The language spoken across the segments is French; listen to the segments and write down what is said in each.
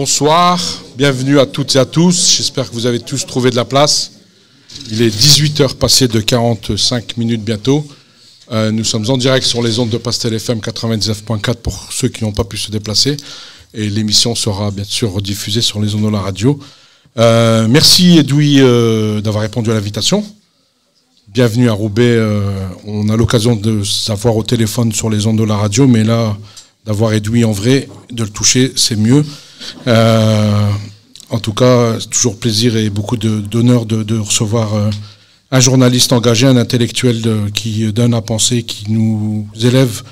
Bonsoir, bienvenue à toutes et à tous. J'espère que vous avez tous trouvé de la place. Il est 18h passé de 45 minutes bientôt. Nous sommes en direct sur les ondes de Pastel FM 99.4 pour ceux qui n'ont pas pu se déplacer. Et l'émission sera bien sûr rediffusée sur les ondes de la radio. Merci Edoui d'avoir répondu à l'invitation. Bienvenue à Roubaix. On a l'occasion de savoir au téléphone sur les ondes de la radio, mais là, d'avoir Edoui en vrai, de le toucher, c'est mieux. En tout cas, c'est toujours plaisir et beaucoup d'honneur de recevoir un journaliste engagé, un intellectuel qui donne à penser, qui nous élève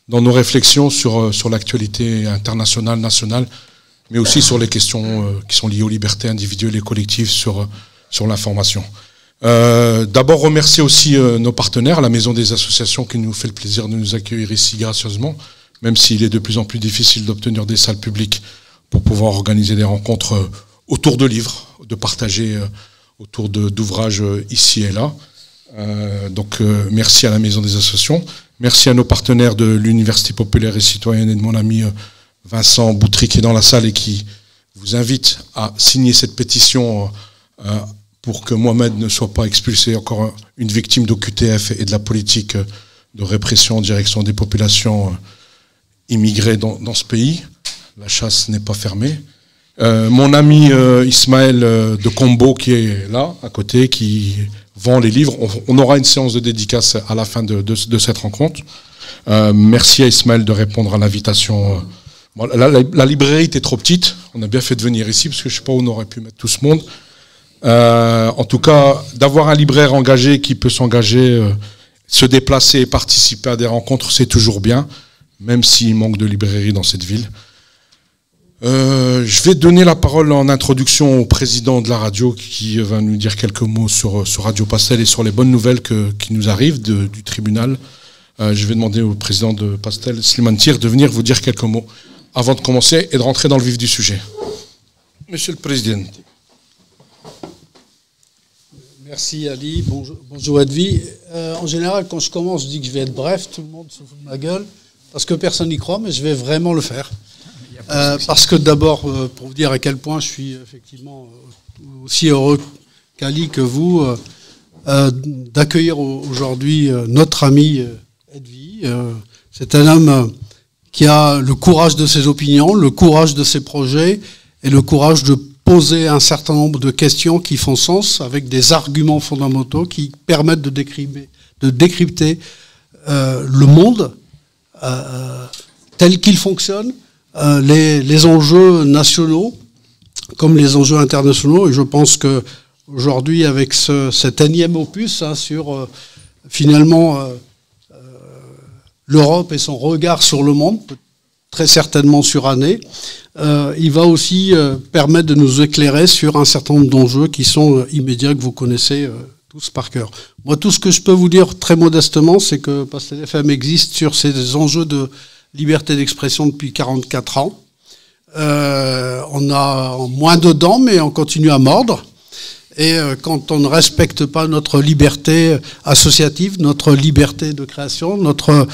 dans nos réflexions sur l'actualité internationale, nationale, mais aussi sur les questions qui sont liées aux libertés individuelles et collectives, sur l'information. D'abord remercier aussi nos partenaires, la Maison des Associations qui nous fait le plaisir de nous accueillir ici gracieusement, même s'il est de plus en plus difficile d'obtenir des salles publiques pour pouvoir organiser des rencontres autour de livres, de partager autour d'ouvrages ici et là. Donc merci à la Maison des Associations, merci à nos partenaires de l'Université populaire et citoyenne et de mon ami Vincent Boutry qui est dans la salle et qui vous invite à signer cette pétition pour que Mohamed ne soit pas expulsé, encore une victime d'OQTF et de la politique de répression en direction des populations immigrées dans ce pays. La chasse n'est pas fermée. Mon ami Ismaël de Combo qui est là, à côté, qui vend les livres. On aura une séance de dédicace à la fin de cette rencontre. Merci à Ismaël de répondre à l'invitation. Bon, la librairie était trop petite. On a bien fait de venir ici, parce que je ne sais pas où on aurait pu mettre tout ce monde. En tout cas, d'avoir un libraire engagé qui peut s'engager, se déplacer et participer à des rencontres, c'est toujours bien, même s'il manque de librairie dans cette ville. Je vais donner la parole en introduction au président de la radio qui va nous dire quelques mots sur Radio Pastel et sur les bonnes nouvelles qui nous arrivent du tribunal. Je vais demander au président de Pastel, Slimane Tir, de venir vous dire quelques mots avant de commencer et de rentrer dans le vif du sujet. Monsieur le Président. Merci Ali, bonjour Edwy. En général, quand je commence, je dis que je vais être bref, tout le monde se fout de ma gueule, parce que personne n'y croit, mais je vais vraiment le faire. Parce que d'abord, pour vous dire à quel point je suis effectivement aussi heureux qu'Ali que vous, d'accueillir aujourd'hui notre ami Edwy. C'est un homme qui a le courage de ses opinions, le courage de ses projets et le courage de poser un certain nombre de questions qui font sens avec des arguments fondamentaux qui permettent de décrypter le monde tel qu'il fonctionne, les enjeux nationaux comme les enjeux internationaux. Et je pense que aujourd'hui, avec cet énième opus sur finalement l'Europe et son regard sur le monde, très certainement suranné, il va aussi permettre de nous éclairer sur un certain nombre d'enjeux qui sont immédiats, que vous connaissez tous par cœur. Moi, tout ce que je peux vous dire très modestement, c'est que Pastel FM existe sur ces enjeux de liberté d'expression depuis 44 ans. On a moins de dents, mais on continue à mordre. Et quand on ne respecte pas notre liberté associative, notre liberté de création, notre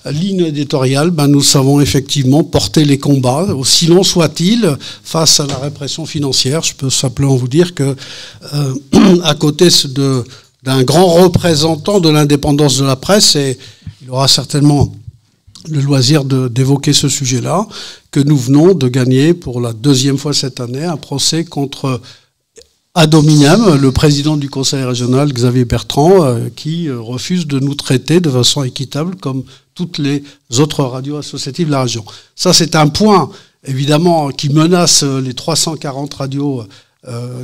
ligne éditoriale, nous savons effectivement porter les combats, aussi longs soient-ils, face à la répression financière. Je peux simplement vous dire que, à côté d'un grand représentant de l'indépendance de la presse, et il aura certainement le loisir d'évoquer ce sujet-là, que nous venons de gagner pour la deuxième fois cette année un procès contre ad hominem, le président du conseil régional, Xavier Bertrand, qui refuse de nous traiter de façon équitable comme toutes les autres radios associatives de la région. Ça, c'est un point, évidemment, qui menace les 340 radios,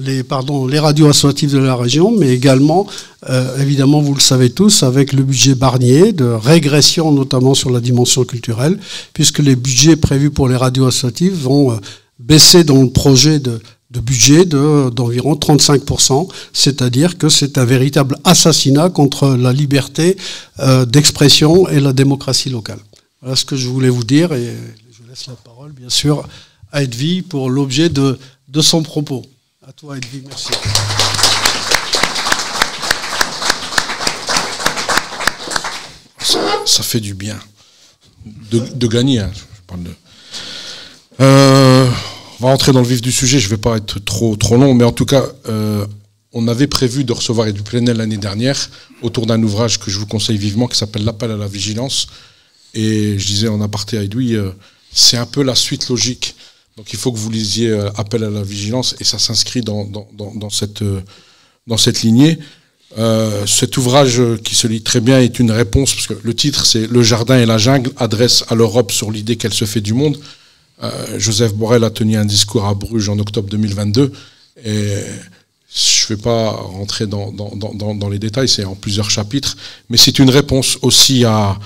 les radios associatives de la région, mais également, évidemment, vous le savez tous, avec le budget Barnier, de régression notamment sur la dimension culturelle, puisque les budgets prévus pour les radios associatives vont baisser dans le projet de budget d'environ 35%, c'est-à-dire que c'est un véritable assassinat contre la liberté d'expression et la démocratie locale. Voilà ce que je voulais vous dire, et je laisse la parole, bien sûr, à Edwy pour l'objet de son propos. À toi, Edwy, merci. Ça fait du bien de gagner. Hein. Je parle de... On va entrer dans le vif du sujet, je ne vais pas être trop long, mais en tout cas, on avait prévu de recevoir Edoui Plenel l'année dernière autour d'un ouvrage que je vous conseille vivement qui s'appelle L'appel à la vigilance. Et je disais en aparté à Edoui, c'est un peu la suite logique. Donc il faut que vous lisiez Appel à la vigilance et ça s'inscrit dans cette lignée. Cet ouvrage qui se lit très bien est une réponse, parce que le titre c'est « Le jardin et la jungle » adresse à l'Europe sur l'idée qu'elle se fait du monde. Joseph Borrell a tenu un discours à Bruges en octobre 2022 et je ne vais pas rentrer dans les détails, c'est en plusieurs chapitres, mais c'est une réponse aussi à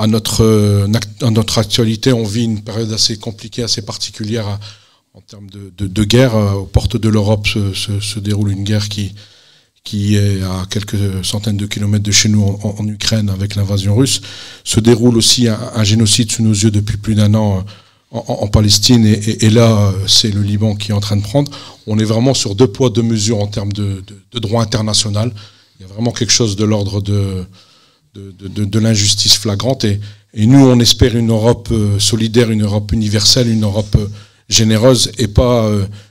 notre actualité. On vit une période assez compliquée, assez particulière en termes de guerre. Aux portes de l'Europe se déroule une guerre qui est à quelques centaines de kilomètres de chez nous en Ukraine avec l'invasion russe. Se déroule aussi un génocide sous nos yeux depuis plus d'un an en Palestine et là c'est le Liban qui est en train de prendre. On est vraiment sur 2 poids 2 mesures en termes de droit international. Il y a vraiment quelque chose de l'ordre de l'injustice flagrante et nous on espère une Europe solidaire, une Europe universelle, une Europe généreuse et pas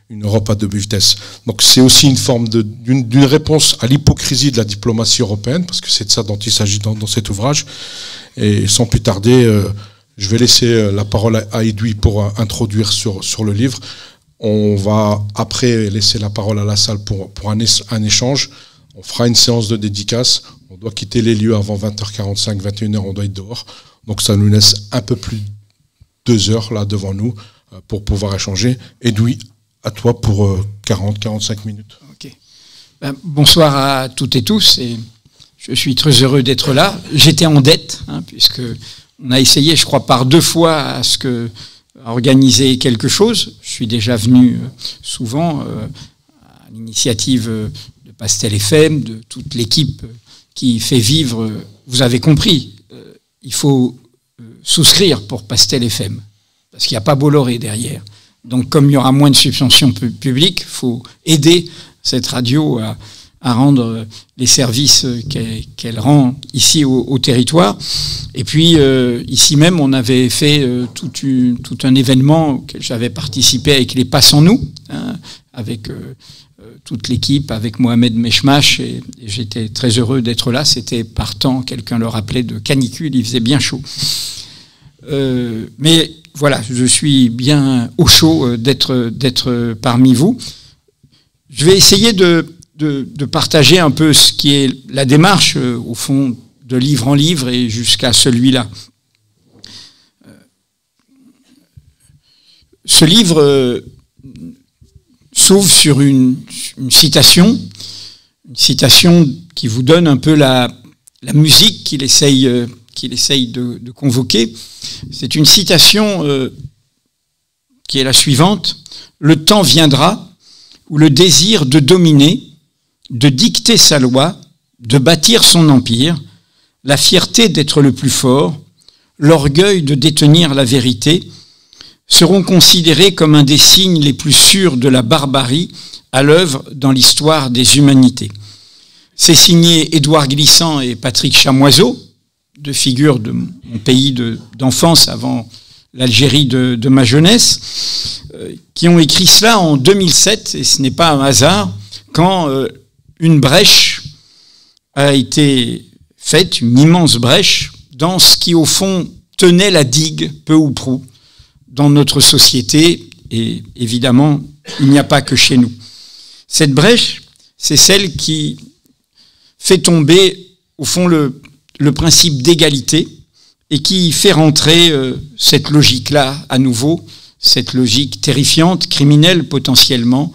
une Europe à 2 vitesses. Donc c'est aussi une forme d'une réponse à l'hypocrisie de la diplomatie européenne, parce que c'est de ça dont il s'agit dans cet ouvrage. Et sans plus tarder, je vais laisser la parole à Edoui pour introduire sur le livre. On va après laisser la parole à la salle pour un échange. On fera une séance de dédicace. On doit quitter les lieux avant 20h45, 21h, on doit être dehors. Donc ça nous laisse un peu plus de 2 heures là devant nous pour pouvoir échanger. Edoui, à toi pour 40-45 minutes. Ok. Bonsoir à toutes et tous. Et je suis très heureux d'être là. J'étais en dette, puisque on a essayé, je crois, par 2 fois à organiser quelque chose. Je suis déjà venu souvent à l'initiative de Pastel FM, de toute l'équipe qui fait vivre. Vous avez compris, il faut souscrire pour Pastel FM, parce qu'il n'y a pas Bolloré derrière. Donc comme il y aura moins de subventions publiques, il faut aider cette radio à rendre les services qu'elle rend ici au territoire. Et puis ici même, on avait fait tout un événement auquel j'avais participé avec les Passe en nous, avec toute l'équipe, avec Mohamed Meshmash, et j'étais très heureux d'être là. C'était par temps, quelqu'un le rappelait, de canicule, il faisait bien chaud. Mais voilà, je suis bien au chaud d'être parmi vous. Je vais essayer de partager un peu ce qui est la démarche, au fond, de livre en livre et jusqu'à celui-là. Ce livre s'ouvre sur une citation qui vous donne un peu la musique qu'il essaye de convoquer. C'est une citation qui est la suivante. « Le temps viendra où le désir de dominer, de dicter sa loi, de bâtir son empire, la fierté d'être le plus fort, l'orgueil de détenir la vérité, seront considérés comme un des signes les plus sûrs de la barbarie à l'œuvre dans l'histoire des humanités. » C'est signé Édouard Glissant et Patrick Chamoiseau, 2 figures de mon pays d'enfance avant l'Algérie de ma jeunesse, qui ont écrit cela en 2007, et ce n'est pas un hasard, quand une brèche a été faite, une immense brèche, dans ce qui au fond tenait la digue, peu ou prou, dans notre société, et évidemment, il n'y a pas que chez nous. Cette brèche, c'est celle qui fait tomber, au fond, le principe d'égalité et qui fait rentrer cette logique-là à nouveau, cette logique terrifiante, criminelle potentiellement,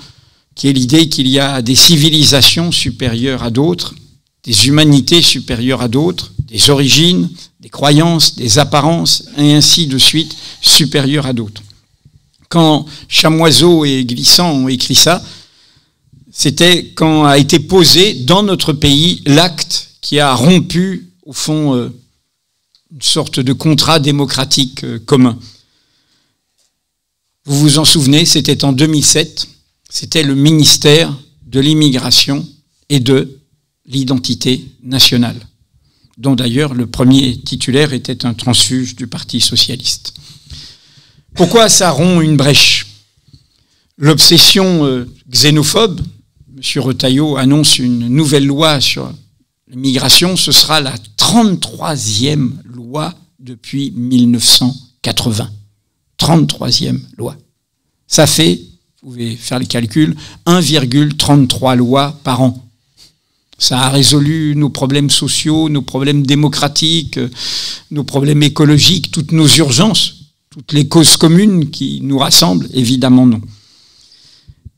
qui est l'idée qu'il y a des civilisations supérieures à d'autres, des humanités supérieures à d'autres, des origines, des croyances, des apparences, et ainsi de suite, supérieures à d'autres. Quand Chamoiseau et Glissant ont écrit ça, c'était quand a été posé dans notre pays l'acte qui a rompu, au fond, une sorte de contrat démocratique commun. Vous vous en souvenez, c'était en 2007, c'était le ministère de l'immigration et de l'identité nationale, dont d'ailleurs le premier titulaire était un transfuge du Parti socialiste. Pourquoi ça rompt une brèche ? l'obsession xénophobe. M. Retailleau annonce une nouvelle loi sur l'immigration. Ce sera la 33e loi depuis 1980. 33e loi. Ça fait, vous pouvez faire les calculs, 1,33 lois par an. Ça a résolu nos problèmes sociaux, nos problèmes démocratiques, nos problèmes écologiques, toutes nos urgences, toutes les causes communes qui nous rassemblent, évidemment non.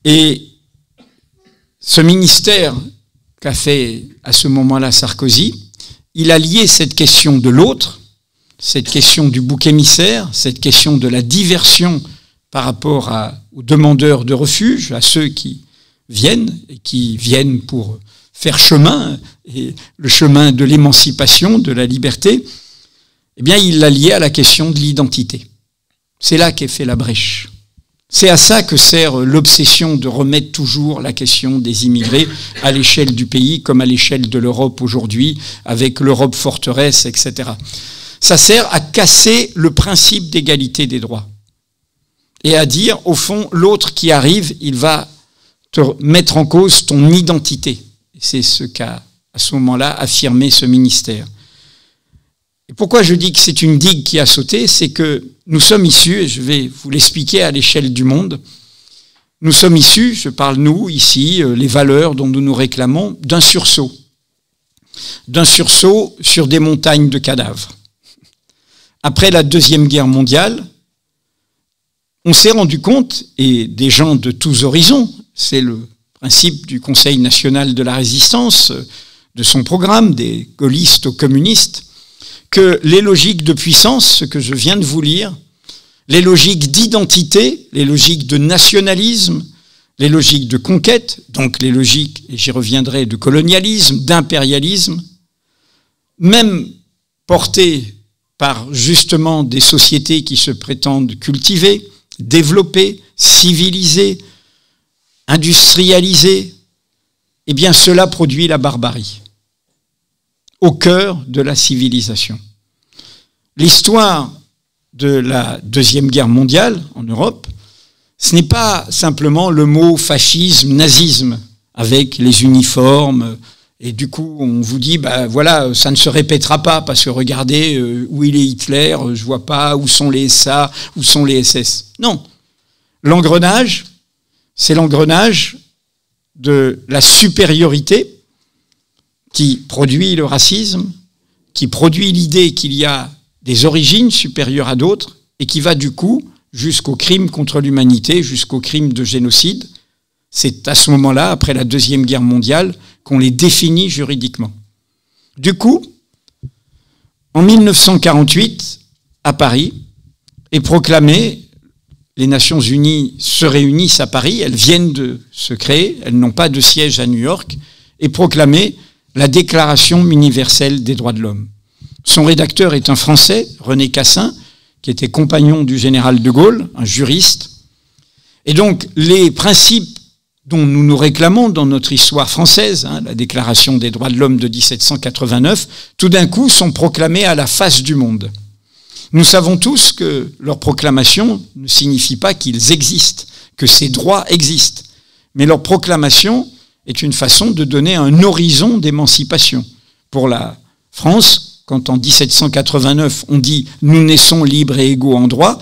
Et ce ministère qu'a fait à ce moment-là Sarkozy, il a lié cette question de l'autre, cette question du bouc émissaire, cette question de la diversion par rapport aux demandeurs de refuge, à ceux qui viennent et qui viennent pour faire chemin, et le chemin de l'émancipation, de la liberté, eh bien, il l'a lié à la question de l'identité. C'est là qu'est fait la brèche. C'est à ça que sert l'obsession de remettre toujours la question des immigrés à l'échelle du pays, comme à l'échelle de l'Europe aujourd'hui, avec l'Europe forteresse, etc. Ça sert à casser le principe d'égalité des droits. Et à dire, au fond, l'autre qui arrive, il va te mettre en cause ton identité. C'est ce qu'a, à ce moment-là, affirmé ce ministère. Et pourquoi je dis que c'est une digue qui a sauté, c'est que nous sommes issus, et je vais vous l'expliquer à l'échelle du monde, nous sommes issus, je parle nous, ici, les valeurs dont nous nous réclamons, d'un sursaut sur des montagnes de cadavres. Après la Deuxième Guerre mondiale, on s'est rendu compte, et des gens de tous horizons, c'est le principe du Conseil national de la résistance, de son programme, des gaullistes aux communistes, que les logiques de puissance, ce que je viens de vous lire, les logiques d'identité, les logiques de nationalisme, les logiques de conquête, donc les logiques, et j'y reviendrai, de colonialisme, d'impérialisme, même portées par justement des sociétés qui se prétendent cultivées, développées, civilisées, industrialisées, eh bien cela produit la barbarie au cœur de la civilisation. L'histoire de la Deuxième Guerre mondiale en Europe, ce n'est pas simplement le mot fascisme, nazisme, avec les uniformes, et du coup on vous dit, bah voilà, ça ne se répétera pas, parce que regardez, où il est Hitler, je vois pas, où sont les SA, où sont les SS. Non. L'engrenage, c'est l'engrenage de la supériorité qui produit le racisme, qui produit l'idée qu'il y a des origines supérieures à d'autres et qui va du coup jusqu'au crime contre l'humanité, jusqu'au crime de génocide. C'est à ce moment-là, après la Deuxième Guerre mondiale, qu'on les définit juridiquement. Du coup, en 1948, à Paris, est proclamé, les Nations Unies se réunissent à Paris, elles viennent de se créer, elles n'ont pas de siège à New York, est proclamée la Déclaration universelle des droits de l'homme. Son rédacteur est un Français, René Cassin, qui était compagnon du général de Gaulle, un juriste. Et donc, les principes dont nous nous réclamons dans notre histoire française, la Déclaration des droits de l'homme de 1789, tout d'un coup sont proclamés à la face du monde. Nous savons tous que leur proclamation ne signifie pas qu'ils existent, que ces droits existent. Mais leur proclamation est une façon de donner un horizon d'émancipation. Pour la France, quand en 1789 on dit « nous naissons libres et égaux en droit »,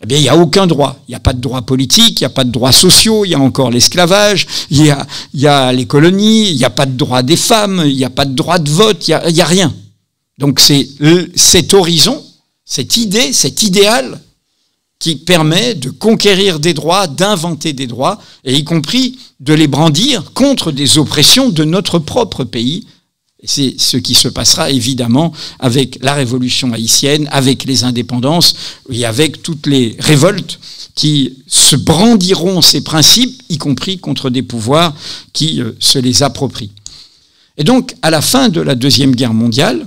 eh bien il n'y a aucun droit. Il n'y a pas de droits politiques, il n'y a pas de droits sociaux, il y a encore l'esclavage, il y a les colonies, il n'y a pas de droit des femmes, il n'y a pas de droit de vote, il n'y a rien. Donc c'est cet horizon, cette idée, cet idéal qui permet de conquérir des droits, d'inventer des droits, et y compris de les brandir contre des oppressions de notre propre pays. Et c'est ce qui se passera évidemment avec la révolution haïtienne, avec les indépendances et avec toutes les révoltes qui se brandiront ces principes, y compris contre des pouvoirs qui se les approprient. Et donc, à la fin de la Deuxième Guerre mondiale,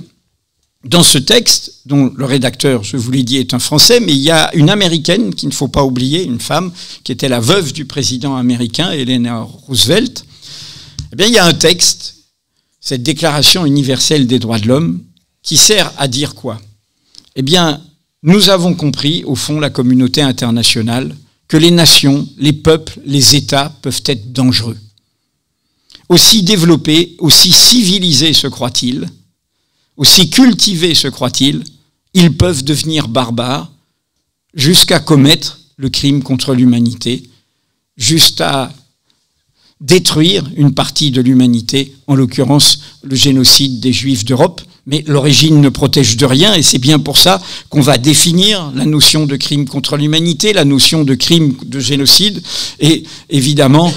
dans ce texte, dont le rédacteur, je vous l'ai dit, est un Français, mais il y a une Américaine qu'il ne faut pas oublier, une femme, qui était la veuve du président américain, Eleanor Roosevelt. Eh bien, il y a un texte, cette Déclaration universelle des droits de l'homme, qui sert à dire quoi ? Eh bien, nous avons compris, au fond, la communauté internationale, que les nations, les peuples, les États peuvent être dangereux. Aussi développés, aussi civilisés se croit-il, aussi cultivés se croit-il, ils peuvent devenir barbares jusqu'à commettre le crime contre l'humanité, jusqu'à détruire une partie de l'humanité, en l'occurrence le génocide des Juifs d'Europe. Mais l'origine ne protège de rien, et c'est bien pour ça qu'on va définir la notion de crime contre l'humanité, la notion de crime de génocide, et évidemment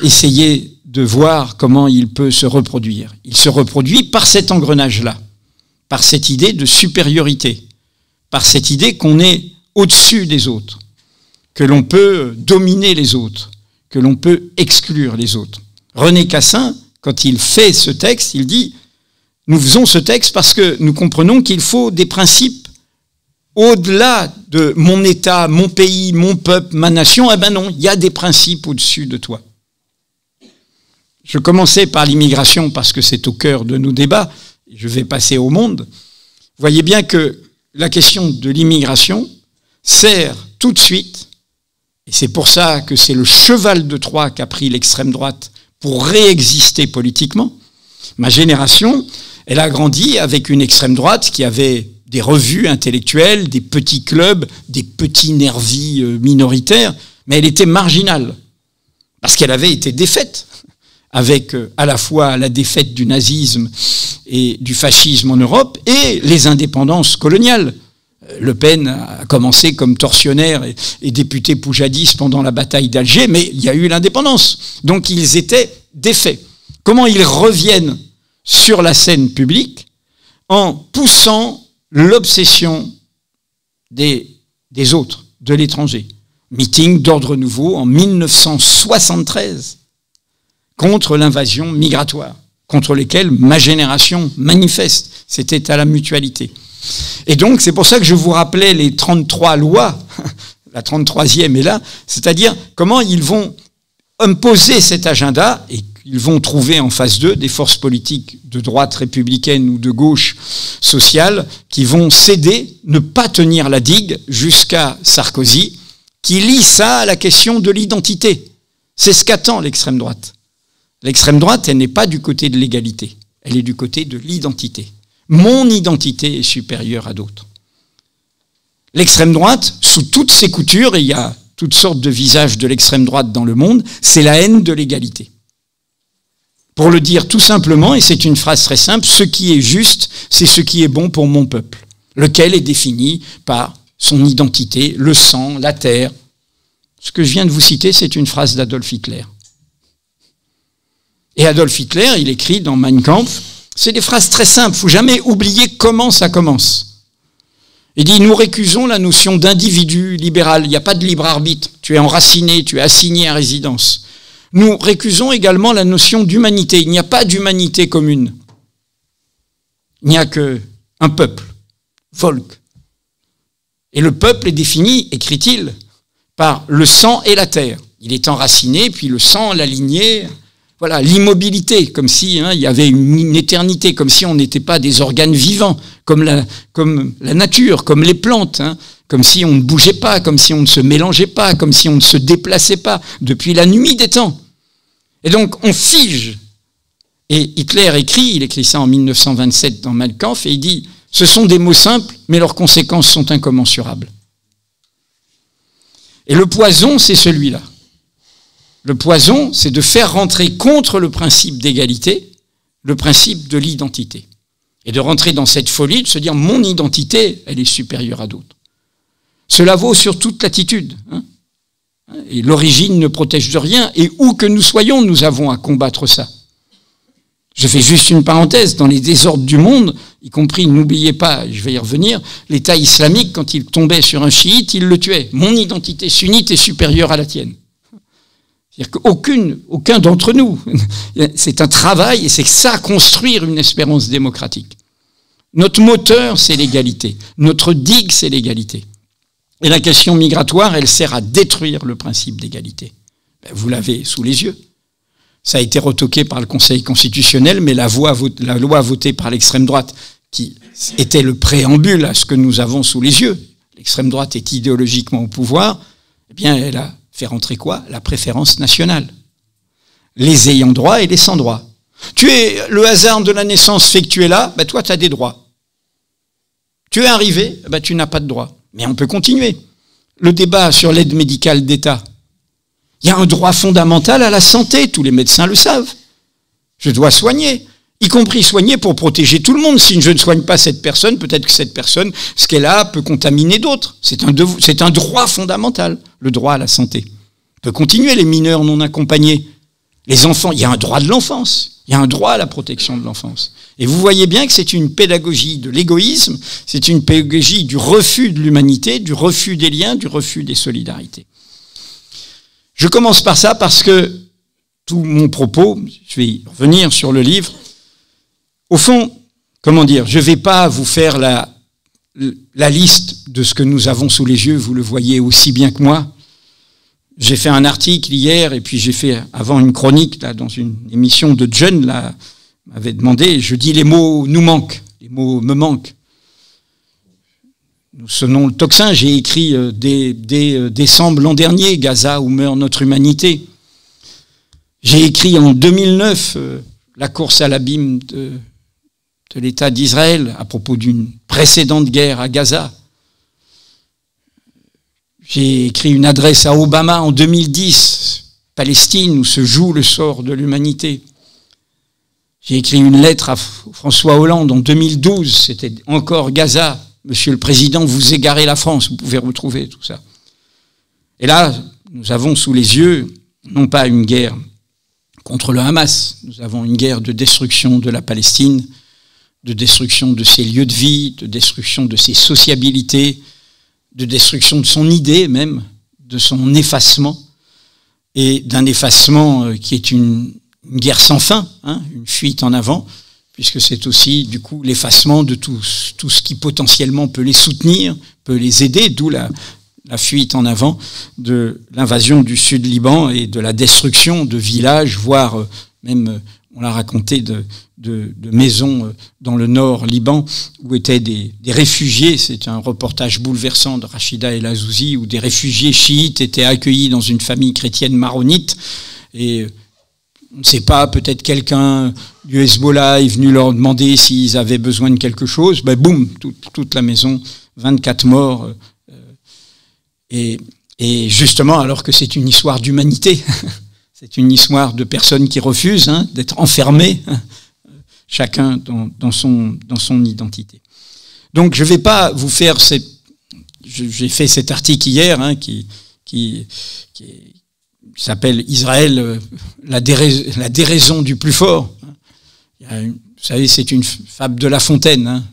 essayer de voir comment il peut se reproduire. Il se reproduit par cet engrenage-là, par cette idée de supériorité, par cette idée qu'on est au-dessus des autres, que l'on peut dominer les autres, que l'on peut exclure les autres. René Cassin, quand il fait ce texte, il dit « Nous faisons ce texte parce que nous comprenons qu'il faut des principes au-delà de mon État, mon pays, mon peuple, ma nation. » Eh ben non, il y a des principes au-dessus de toi. Je commençais par l'immigration parce que c'est au cœur de nos débats. Je vais passer au monde. Vous voyez bien que la question de l'immigration sert tout de suite, et c'est pour ça que c'est le cheval de Troie qu'a pris l'extrême droite pour réexister politiquement. Ma génération, elle a grandi avec une extrême droite qui avait des revues intellectuelles, des petits clubs, des petits nervis minoritaires, mais elle était marginale, parce qu'elle avait été défaite, avec à la fois la défaite du nazisme et du fascisme en Europe, et les indépendances coloniales. Le Pen a commencé comme tortionnaire et député poujadiste pendant la bataille d'Alger, mais il y a eu l'indépendance. Donc ils étaient défaits. Comment ils reviennent sur la scène publique? En poussant l'obsession des autres, de l'étranger. Meeting d'ordre nouveau en 1973 contre l'invasion migratoire, contre lesquels ma génération manifeste. C'était à la Mutualité. Et donc, c'est pour ça que je vous rappelais les 33 lois, la 33e est là, c'est-à-dire comment ils vont imposer cet agenda et ils vont trouver en face d'eux des forces politiques de droite républicaine ou de gauche sociale qui vont céder, ne pas tenir la digue jusqu'à Sarkozy, qui lie ça à la question de l'identité. C'est ce qu'attend l'extrême droite. L'extrême droite, elle n'est pas du côté de l'égalité, elle est du côté de l'identité. Mon identité est supérieure à d'autres. L'extrême droite, sous toutes ses coutures, et il y a toutes sortes de visages de l'extrême droite dans le monde, c'est la haine de l'égalité. Pour le dire tout simplement, et c'est une phrase très simple, ce qui est juste, c'est ce qui est bon pour mon peuple, lequel est défini par son identité, le sang, la terre. Ce que je viens de vous citer, c'est une phrase d'Adolf Hitler. Et Adolf Hitler, il écrit dans Mein Kampf, c'est des phrases très simples, il ne faut jamais oublier comment ça commence. Il dit, nous récusons la notion d'individu libéral, il n'y a pas de libre arbitre, tu es enraciné, tu es assigné à résidence. Nous récusons également la notion d'humanité, il n'y a pas d'humanité commune. Il n'y a qu'un peuple, Volk. Et le peuple est défini, écrit-il, par le sang et la terre. Il est enraciné, puis le sang, la lignée... Voilà, l'immobilité, comme si il y avait une éternité, comme si on n'était pas des organes vivants, comme la nature, comme les plantes, comme si on ne bougeait pas, comme si on ne se mélangeait pas, comme si on ne se déplaçait pas, depuis la nuit des temps. Et donc, on fige. Et Hitler il écrit ça en 1927 dans Mein Kampf, et il dit, ce sont des mots simples, mais leurs conséquences sont incommensurables. Et le poison, c'est celui-là. Le poison, c'est de faire rentrer contre le principe d'égalité, le principe de l'identité. Et de rentrer dans cette folie, de se dire, mon identité, elle est supérieure à d'autres. Cela vaut sur toute latitude. Et l'origine ne protège de rien. Et où que nous soyons, nous avons à combattre ça. Je fais juste une parenthèse. Dans les désordres du monde, y compris, n'oubliez pas, je vais y revenir, l'État islamique, quand il tombait sur un chiite, il le tuait. Mon identité sunnite est supérieure à la tienne. C'est-à-dire qu'aucun d'entre nous, c'est un travail et c'est ça, construire une espérance démocratique. Notre moteur, c'est l'égalité. Notre digue, c'est l'égalité. Et la question migratoire, elle sert à détruire le principe d'égalité. Vous l'avez sous les yeux. Ça a été retoqué par le Conseil constitutionnel, mais la loi votée par l'extrême droite, qui était le préambule à ce que nous avons sous les yeux, l'extrême droite est idéologiquement au pouvoir, Eh bien, elle a fait rentrer quoi? La préférence nationale. Les ayants droit et les sans droit. Tu es, le hasard de la naissance fait que tu es là, ben toi tu as des droits. Tu es arrivé, ben tu n'as pas de droits. Mais on peut continuer. Le débat sur l'aide médicale d'État. Il y a un droit fondamental à la santé, tous les médecins le savent. Je dois soigner, y compris soigner pour protéger tout le monde. Si je ne soigne pas cette personne, peut-être que cette personne, ce qu'elle a, peut contaminer d'autres. C'est un droit fondamental, le droit à la santé. On peut continuer, les mineurs non accompagnés. Les enfants, il y a un droit de l'enfance, il y a un droit à la protection de l'enfance. Et vous voyez bien que c'est une pédagogie de l'égoïsme, c'est une pédagogie du refus de l'humanité, du refus des liens, du refus des solidarités. Je commence par ça parce que tout mon propos, je vais y revenir sur le livre, au fond, comment dire, je ne vais pas vous faire la liste de ce que nous avons sous les yeux, vous le voyez aussi bien que moi. J'ai fait un article hier, et puis j'ai fait avant une chronique là, dans une émission de John, là, m'avait demandé, je dis les mots nous manquent, les mots me manquent. Nous sonnons le tocsin, j'ai écrit dès décembre l'an dernier, Gaza où meurt notre humanité. J'ai écrit en 2009 la course à l'abîme de l'État d'Israël à propos d'une précédente guerre à Gaza. J'ai écrit une adresse à Obama en 2010, Palestine, où se joue le sort de l'humanité. J'ai écrit une lettre à François Hollande en 2012, c'était encore Gaza. Monsieur le Président, vous égarez la France, vous pouvez retrouver tout ça. Et là, nous avons sous les yeux, non pas une guerre contre le Hamas, nous avons une guerre de destruction de la Palestine, de destruction de ses lieux de vie, de destruction de ses sociabilités, de destruction de son idée même, de son effacement, et d'un effacement qui est une guerre sans fin, hein, une fuite en avant, puisque c'est aussi du coup l'effacement de tout ce qui potentiellement peut les soutenir, peut les aider, d'où la fuite en avant de l'invasion du sud Liban et de la destruction de villages, voire même, on l'a raconté, de maisons dans le nord Liban où étaient des réfugiés. C'est un reportage bouleversant de Rachida El Azouzi où des réfugiés chiites étaient accueillis dans une famille chrétienne maronite et on ne sait pas, peut-être quelqu'un du Hezbollah est venu leur demander s'ils avaient besoin de quelque chose. Ben boum, toute la maison, 24 morts. Et justement, alors que c'est une histoire d'humanité, c'est une histoire de personnes qui refusent d'être enfermées, chacun dans son identité. Donc je ne vais pas vous faire j'ai fait cet article hier qui s'appelle Israël, la déraison du plus fort. Vous savez, c'est une fable de La Fontaine.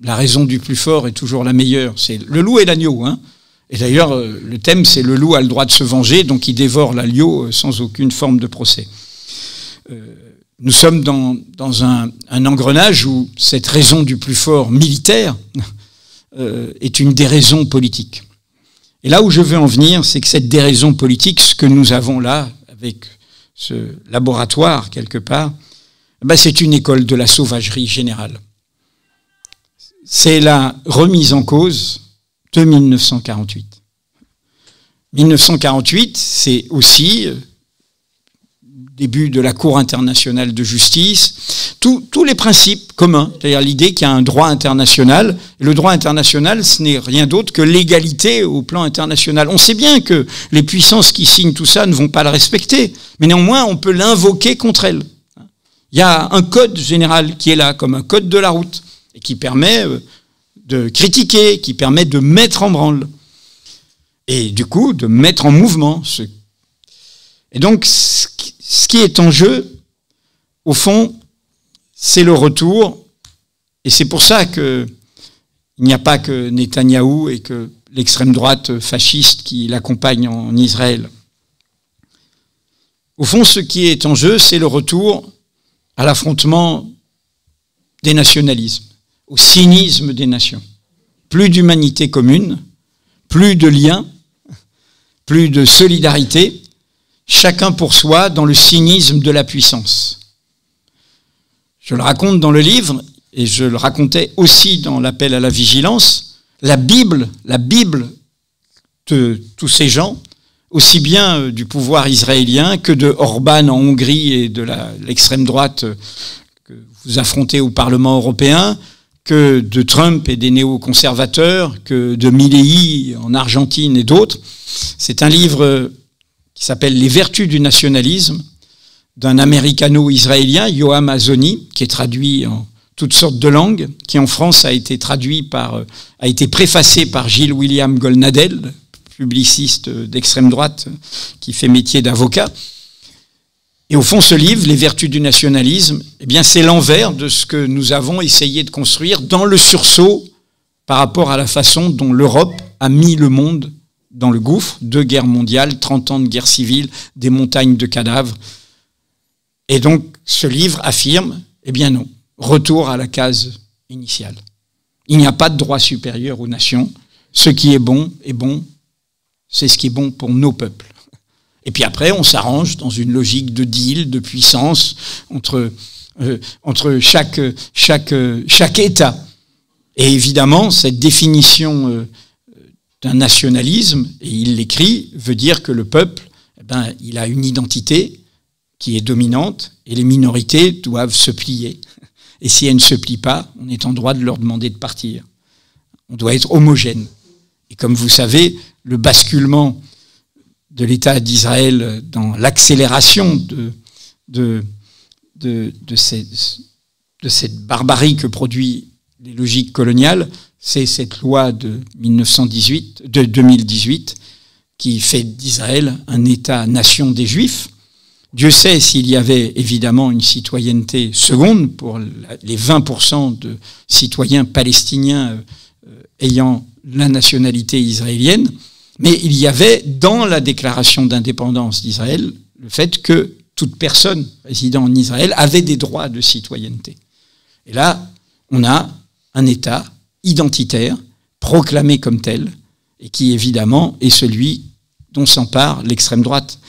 La raison du plus fort est toujours la meilleure. C'est le loup et l'agneau. Et d'ailleurs, le thème, c'est le loup a le droit de se venger, donc il dévore l'agneau sans aucune forme de procès. Nous sommes dans un engrenage où cette raison du plus fort militaire est une déraison politique. Et là où je veux en venir, c'est que cette déraison politique, ce que nous avons là, avec ce laboratoire quelque part, c'est une école de la sauvagerie générale. C'est la remise en cause de 1948. 1948, c'est aussi début de la Cour internationale de justice, tous les principes communs, c'est-à-dire l'idée qu'il y a un droit international. Et le droit international, ce n'est rien d'autre que l'égalité au plan international. On sait bien que les puissances qui signent tout ça ne vont pas le respecter, mais néanmoins, on peut l'invoquer contre elles. Il y a un code général qui est là, comme un code de la route, et qui permet de critiquer, qui permet de mettre en branle, et du coup, de mettre en mouvement. Et donc, ce qui est en jeu, au fond, c'est le retour, et c'est pour ça qu'il n'y a pas que Netanyahou et que l'extrême droite fasciste qui l'accompagne en Israël. Au fond, ce qui est en jeu, c'est le retour à l'affrontement des nationalismes, au cynisme des nations. Plus d'humanité commune, plus de liens, plus de solidarité, chacun pour soi dans le cynisme de la puissance. Je le raconte dans le livre, et je le racontais aussi dans l'appel à la vigilance, la Bible de tous ces gens, aussi bien du pouvoir israélien que de Orban en Hongrie et de l'extrême droite que vous affrontez au Parlement européen, que de Trump et des néoconservateurs, que de Milei en Argentine et d'autres. C'est un livre qui s'appelle « Les vertus du nationalisme » d'un américano-israélien, Yoam Hazony, qui est traduit en toutes sortes de langues, qui en France a été préfacé par Gilles William Golnadel, publiciste d'extrême droite qui fait métier d'avocat. Et au fond, ce livre, Les vertus du nationalisme, eh bien, c'est l'envers de ce que nous avons essayé de construire dans le sursaut par rapport à la façon dont l'Europe a mis le monde dans le gouffre. 2 guerres mondiales, 30 ans de guerre civile, des montagnes de cadavres. Et donc, ce livre affirme, eh bien non, retour à la case initiale. Il n'y a pas de droit supérieur aux nations. Ce qui est bon, c'est ce qui est bon pour nos peuples. Et puis après, on s'arrange dans une logique de deal, de puissance entre chaque État. Et évidemment, cette définition d'un nationalisme, et il l'écrit, veut dire que le peuple, il a une identité qui est dominante, et les minorités doivent se plier. Et si elles ne se plient pas, on est en droit de leur demander de partir. On doit être homogène. Et comme vous savez, le basculement de l'État d'Israël dans l'accélération de cette barbarie que produit les logiques coloniales, c'est cette loi de 2018 qui fait d'Israël un État-nation des Juifs. Dieu sait s'il y avait évidemment une citoyenneté seconde pour les 20% de citoyens palestiniens ayant la nationalité israélienne, mais il y avait dans la déclaration d'indépendance d'Israël le fait que toute personne résidant en Israël avait des droits de citoyenneté. Et là, on a un État identitaire, proclamé comme tel, et qui évidemment est celui dont s'empare l'extrême droite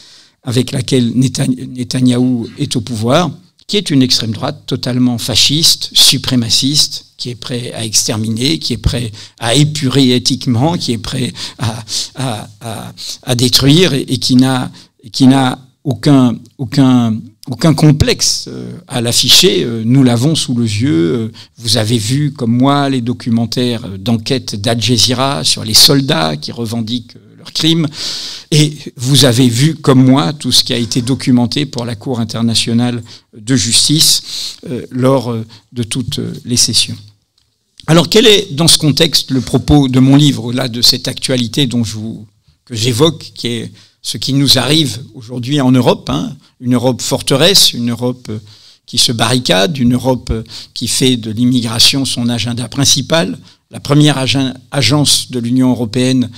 avec laquelle Netanyahou est au pouvoir, qui est une extrême droite totalement fasciste, suprémaciste, qui est prêt à exterminer, qui est prêt à épurer éthiquement, qui est prêt à détruire et qui n'a aucun complexe à l'afficher. Nous l'avons sous les yeux. Vous avez vu, comme moi, les documentaires d'enquête d'Al Jazeera sur les soldats qui revendiquent leurs crimes. Et vous avez vu, comme moi, tout ce qui a été documenté pour la Cour internationale de justice lors de toutes les sessions. Alors, quel est, dans ce contexte, le propos de mon livre, au-delà de cette actualité que j'évoque, qui est ce qui nous arrive aujourd'hui en Europe, une Europe forteresse, une Europe qui se barricade, une Europe qui fait de l'immigration son agenda principal, la première agence de l'Union européenne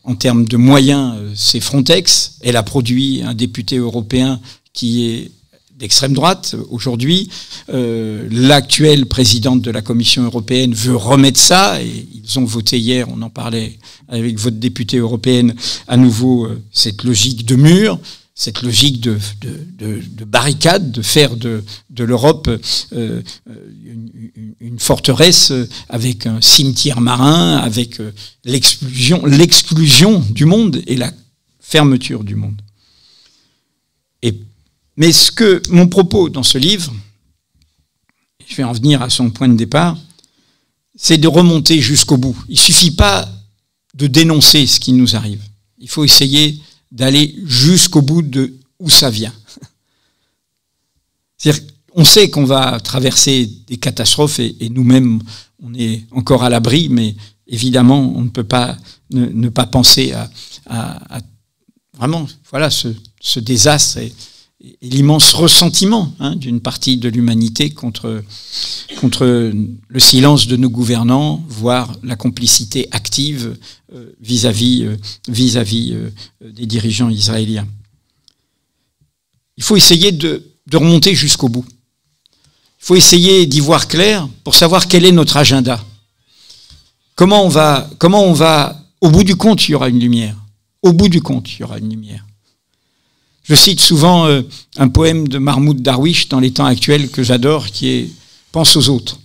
en termes de moyens, c'est Frontex. Elle a produit un député européen qui est d'extrême droite aujourd'hui. L'actuelle présidente de la Commission européenne veut remettre ça, et ils ont voté hier, on en parlait avec votre députée européenne, à nouveau cette logique de mur, cette logique de barricade, de faire de l'Europe une forteresse avec un cimetière marin, avec l'exclusion du monde et la fermeture du monde. Mais mon propos dans ce livre, je vais en venir à son point de départ, c'est de remonter jusqu'au bout. Il ne suffit pas de dénoncer ce qui nous arrive. Il faut essayer d'aller jusqu'au bout de où ça vient. C'est-à-dire, on sait qu'on va traverser des catastrophes et nous-mêmes, on est encore à l'abri, mais évidemment, on ne peut pas ne pas penser à vraiment, voilà, ce désastre et l'immense ressentiment d'une partie de l'humanité contre le silence de nos gouvernants, voire la complicité active vis-à-vis des dirigeants israéliens. Il faut essayer de remonter jusqu'au bout. Il faut essayer d'y voir clair pour savoir quel est notre agenda. Comment on va, au bout du compte, il y aura une lumière. Au bout du compte, il y aura une lumière. Je cite souvent un poème de Mahmoud Darwish dans les temps actuels que j'adore, qui est « Pense aux autres ».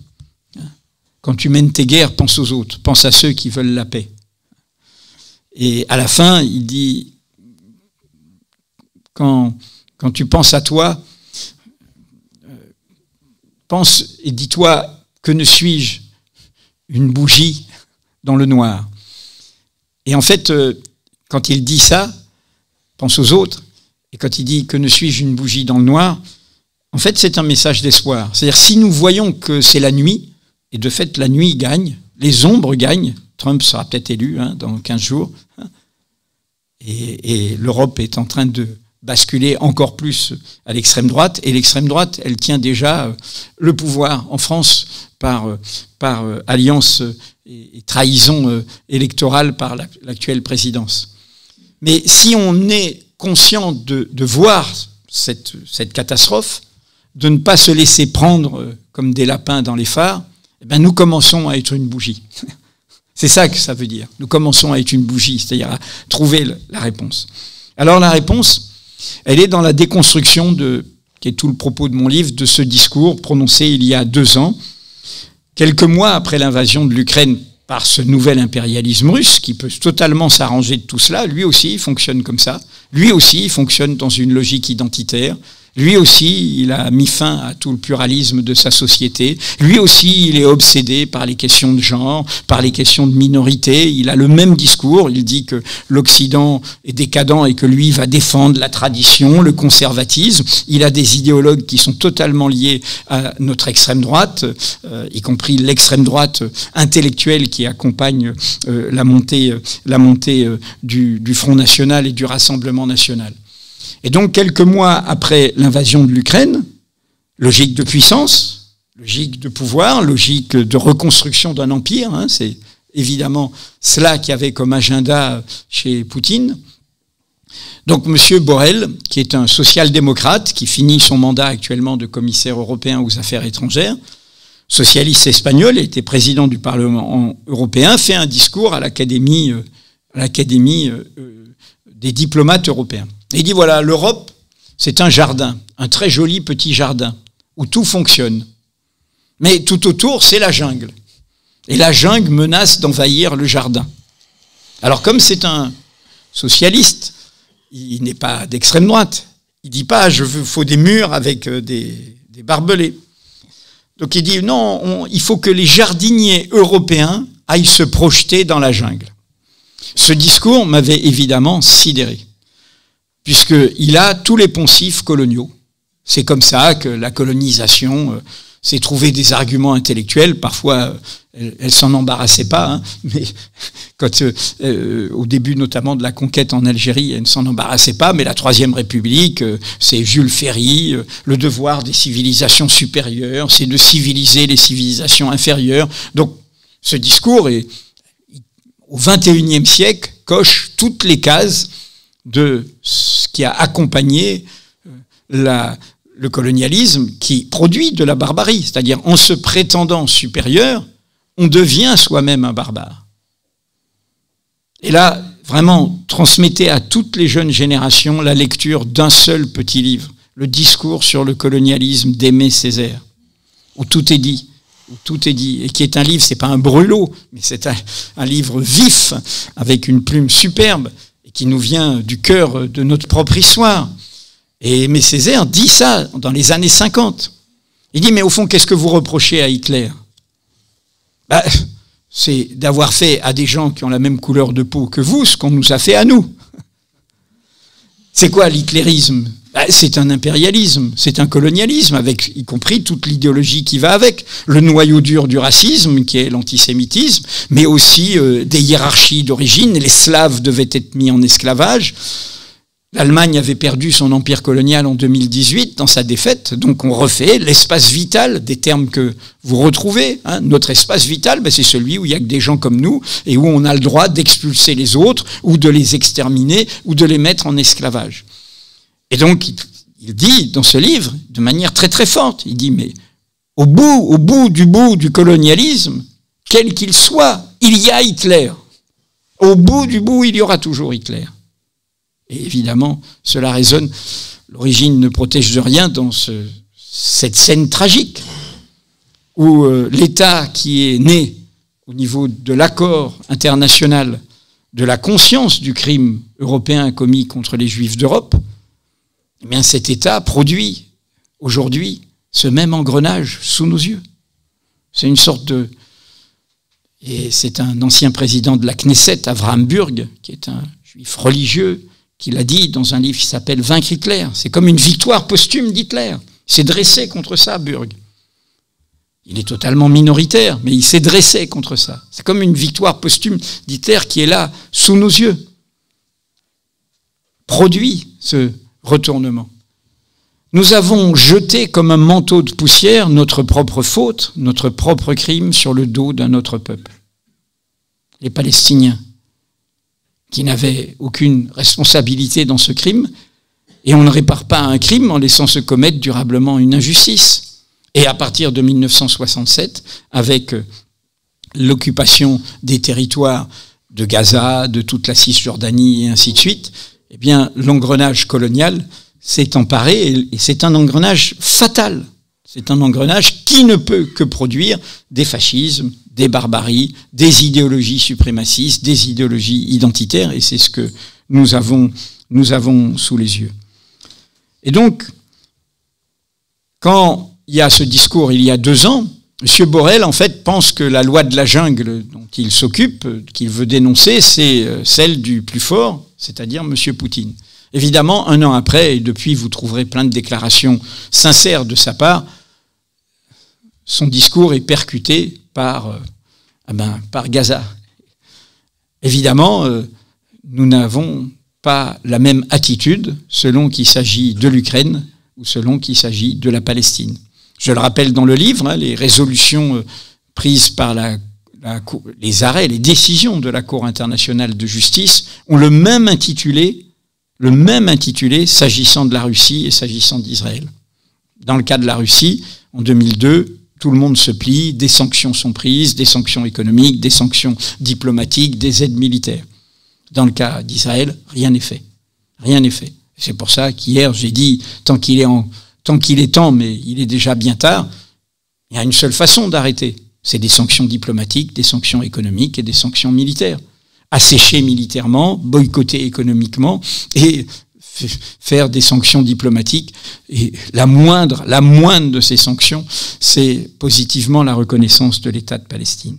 Quand tu mènes tes guerres, pense aux autres, pense à ceux qui veulent la paix. Et à la fin, il dit quand tu penses à toi, pense et dis-toi, que ne suis-je? Une bougie dans le noir. Et en fait, quand il dit ça, pense aux autres, et quand il dit que ne suis-je une bougie dans le noir, en fait, c'est un message d'espoir. C'est-à-dire, si nous voyons que c'est la nuit, et de fait, la nuit gagne, les ombres gagnent, Trump sera peut-être élu dans 15 jours, et l'Europe est en train de basculer encore plus à l'extrême droite, et l'extrême droite, elle tient déjà le pouvoir en France par alliance et trahison électorale par l'actuelle présidence. Mais si on est conscient de voir cette catastrophe, de ne pas se laisser prendre comme des lapins dans les phares, eh bien nous commençons à être une bougie. C'est ça que ça veut dire. Nous commençons à être une bougie, c'est-à-dire à trouver la réponse. Alors la réponse, elle est dans la déconstruction qui est tout le propos de mon livre, de ce discours prononcé il y a 2 ans, quelques mois après l'invasion de l'Ukraine par ce nouvel impérialisme russe, qui peut totalement s'arranger de tout cela. Lui aussi, il fonctionne comme ça. Lui aussi, il fonctionne dans une logique identitaire. Lui aussi, il a mis fin à tout le pluralisme de sa société. Lui aussi, il est obsédé par les questions de genre, par les questions de minorité. Il a le même discours. Il dit que l'Occident est décadent et que lui va défendre la tradition, le conservatisme. Il a des idéologues qui sont totalement liés à notre extrême droite, y compris l'extrême droite intellectuelle qui accompagne la montée du Front National et du Rassemblement National. Et donc, quelques mois après l'invasion de l'Ukraine, logique de puissance, logique de pouvoir, logique de reconstruction d'un empire, c'est évidemment cela qu'il y avait comme agenda chez Poutine. Donc, M. Borrell, qui est un social-démocrate, qui finit son mandat actuellement de commissaire européen aux affaires étrangères, socialiste espagnol, était président du Parlement européen, fait un discours à l'Académie des diplomates européens. Et il dit, voilà, l'Europe, c'est un jardin, un très joli petit jardin, où tout fonctionne. Mais tout autour, c'est la jungle. Et la jungle menace d'envahir le jardin. Alors comme c'est un socialiste, il n'est pas d'extrême droite. Il dit pas, faut des murs avec des barbelés. Donc il dit, non, il faut que les jardiniers européens aillent se projeter dans la jungle. Ce discours m'avait évidemment sidéré, puisqu'il a tous les poncifs coloniaux. C'est comme ça que la colonisation s'est trouvé des arguments intellectuels. Parfois, elle s'en embarrassait pas, mais quand, au début notamment de la conquête en Algérie, elle ne s'en embarrassait pas. Mais la Troisième République, c'est Jules Ferry, le devoir des civilisations supérieures, c'est de civiliser les civilisations inférieures. Donc, ce discours, au XXIe siècle, coche toutes les cases de ce qui a accompagné le colonialisme qui produit de la barbarie. C'est-à-dire, en se prétendant supérieur, on devient soi-même un barbare. Et là, vraiment, transmettez à toutes les jeunes générations la lecture d'un seul petit livre, le discours sur le colonialisme d'Aimé Césaire, où tout est dit. Et qui est un livre, c'est pas un brûlot, mais c'est un livre vif, avec une plume superbe, qui nous vient du cœur de notre propre histoire. Et Aimé Césaire dit ça dans les années 50. Il dit, mais au fond, qu'est-ce que vous reprochez à Hitler ? C'est d'avoir fait à des gens qui ont la même couleur de peau que vous ce qu'on nous a fait à nous. C'est quoi l'hitlérisme ? C'est un impérialisme, c'est un colonialisme, avec y compris toute l'idéologie qui va avec, le noyau dur du racisme, qui est l'antisémitisme, mais aussi des hiérarchies d'origine. Les Slaves devaient être mis en esclavage. L'Allemagne avait perdu son empire colonial en 2018 dans sa défaite, donc on refait l'espace vital, des termes que vous retrouvez. Notre espace vital, c'est celui où il n'y a que des gens comme nous et où on a le droit d'expulser les autres ou de les exterminer ou de les mettre en esclavage. Et donc, il dit dans ce livre, de manière très très forte, il dit, mais au bout du colonialisme, quel qu'il soit, il y a Hitler. Au bout du bout, il y aura toujours Hitler. Et évidemment, cela résonne. L'origine ne protège de rien dans cette scène tragique où l'État qui est né au niveau de l'accord international de la conscience du crime européen commis contre les Juifs d'Europe Eh bien, cet État produit aujourd'hui ce même engrenage sous nos yeux. C'est une sorte de... Et c'est un ancien président de la Knesset, Avraham Burg, qui est un juif religieux, qui l'a dit dans un livre qui s'appelle « Vaincre Hitler ». C'est comme une victoire posthume d'Hitler. Il s'est dressé contre ça, Burg. Il est totalement minoritaire, mais il s'est dressé contre ça. C'est comme une victoire posthume d'Hitler qui est là, sous nos yeux. Produit ce retournement. Nous avons jeté comme un manteau de poussière notre propre faute, notre propre crime sur le dos d'un autre peuple. Les Palestiniens, qui n'avaient aucune responsabilité dans ce crime, et on ne répare pas un crime en laissant se commettre durablement une injustice. Et à partir de 1967, avec l'occupation des territoires de Gaza, de toute la Cisjordanie et ainsi de suite, eh bien, l'engrenage colonial s'est emparé et c'est un engrenage fatal. C'est un engrenage qui ne peut que produire des fascismes, des barbaries, des idéologies suprémacistes, des idéologies identitaires, et c'est ce que nous avons sous les yeux. Et donc, quand il y a ce discours il y a 2 ans, M. Borrell, en fait, pense que la loi de la jungle dont il s'occupe, qu'il veut dénoncer, c'est celle du plus fort, c'est-à-dire M. Poutine. Évidemment, 1 an après, et depuis vous trouverez plein de déclarations sincères de sa part, son discours est percuté par Gaza. Évidemment, nous n'avons pas la même attitude selon qu'il s'agit de l'Ukraine ou selon qu'il s'agit de la Palestine. Je le rappelle dans le livre, les résolutions prises par les arrêts, les décisions de la Cour internationale de justice ont le même intitulé s'agissant de la Russie et s'agissant d'Israël. Dans le cas de la Russie, en 2002, tout le monde se plie, des sanctions sont prises, des sanctions économiques, des sanctions diplomatiques, des aides militaires. Dans le cas d'Israël, rien n'est fait. Rien n'est fait. C'est pour ça qu'hier, j'ai dit, tant qu'il est temps, mais il est déjà bien tard, il y a une seule façon d'arrêter. C'est des sanctions diplomatiques, des sanctions économiques et des sanctions militaires. Assécher militairement, boycotter économiquement et faire des sanctions diplomatiques. Et la moindre de ces sanctions, c'est positivement la reconnaissance de l'État de Palestine.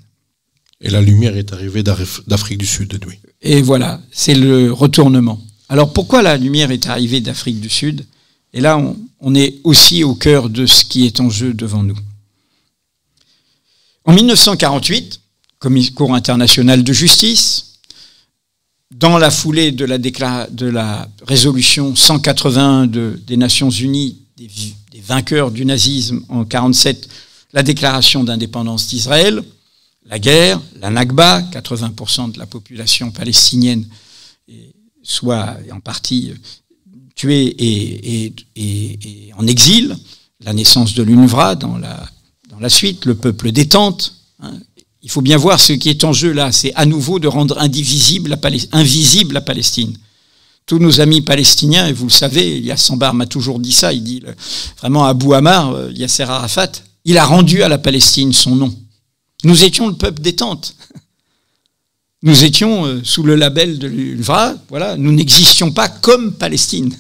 Et la lumière est arrivée d'Afrique du Sud, oui. Et voilà, c'est le retournement. Alors pourquoi la lumière est arrivée d'Afrique du Sud ? Et là, on est aussi au cœur de ce qui est en jeu devant nous. En 1948, Cour internationale de justice, dans la foulée de la résolution 181 des Nations Unies, des vainqueurs du nazisme en 1947, la déclaration d'indépendance d'Israël, la guerre, la Nakba, 80% de la population palestinienne soit en partie tuée et en exil, la naissance de l'UNRWA dans la suite, le peuple détente. Il faut bien voir ce qui est en jeu là, c'est à nouveau de rendre invisible la Palestine. Tous nos amis palestiniens, et vous le savez, Yasser Bar m'a toujours dit ça, il dit vraiment Abou Ammar, Yasser Arafat, il a rendu à la Palestine son nom. Nous étions le peuple détente. Nous étions sous le label de l'UNRWA, voilà, nous n'existions pas comme Palestine.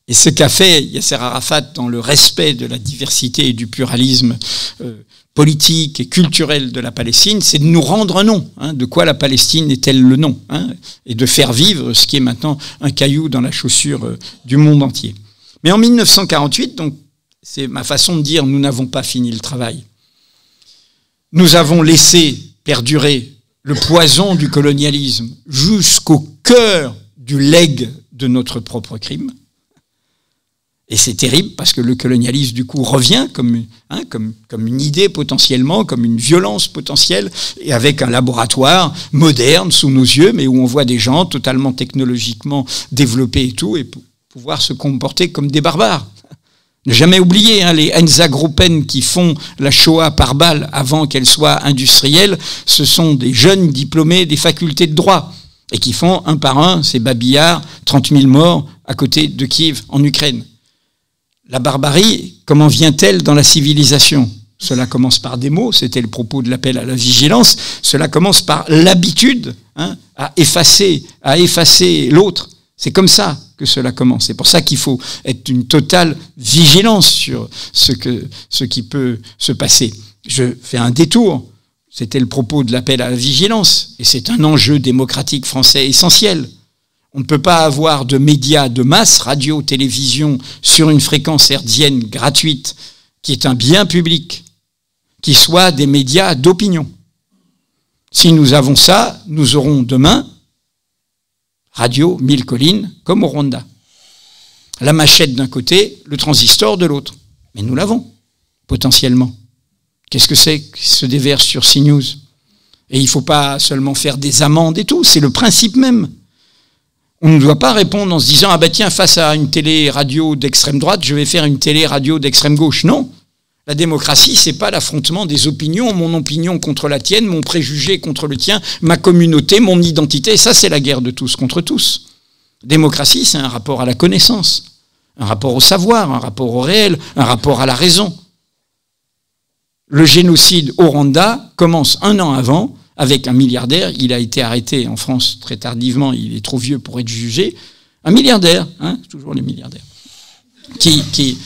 Et ce qu'a fait Yasser Arafat dans le respect de la diversité et du pluralisme politique et culturel de la Palestine, c'est de nous rendre un nom. De quoi la Palestine est-elle le nom, et de faire vivre ce qui est maintenant un caillou dans la chaussure du monde entier. Mais en 1948, donc, c'est ma façon de dire, nous n'avons pas fini le travail. Nous avons laissé perdurer le poison du colonialisme jusqu'au cœur du legs de notre propre crime. Et c'est terrible parce que le colonialisme, du coup, revient comme une idée potentiellement, comme une violence potentielle, et avec un laboratoire moderne sous nos yeux, mais où on voit des gens totalement technologiquement développés et tout, et pouvoir se comporter comme des barbares. Ne jamais oublier, les Einsatzgruppen qui font la Shoah par balle avant qu'elle soit industrielle, ce sont des jeunes diplômés des facultés de droit, et qui font un par un ces babillards, 30 000 morts à côté de Kiev, en Ukraine. La barbarie, comment vient-elle dans la civilisation ? Cela commence par des mots, c'était le propos de l'appel à la vigilance. Cela commence par l'habitude à effacer l'autre. C'est comme ça que cela commence. C'est pour ça qu'il faut être d'une totale vigilance sur ce qui peut se passer. Je fais un détour. C'était le propos de l'appel à la vigilance. Et c'est un enjeu démocratique français essentiel. On ne peut pas avoir de médias de masse, radio, télévision, sur une fréquence hertzienne gratuite, qui est un bien public, qui soit des médias d'opinion. Si nous avons ça, nous aurons demain radio, 1000 collines, comme au Rwanda. La machette d'un côté, le transistor de l'autre. Mais nous l'avons, potentiellement. Qu'est-ce que c'est qui se déverse sur CNews? Et il ne faut pas seulement faire des amendes et tout, c'est le principe même. On ne doit pas répondre en se disant « Ah ben tiens, face à une télé-radio d'extrême droite, je vais faire une télé-radio d'extrême gauche. » Non. La démocratie, c'est pas l'affrontement des opinions, mon opinion contre la tienne, mon préjugé contre le tien, ma communauté, mon identité. Ça, c'est la guerre de tous contre tous. Démocratie, c'est un rapport à la connaissance, un rapport au savoir, un rapport au réel, un rapport à la raison. Le génocide au Rwanda commence 1 an avant avec un milliardaire. Il a été arrêté en France très tardivement, il est trop vieux pour être jugé. Un milliardaire, toujours les milliardaires, qui,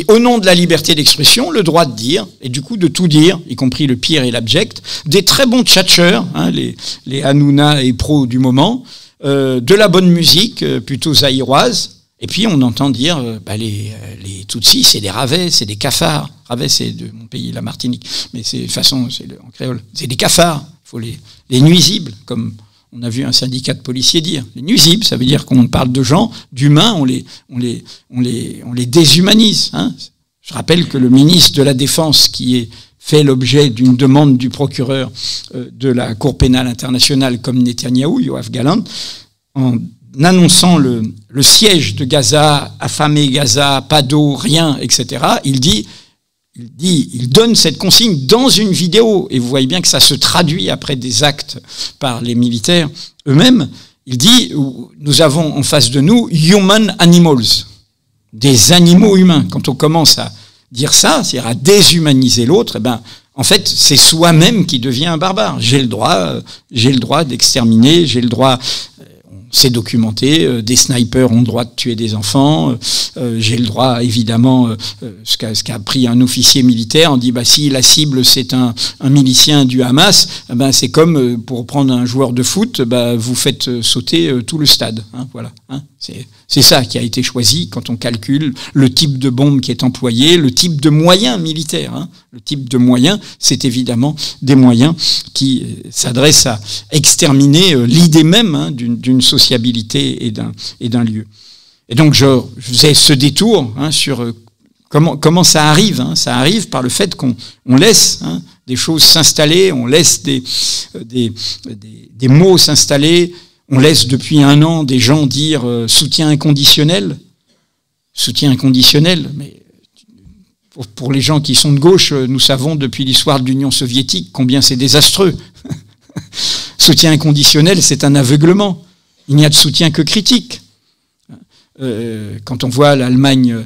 au nom de la liberté d'expression, le droit de dire, et du coup de tout dire, y compris le pire et l'abject, des très bons tchatcheurs, les Hanouna et Pro du moment, de la bonne musique, plutôt zaïroise, et puis on entend dire, les Tutsis, c'est des ravets, c'est des cafards. Ravets, c'est de mon pays, la Martinique, mais c'est en créole, c'est des cafards, il faut les nuisibles, comme on a vu un syndicat de policiers dire. Les nuisibles, ça veut dire qu'on parle de gens, d'humains, on les déshumanise. Je rappelle que le ministre de la Défense, qui est fait l'objet d'une demande du procureur de la Cour pénale internationale comme Netanyahou, Yoav Gallant, en annonçant le siège de Gaza, affamé Gaza, pas d'eau, rien, etc., il donne cette consigne dans une vidéo, et vous voyez bien que ça se traduit après des actes par les militaires eux-mêmes. Il dit, nous avons en face de nous human animals, des animaux humains. Quand on commence à dire ça, c'est-à-dire à déshumaniser l'autre, en fait, c'est soi-même qui devient un barbare. J'ai le droit d'exterminer, j'ai le droit... C'est documenté, des snipers ont le droit de tuer des enfants, j'ai le droit, évidemment, ce qu'a pris un officier militaire, on dit, si la cible c'est un milicien du Hamas, c'est comme, pour prendre un joueur de foot, vous faites sauter tout le stade. Voilà. C'est ça qui a été choisi quand on calcule le type de bombe qui est employé, le type de moyens militaires. Le type de moyens, c'est évidemment des moyens qui s'adressent à exterminer l'idée même d'une sociabilité et d'un lieu. Et donc je faisais ce détour sur comment ça arrive. Ça arrive par le fait qu'on laisse des choses s'installer, on laisse des mots s'installer. On laisse depuis 1 an des gens dire soutien inconditionnel. Soutien inconditionnel, mais pour les gens qui sont de gauche, nous savons depuis l'histoire de l'Union soviétique combien c'est désastreux. Soutien inconditionnel, c'est un aveuglement. Il n'y a de soutien que critique. Quand on voit l'Allemagne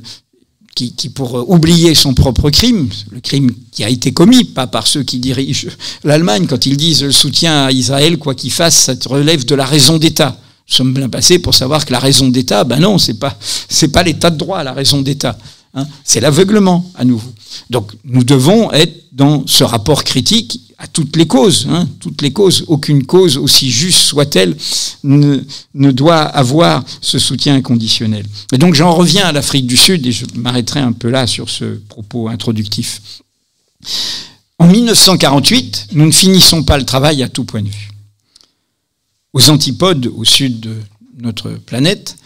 qui pour oublier son propre crime, le crime qui a été commis, pas par ceux qui dirigent l'Allemagne, quand ils disent le soutien à Israël, quoi qu'il fasse, ça relève de la raison d'État. Nous sommes bien passés pour savoir que la raison d'État, non, c'est pas l'État de droit, la raison d'État. C'est l'aveuglement, à nouveau. Donc, nous devons être dans ce rapport critique à toutes les causes. Toutes les causes. Aucune cause, aussi juste soit-elle, ne doit avoir ce soutien inconditionnel. Et donc, j'en reviens à l'Afrique du Sud, et je m'arrêterai un peu là sur ce propos introductif. En 1948, nous ne finissons pas le travail à tout point de vue. Aux antipodes, au sud de notre planète,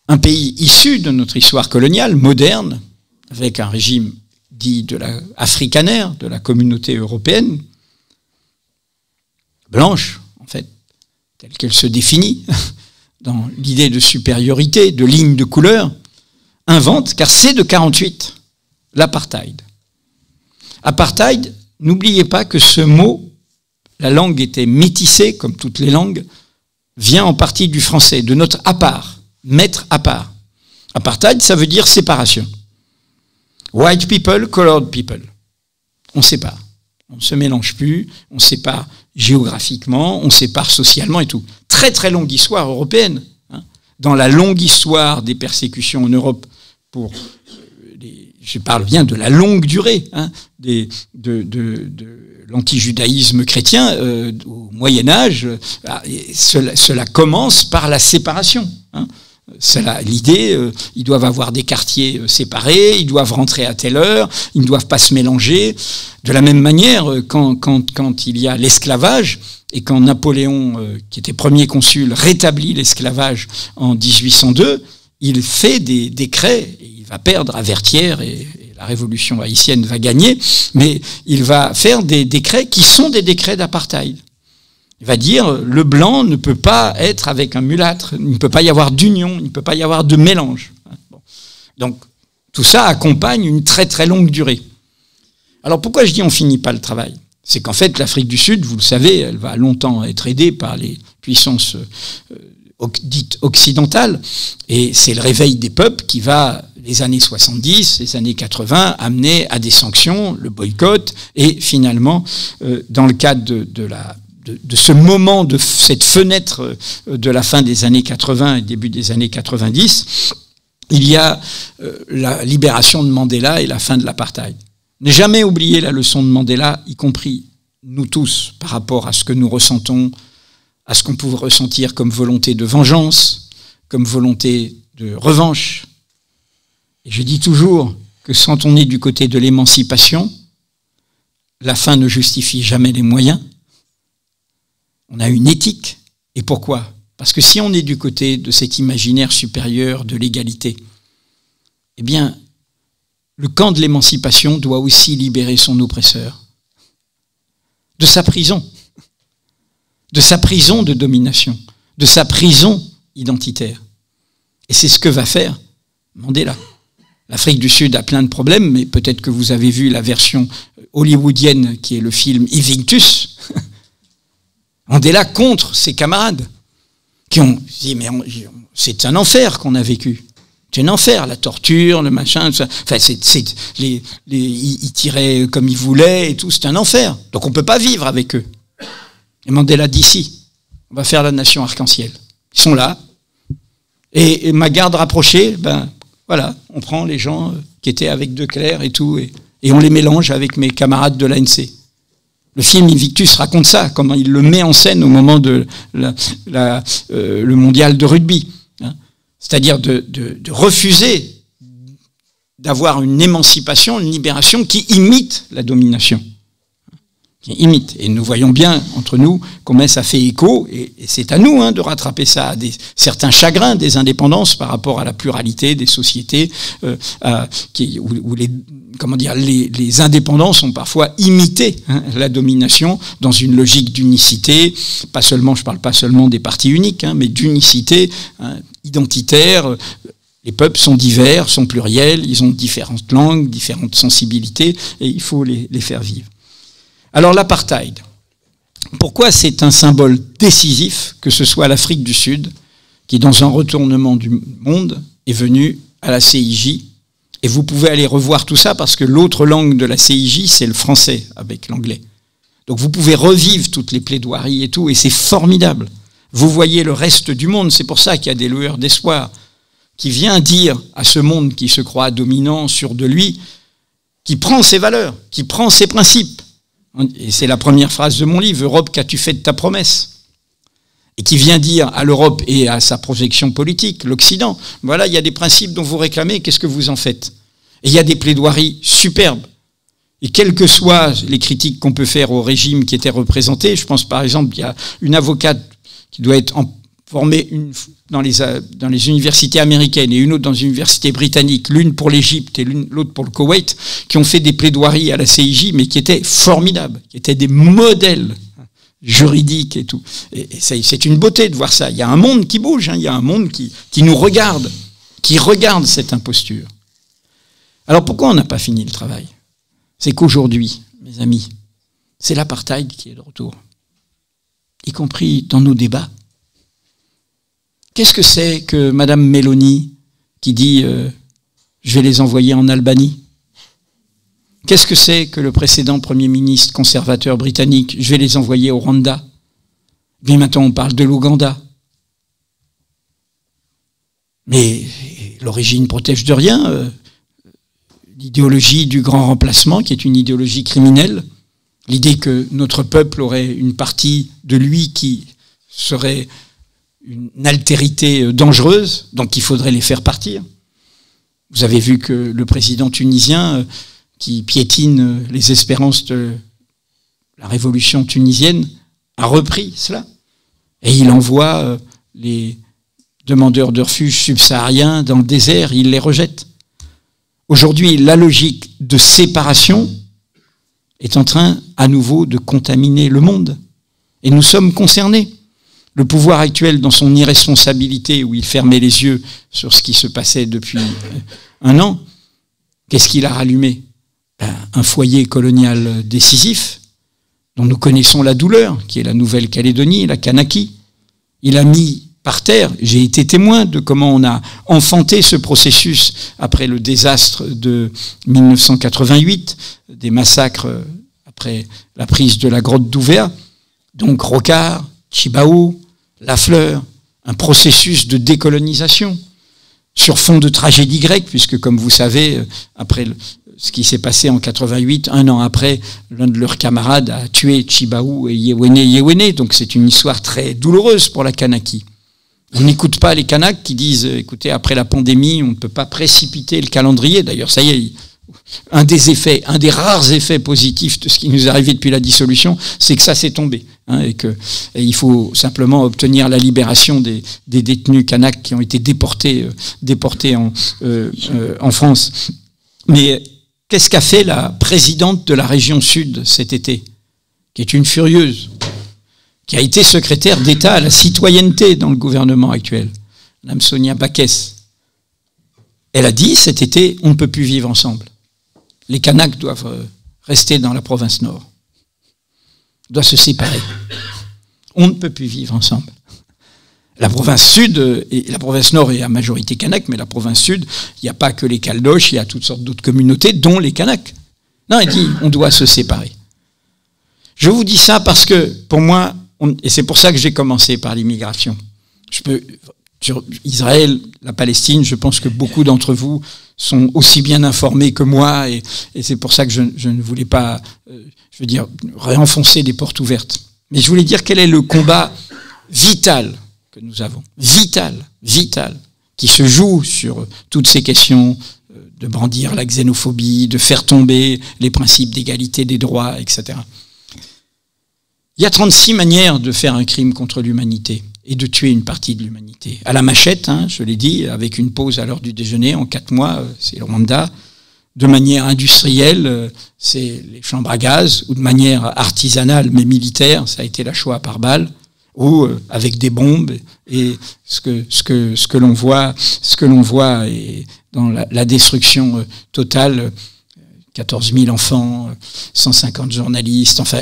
un pays issu de notre histoire coloniale, moderne, avec un régime dit de la africanaire, de la communauté européenne, blanche, en fait, telle qu'elle se définit, dans l'idée de supériorité, de ligne de couleur, invente, car c'est de 48, l'apartheid. Apartheid, n'oubliez pas que ce mot, la langue était métissée, comme toutes les langues, vient en partie du français, de notre à part, mettre à part. Apartheid, ça veut dire séparation. White people, colored people. On sépare. On ne se mélange plus, on sépare géographiquement, on sépare socialement et tout. Très très longue histoire européenne. dans la longue histoire des persécutions en Europe, je parle bien de la longue durée de l'antijudaïsme chrétien au Moyen-Âge, cela commence par la séparation. C'est l'idée, ils doivent avoir des quartiers séparés, ils doivent rentrer à telle heure, ils ne doivent pas se mélanger. De la même manière, quand il y a l'esclavage, et quand Napoléon, qui était premier consul, rétablit l'esclavage en 1802, il fait des décrets, et il va perdre à Vertières, et la révolution haïtienne va gagner, mais il va faire des décrets qui sont des décrets d'apartheid. Il va dire, le blanc ne peut pas être avec un mulâtre, il ne peut pas y avoir d'union, il ne peut pas y avoir de mélange. Bon. Donc, tout ça accompagne une très très longue durée. Alors, pourquoi je dis on finit pas le travail? C'est qu'en fait, l'Afrique du Sud, vous le savez, elle va longtemps être aidée par les puissances dites occidentales, et c'est le réveil des peuples qui va, les années 70, les années 80, amener à des sanctions, le boycott, et finalement, dans le cadre de ce moment, de cette fenêtre de la fin des années 80 et début des années 90, il y a la libération de Mandela et la fin de l'apartheid. Ne jamais oublier la leçon de Mandela, y compris nous tous, par rapport à ce que nous ressentons, à ce qu'on peut ressentir comme volonté de vengeance, comme volonté de revanche. Et je dis toujours que quand on est du côté de l'émancipation, la fin ne justifie jamais les moyens. On a une éthique. Et pourquoi? Parce que si on est du côté de cet imaginaire supérieur de l'égalité, eh bien, le camp de l'émancipation doit aussi libérer son oppresseur de sa prison de domination, de sa prison identitaire. Et c'est ce que va faire Mandela. L'Afrique du Sud a plein de problèmes, mais peut-être que vous avez vu la version hollywoodienne qui est le film Invictus. Mandela contre ses camarades qui ont dit mais c'est un enfer qu'on a vécu. C'est un enfer, la torture, le machin, tout ça. Enfin, ils tiraient comme ils voulaient et tout, c'est un enfer. Donc on ne peut pas vivre avec eux. Et Mandela dit si, on va faire la nation arc-en-ciel. Ils sont là. Et ma garde rapprochée, ben voilà, on prend les gens qui étaient avec De Clercq et tout, et on les mélange avec mes camarades de l'ANC. Le film Invictus raconte ça, comment il le met en scène au moment de le mondial de rugby. C'est-à-dire de refuser d'avoir une émancipation, une libération qui imite la domination. Qui imite. Et nous voyons bien, entre nous, combien ça fait écho, et c'est à nous de rattraper ça, à certains chagrins des indépendances par rapport à la pluralité des sociétés, où les indépendances ont parfois imité la domination dans une logique d'unicité, je parle pas seulement des partis uniques, mais d'unicité identitaire. Les peuples sont divers, sont pluriels, ils ont différentes langues, différentes sensibilités, et il faut les faire vivre. Alors l'apartheid, pourquoi c'est un symbole décisif que ce soit l'Afrique du Sud qui, dans un retournement du monde, est venue à la CIJ? Et vous pouvez aller revoir tout ça parce que l'autre langue de la CIJ, c'est le français avec l'anglais. Donc vous pouvez revivre toutes les plaidoiries et tout, et c'est formidable. Vous voyez le reste du monde, c'est pour ça qu'il y a des lueurs d'espoir, qui vient dire à ce monde qui se croit dominant, sûr de lui, qui prend ses valeurs, qui prend ses principes. Et c'est la première phrase de mon livre, « Europe, qu'as-tu fait de ta promesse ?» Et qui vient dire à l'Europe et à sa projection politique, l'Occident, voilà, il y a des principes dont vous réclamez, qu'est-ce que vous en faites? Et il y a des plaidoiries superbes. Et quelles que soient les critiques qu'on peut faire au régime qui était représenté, je pense par exemple, il y a une avocate qui doit être formée dans les universités américaines et une autre dans les universités britanniques, l'une pour l'Égypte et l'autre pour le Koweït, qui ont fait des plaidoiries à la CIJ, mais qui étaient formidables, qui étaient des modèles juridiques et tout. Et c'est une beauté de voir ça. Il y a un monde qui bouge, il y a un monde qui nous regarde, qui regarde cette imposture. Alors pourquoi on n'a pas fini le travail? C'est qu'aujourd'hui, mes amis, c'est l'apartheid qui est de retour, y compris dans nos débats. Qu'est-ce que c'est que Madame Meloni qui dit je vais les envoyer en Albanie? Qu'est-ce que c'est que le précédent Premier ministre conservateur britannique, je vais les envoyer au Rwanda? Bien maintenant on parle de l'Ouganda. Mais l'origine protège de rien. L'idéologie du grand remplacement, qui est une idéologie criminelle, l'idée que notre peuple aurait une partie de lui qui serait une altérité dangereuse, donc il faudrait les faire partir. Vous avez vu que le président tunisien, qui piétine les espérances de la révolution tunisienne, a repris cela. Et il envoie les demandeurs de refuge subsahariens dans le désert, il les rejette. Aujourd'hui, la logique de séparation est en train à nouveau de contaminer le monde. Et nous sommes concernés. Le pouvoir actuel, dans son irresponsabilité, où il fermait les yeux sur ce qui se passait depuis un an, qu'est-ce qu'il a rallumé? Un foyer colonial décisif, dont nous connaissons la douleur, qui est la Nouvelle-Calédonie, la Kanaki. Il a mis par terre, j'ai été témoin de comment on a enfanté ce processus après le désastre de 1988, des massacres après la prise de la grotte d'Ouvéa, donc Rocard, Tjibaou, Lafleur, un processus de décolonisation sur fond de tragédie grecque, puisque comme vous savez, après ce qui s'est passé en 88, un an après, l'un de leurs camarades a tué Tjibaou et Yewene, donc c'est une histoire très douloureuse pour la Kanaki. On n'écoute pas les Kanaks qui disent, écoutez, après la pandémie, on ne peut pas précipiter le calendrier. D'ailleurs, ça y est, un des rares effets positifs de ce qui nous est arrivé depuis la dissolution, c'est que ça s'est tombé. Et il faut simplement obtenir la libération des détenus Kanaks qui ont été déportés en France. Mais qu'est-ce qu'a fait la présidente de la région sud cet été, qui est une furieuse, qui a été secrétaire d'État à la citoyenneté dans le gouvernement actuel, Mme Sonia Backès. Elle a dit cet été, on ne peut plus vivre ensemble. Les Kanaks doivent rester dans la province nord. On doit se séparer. On ne peut plus vivre ensemble. La province sud, et la province nord est à majorité kanak, mais la province sud, il n'y a pas que les Caldoches, il y a toutes sortes d'autres communautés, dont les Kanaks. Non, elle dit, on doit se séparer. Je vous dis ça parce que, pour moi, et c'est pour ça que j'ai commencé par l'immigration. Sur Israël, la Palestine, je pense que beaucoup d'entre vous sont aussi bien informés que moi, et c'est pour ça que je ne voulais pas, réenfoncer des portes ouvertes. Mais je voulais dire quel est le combat vital que nous avons, vital, qui se joue sur toutes ces questions de brandir la xénophobie, de faire tomber les principes d'égalité des droits, etc. Il y a 36 manières de faire un crime contre l'humanité et de tuer une partie de l'humanité. À la machette, je l'ai dit, avec une pause à l'heure du déjeuner, en 4 mois, c'est le Rwanda. De manière industrielle, c'est les chambres à gaz, ou de manière artisanale mais militaire, ça a été la Shoah par balle, ou avec des bombes, et ce que l'on voit est dans la destruction totale. 14 000 enfants, 150 journalistes, enfin,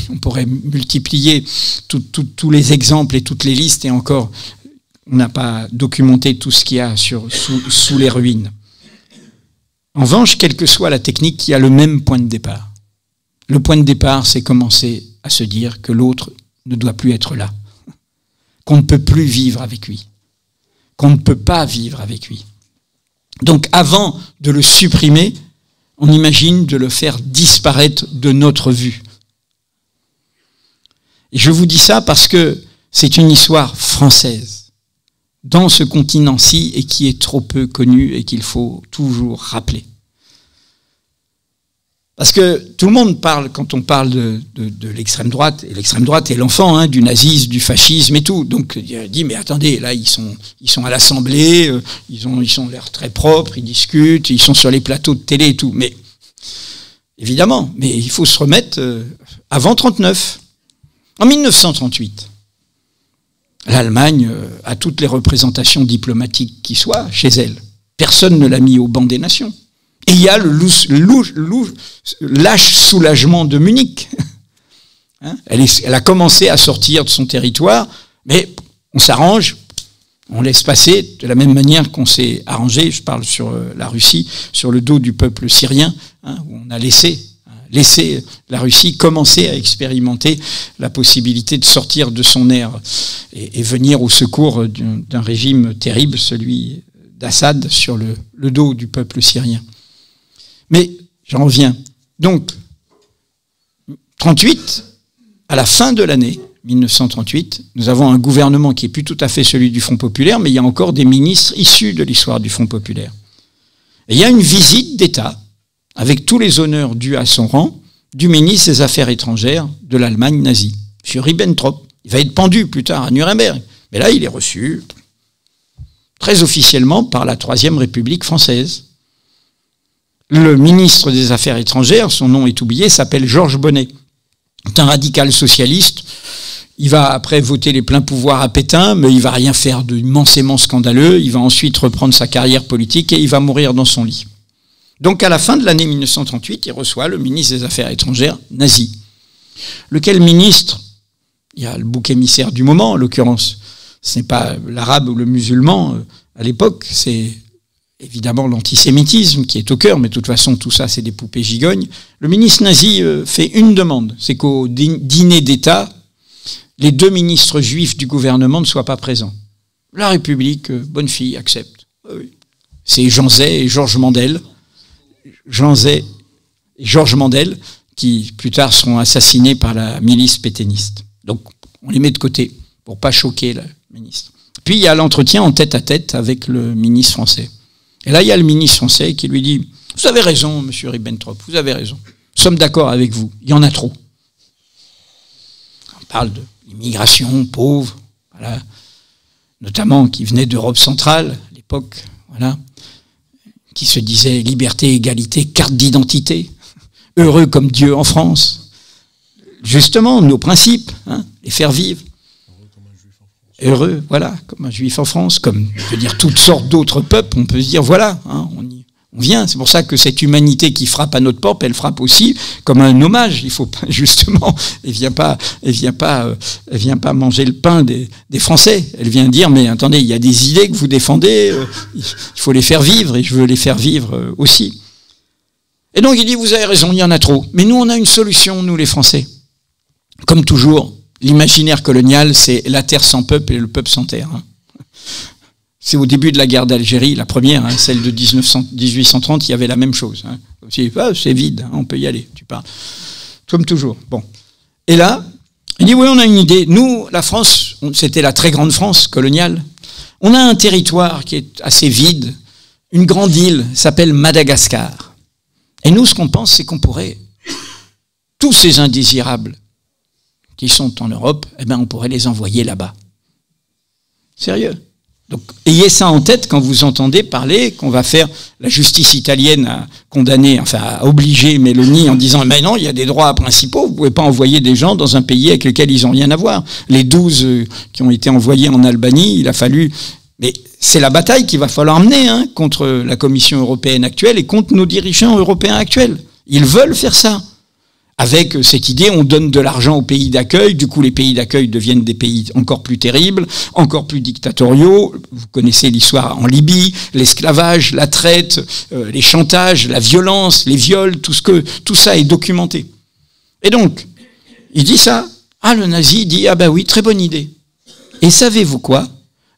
on pourrait multiplier tous les exemples et toutes les listes, et encore, on n'a pas documenté tout ce qu'il y a sous les ruines. En revanche, quelle que soit la technique, il y a le même point de départ. Le point de départ, c'est commencer à se dire que l'autre ne doit plus être là, qu'on ne peut plus vivre avec lui, qu'on ne peut pas vivre avec lui. Donc avant de le supprimer, on imagine de le faire disparaître de notre vue. Et je vous dis ça parce que c'est une histoire française dans ce continent-ci et qui est trop peu connue et qu'il faut toujours rappeler. Parce que tout le monde parle, quand on parle de l'extrême droite, et l'extrême droite est l'enfant du nazisme, du fascisme et tout. Donc il dit, mais attendez, là ils sont à l'Assemblée, ils ont l'air très propres, ils discutent, ils sont sur les plateaux de télé et tout. Mais évidemment, mais il faut se remettre avant 1939. En 1938, l'Allemagne a toutes les représentations diplomatiques qui soient chez elle. Personne ne l'a mis au banc des nations. Et il y a le lâche soulagement de Munich. Elle a commencé à sortir de son territoire, mais on s'arrange, on laisse passer de la même manière qu'on s'est arrangé, je parle sur la Russie, sur le dos du peuple syrien, où on a laissé laissé la Russie commencer à expérimenter la possibilité de sortir de son aire et venir au secours d'un régime terrible, celui d'Assad, sur le dos du peuple syrien. Mais j'en reviens. Donc, 38, à la fin de l'année 1938, nous avons un gouvernement qui n'est plus tout à fait celui du Front populaire, mais il y a encore des ministres issus de l'histoire du Front populaire. Et il y a une visite d'État, avec tous les honneurs dus à son rang, du ministre des Affaires étrangères de l'Allemagne nazie, M. Ribbentrop. Il va être pendu plus tard à Nuremberg. Mais là, il est reçu très officiellement par la Troisième République française. Le ministre des Affaires étrangères, son nom est oublié, s'appelle Georges Bonnet. C'est un radical socialiste. Il va après voter les pleins pouvoirs à Pétain, mais il va rien faire d'immensément scandaleux. Il va ensuite reprendre sa carrière politique et il va mourir dans son lit. Donc à la fin de l'année 1938, il reçoit le ministre des Affaires étrangères nazi. Lequel ministre, il y a le bouc émissaire du moment en l'occurrence, ce n'est pas l'arabe ou le musulman à l'époque, c'est évidemment l'antisémitisme qui est au cœur, mais de toute façon tout ça c'est des poupées gigognes. Le ministre nazi fait une demande, c'est qu'au dîner d'État, les deux ministres juifs du gouvernement ne soient pas présents. La République, bonne fille, accepte. Oui. C'est Jean Zay et Georges Mandel. Jean Zay et Georges Mandel, qui plus tard seront assassinés par la milice pétainiste. Donc on les met de côté pour pas choquer le ministre. Puis il y a l'entretien en tête-à-tête avec le ministre français. Et là il y a le ministre français qui lui dit « Vous avez raison, monsieur Ribbentrop, vous avez raison. Nous sommes d'accord avec vous, il y en a trop. » On parle de l'immigration pauvre, voilà, notamment qui venait d'Europe centrale à l'époque, voilà, qui se disait liberté, égalité, carte d'identité, heureux comme Dieu en France. Justement, nos principes, hein, les faire vivre. Heureux, voilà, comme un juif en France, comme, je veux dire, toutes sortes d'autres peuples, on peut se dire, voilà, hein, on vient. C'est pour ça que cette humanité qui frappe à notre porte, elle frappe aussi comme un hommage. Il faut pas, justement, elle vient pas manger le pain des Français. Elle vient dire, mais attendez, il y a des idées que vous défendez, il faut les faire vivre, et je veux les faire vivre aussi. Et donc il dit, vous avez raison, il y en a trop. Mais nous, on a une solution, nous les Français. Comme toujours, l'imaginaire colonial, c'est la terre sans peuple et le peuple sans terre. Hein. C'est au début de la guerre d'Algérie, la première, hein, celle de 1830, il y avait la même chose. Hein. C'est vide, hein, on peut y aller, tu parles. Comme toujours. Bon. Et là, il dit, oui, on a une idée. Nous, la France, c'était la très grande France coloniale. On a un territoire qui est assez vide, une grande île, s'appelle Madagascar. Et nous, ce qu'on pense, c'est qu'on pourrait, tous ces indésirables qui sont en Europe, eh ben, on pourrait les envoyer là-bas. Sérieux. Donc, ayez ça en tête quand vous entendez parler qu'on va faire la justice italienne à condamner, enfin à obliger Meloni en disant mais non, il y a des droits principaux, vous pouvez pas envoyer des gens dans un pays avec lequel ils ont rien à voir. Les 12 qui ont été envoyés en Albanie, il a fallu... Mais c'est la bataille qu'il va falloir mener hein, contre la Commission européenne actuelle et contre nos dirigeants européens actuels. Ils veulent faire ça. Avec cette idée, on donne de l'argent aux pays d'accueil, du coup les pays d'accueil deviennent des pays encore plus terribles, encore plus dictatoriaux. Vous connaissez l'histoire en Libye, l'esclavage, la traite, les chantages, la violence, les viols, tout ça est documenté. Et donc, il dit ça, le nazi dit, bah oui, très bonne idée. Et savez-vous quoi ?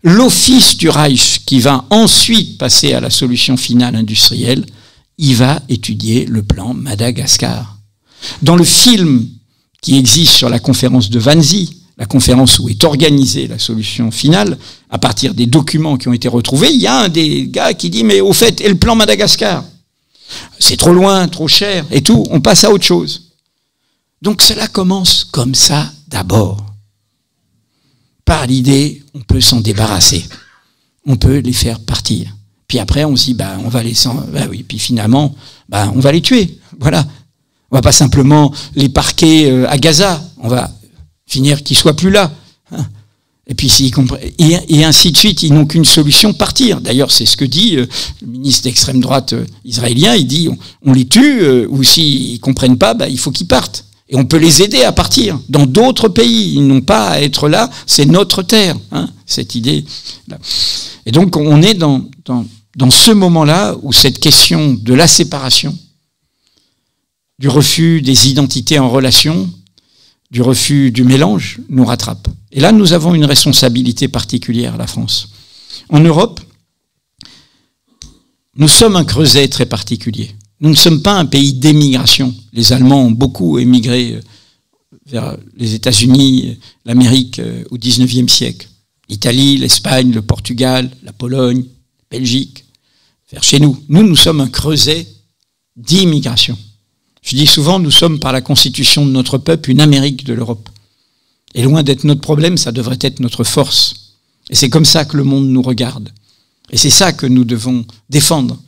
L'office du Reich, qui va ensuite passer à la solution finale industrielle, il va étudier le plan Madagascar. Dans le film qui existe sur la conférence de Wannsee, la conférence où est organisée la solution finale, à partir des documents qui ont été retrouvés, il y a un des gars qui dit « Mais au fait, et le plan Madagascar ? C'est trop loin, trop cher, et tout, on passe à autre chose. » Donc cela commence comme ça d'abord. Par l'idée, on peut s'en débarrasser. On peut les faire partir. Puis après, on se dit, on va les oui, puis finalement, on va les tuer. Voilà. On va pas simplement les parquer à Gaza. On va finir qu'ils soient plus là. Hein. Et puis et ainsi de suite, ils n'ont qu'une solution, partir. D'ailleurs, c'est ce que dit le ministre d'extrême droite israélien. Il dit, on les tue, ou s'ils comprennent pas, il faut qu'ils partent. Et on peut les aider à partir dans d'autres pays. Ils n'ont pas à être là, c'est notre terre, hein, cette idée-là. Et donc, on est dans ce moment-là où cette question de la séparation du refus des identités en relation, du refus du mélange, nous rattrape. Et là, nous avons une responsabilité particulière, la France. En Europe, nous sommes un creuset très particulier. Nous ne sommes pas un pays d'émigration. Les Allemands ont beaucoup émigré vers les États-Unis, l'Amérique au XIXe siècle. L'Italie, l'Espagne, le Portugal, la Pologne, la Belgique, vers chez nous. Nous sommes un creuset d'immigration. Je dis souvent, nous sommes par la constitution de notre peuple une Amérique de l'Europe. Et loin d'être notre problème, ça devrait être notre force. Et c'est comme ça que le monde nous regarde. Et c'est ça que nous devons défendre.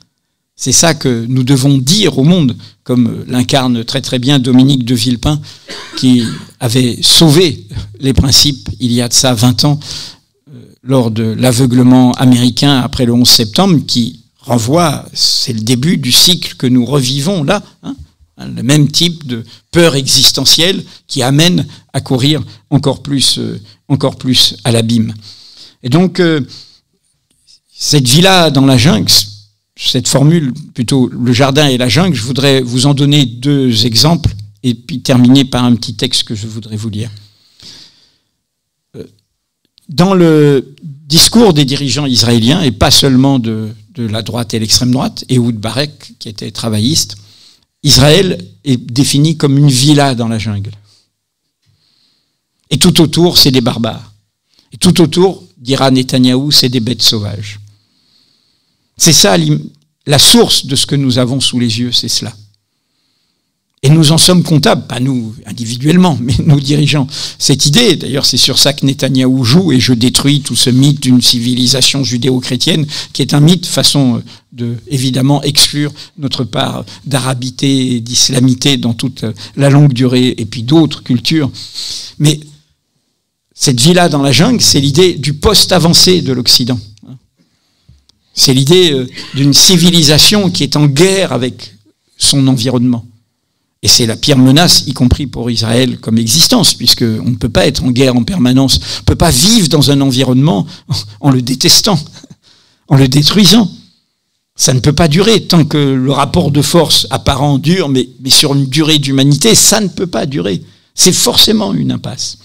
C'est ça que nous devons dire au monde, comme l'incarne très très bien Dominique de Villepin, qui avait sauvé les principes il y a de ça 20 ans, lors de l'aveuglement américain après le 11 septembre, qui renvoie, c'est le début du cycle que nous revivons là, le même type de peur existentielle qui amène à courir encore plus à l'abîme. Et donc, cette villa dans la jungle, cette formule, plutôt le jardin et la jungle, je voudrais vous en donner 2 exemples et puis terminer par un petit texte que je voudrais vous lire. Dans le discours des dirigeants israéliens, et pas seulement de la droite et l'extrême droite, Ehud Barak, qui était travailliste, Israël est défini comme une villa dans la jungle. Et tout autour, c'est des barbares. Et tout autour, dira Netanyahou, c'est des bêtes sauvages. C'est ça, la source de ce que nous avons sous les yeux, c'est cela. Et nous en sommes comptables, pas nous individuellement, mais nos dirigeants. Cette idée, d'ailleurs, c'est sur ça que Netanyahou joue, et je détruis tout ce mythe d'une civilisation judéo-chrétienne, qui est un mythe, façon de, évidemment, exclure notre part d'arabité et d'islamité dans toute la longue durée, et puis d'autres cultures. Mais cette villa dans la jungle, c'est l'idée du post-avancé de l'Occident. C'est l'idée d'une civilisation qui est en guerre avec son environnement. Et c'est la pire menace, y compris pour Israël comme existence, puisqu'on ne peut pas être en guerre en permanence. On ne peut pas vivre dans un environnement en le détestant, en le détruisant. Ça ne peut pas durer tant que le rapport de force apparent dure, mais sur une durée d'humanité, ça ne peut pas durer. C'est forcément une impasse.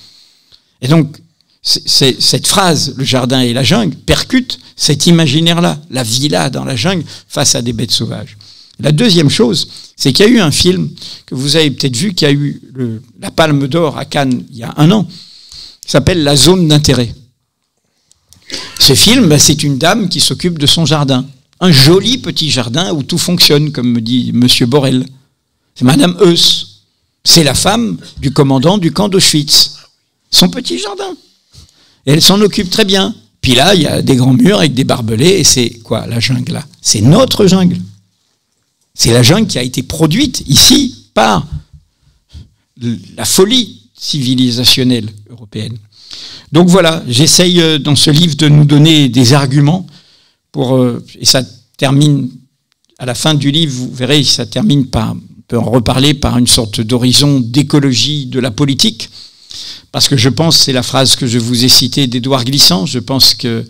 Et donc, cette phrase, le jardin et la jungle, percute cet imaginaire-là, la villa dans la jungle face à des bêtes sauvages. La deuxième chose, c'est qu'il y a eu un film que vous avez peut-être vu, qui a eu la Palme d'Or à Cannes il y a 1 an, qui s'appelle La Zone d'intérêt. Ce film, c'est une dame qui s'occupe de son jardin. Un joli petit jardin où tout fonctionne, comme me dit M. Borrell. C'est Madame Heuss. C'est la femme du commandant du camp d'Auschwitz. Son petit jardin. Et elle s'en occupe très bien. Puis là, il y a des grands murs avec des barbelés, et c'est quoi la jungle là? C'est notre jungle. C'est la jungle qui a été produite ici par la folie civilisationnelle européenne. Donc voilà, j'essaye dans ce livre de nous donner des arguments et ça termine, à la fin du livre, vous verrez, ça termine par, on peut en reparler, par une sorte d'horizon d'écologie de la politique, parce que je pense, c'est la phrase que je vous ai citée d'Édouard Glissant, je pense qu'il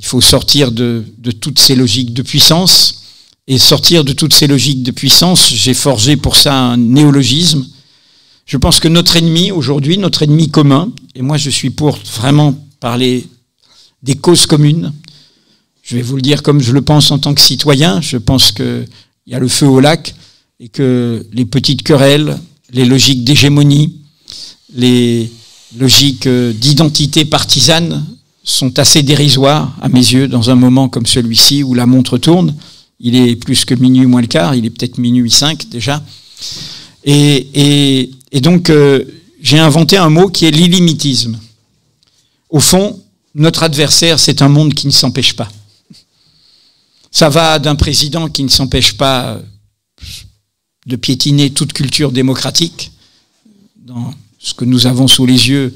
faut sortir de toutes ces logiques de puissance. Et sortir de toutes ces logiques de puissance, j'ai forgé pour ça un néologisme. Je pense que notre ennemi aujourd'hui, notre ennemi commun, et moi je suis pour vraiment parler des causes communes, je vais vous le dire comme je le pense en tant que citoyen, je pense qu'il y a le feu au lac, et que les petites querelles, les logiques d'hégémonie, les logiques d'identité partisane sont assez dérisoires à mes yeux dans un moment comme celui-ci où la montre tourne. Il est plus que minuit moins le quart, il est peut-être minuit 5 déjà. Et donc, j'ai inventé un mot qui est l'illimitisme. Au fond, notre adversaire, c'est un monde qui ne s'empêche pas. Ça va d'un président qui ne s'empêche pas de piétiner toute culture démocratique, dans ce que nous avons sous les yeux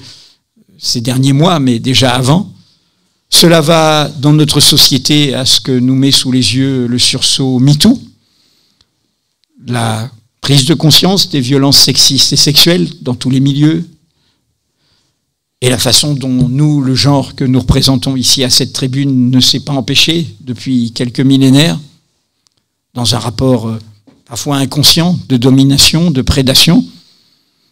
ces derniers mois, mais déjà avant. Cela va dans notre société à ce que nous met sous les yeux le sursaut MeToo, la prise de conscience des violences sexistes et sexuelles dans tous les milieux, et la façon dont nous, le genre que nous représentons ici à cette tribune, ne s'est pas empêché depuis quelques millénaires, dans un rapport parfois inconscient, de domination, de prédation.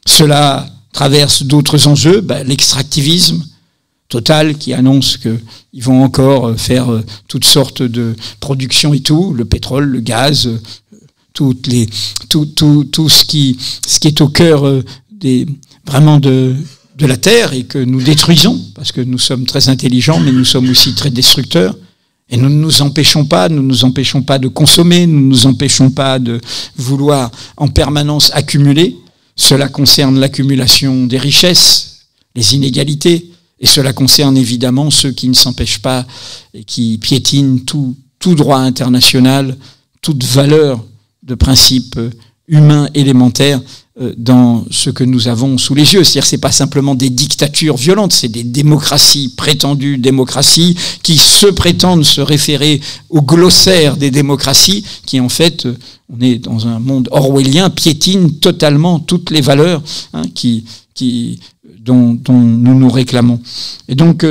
Cela traverse d'autres enjeux, l'extractivisme Total qui annonce qu'ils vont encore faire toutes sortes de productions et tout, le pétrole, le gaz, tout ce qui est au cœur vraiment de la terre et que nous détruisons, parce que nous sommes très intelligents, mais nous sommes aussi très destructeurs. Et nous ne nous empêchons pas de consommer, nous ne nous empêchons pas de vouloir en permanence accumuler. Cela concerne l'accumulation des richesses, les inégalités, et cela concerne évidemment ceux qui ne s'empêchent pas et qui piétinent tout droit international, toute valeur de principe humain élémentaire dans ce que nous avons sous les yeux. C'est-à-dire, c'est pas simplement des dictatures violentes, c'est des démocraties, prétendues démocraties, qui se prétendent se référer au glossaire des démocraties, qui en fait, on est dans un monde orwellien, piétinent totalement toutes les valeurs dont nous nous réclamons. Et donc,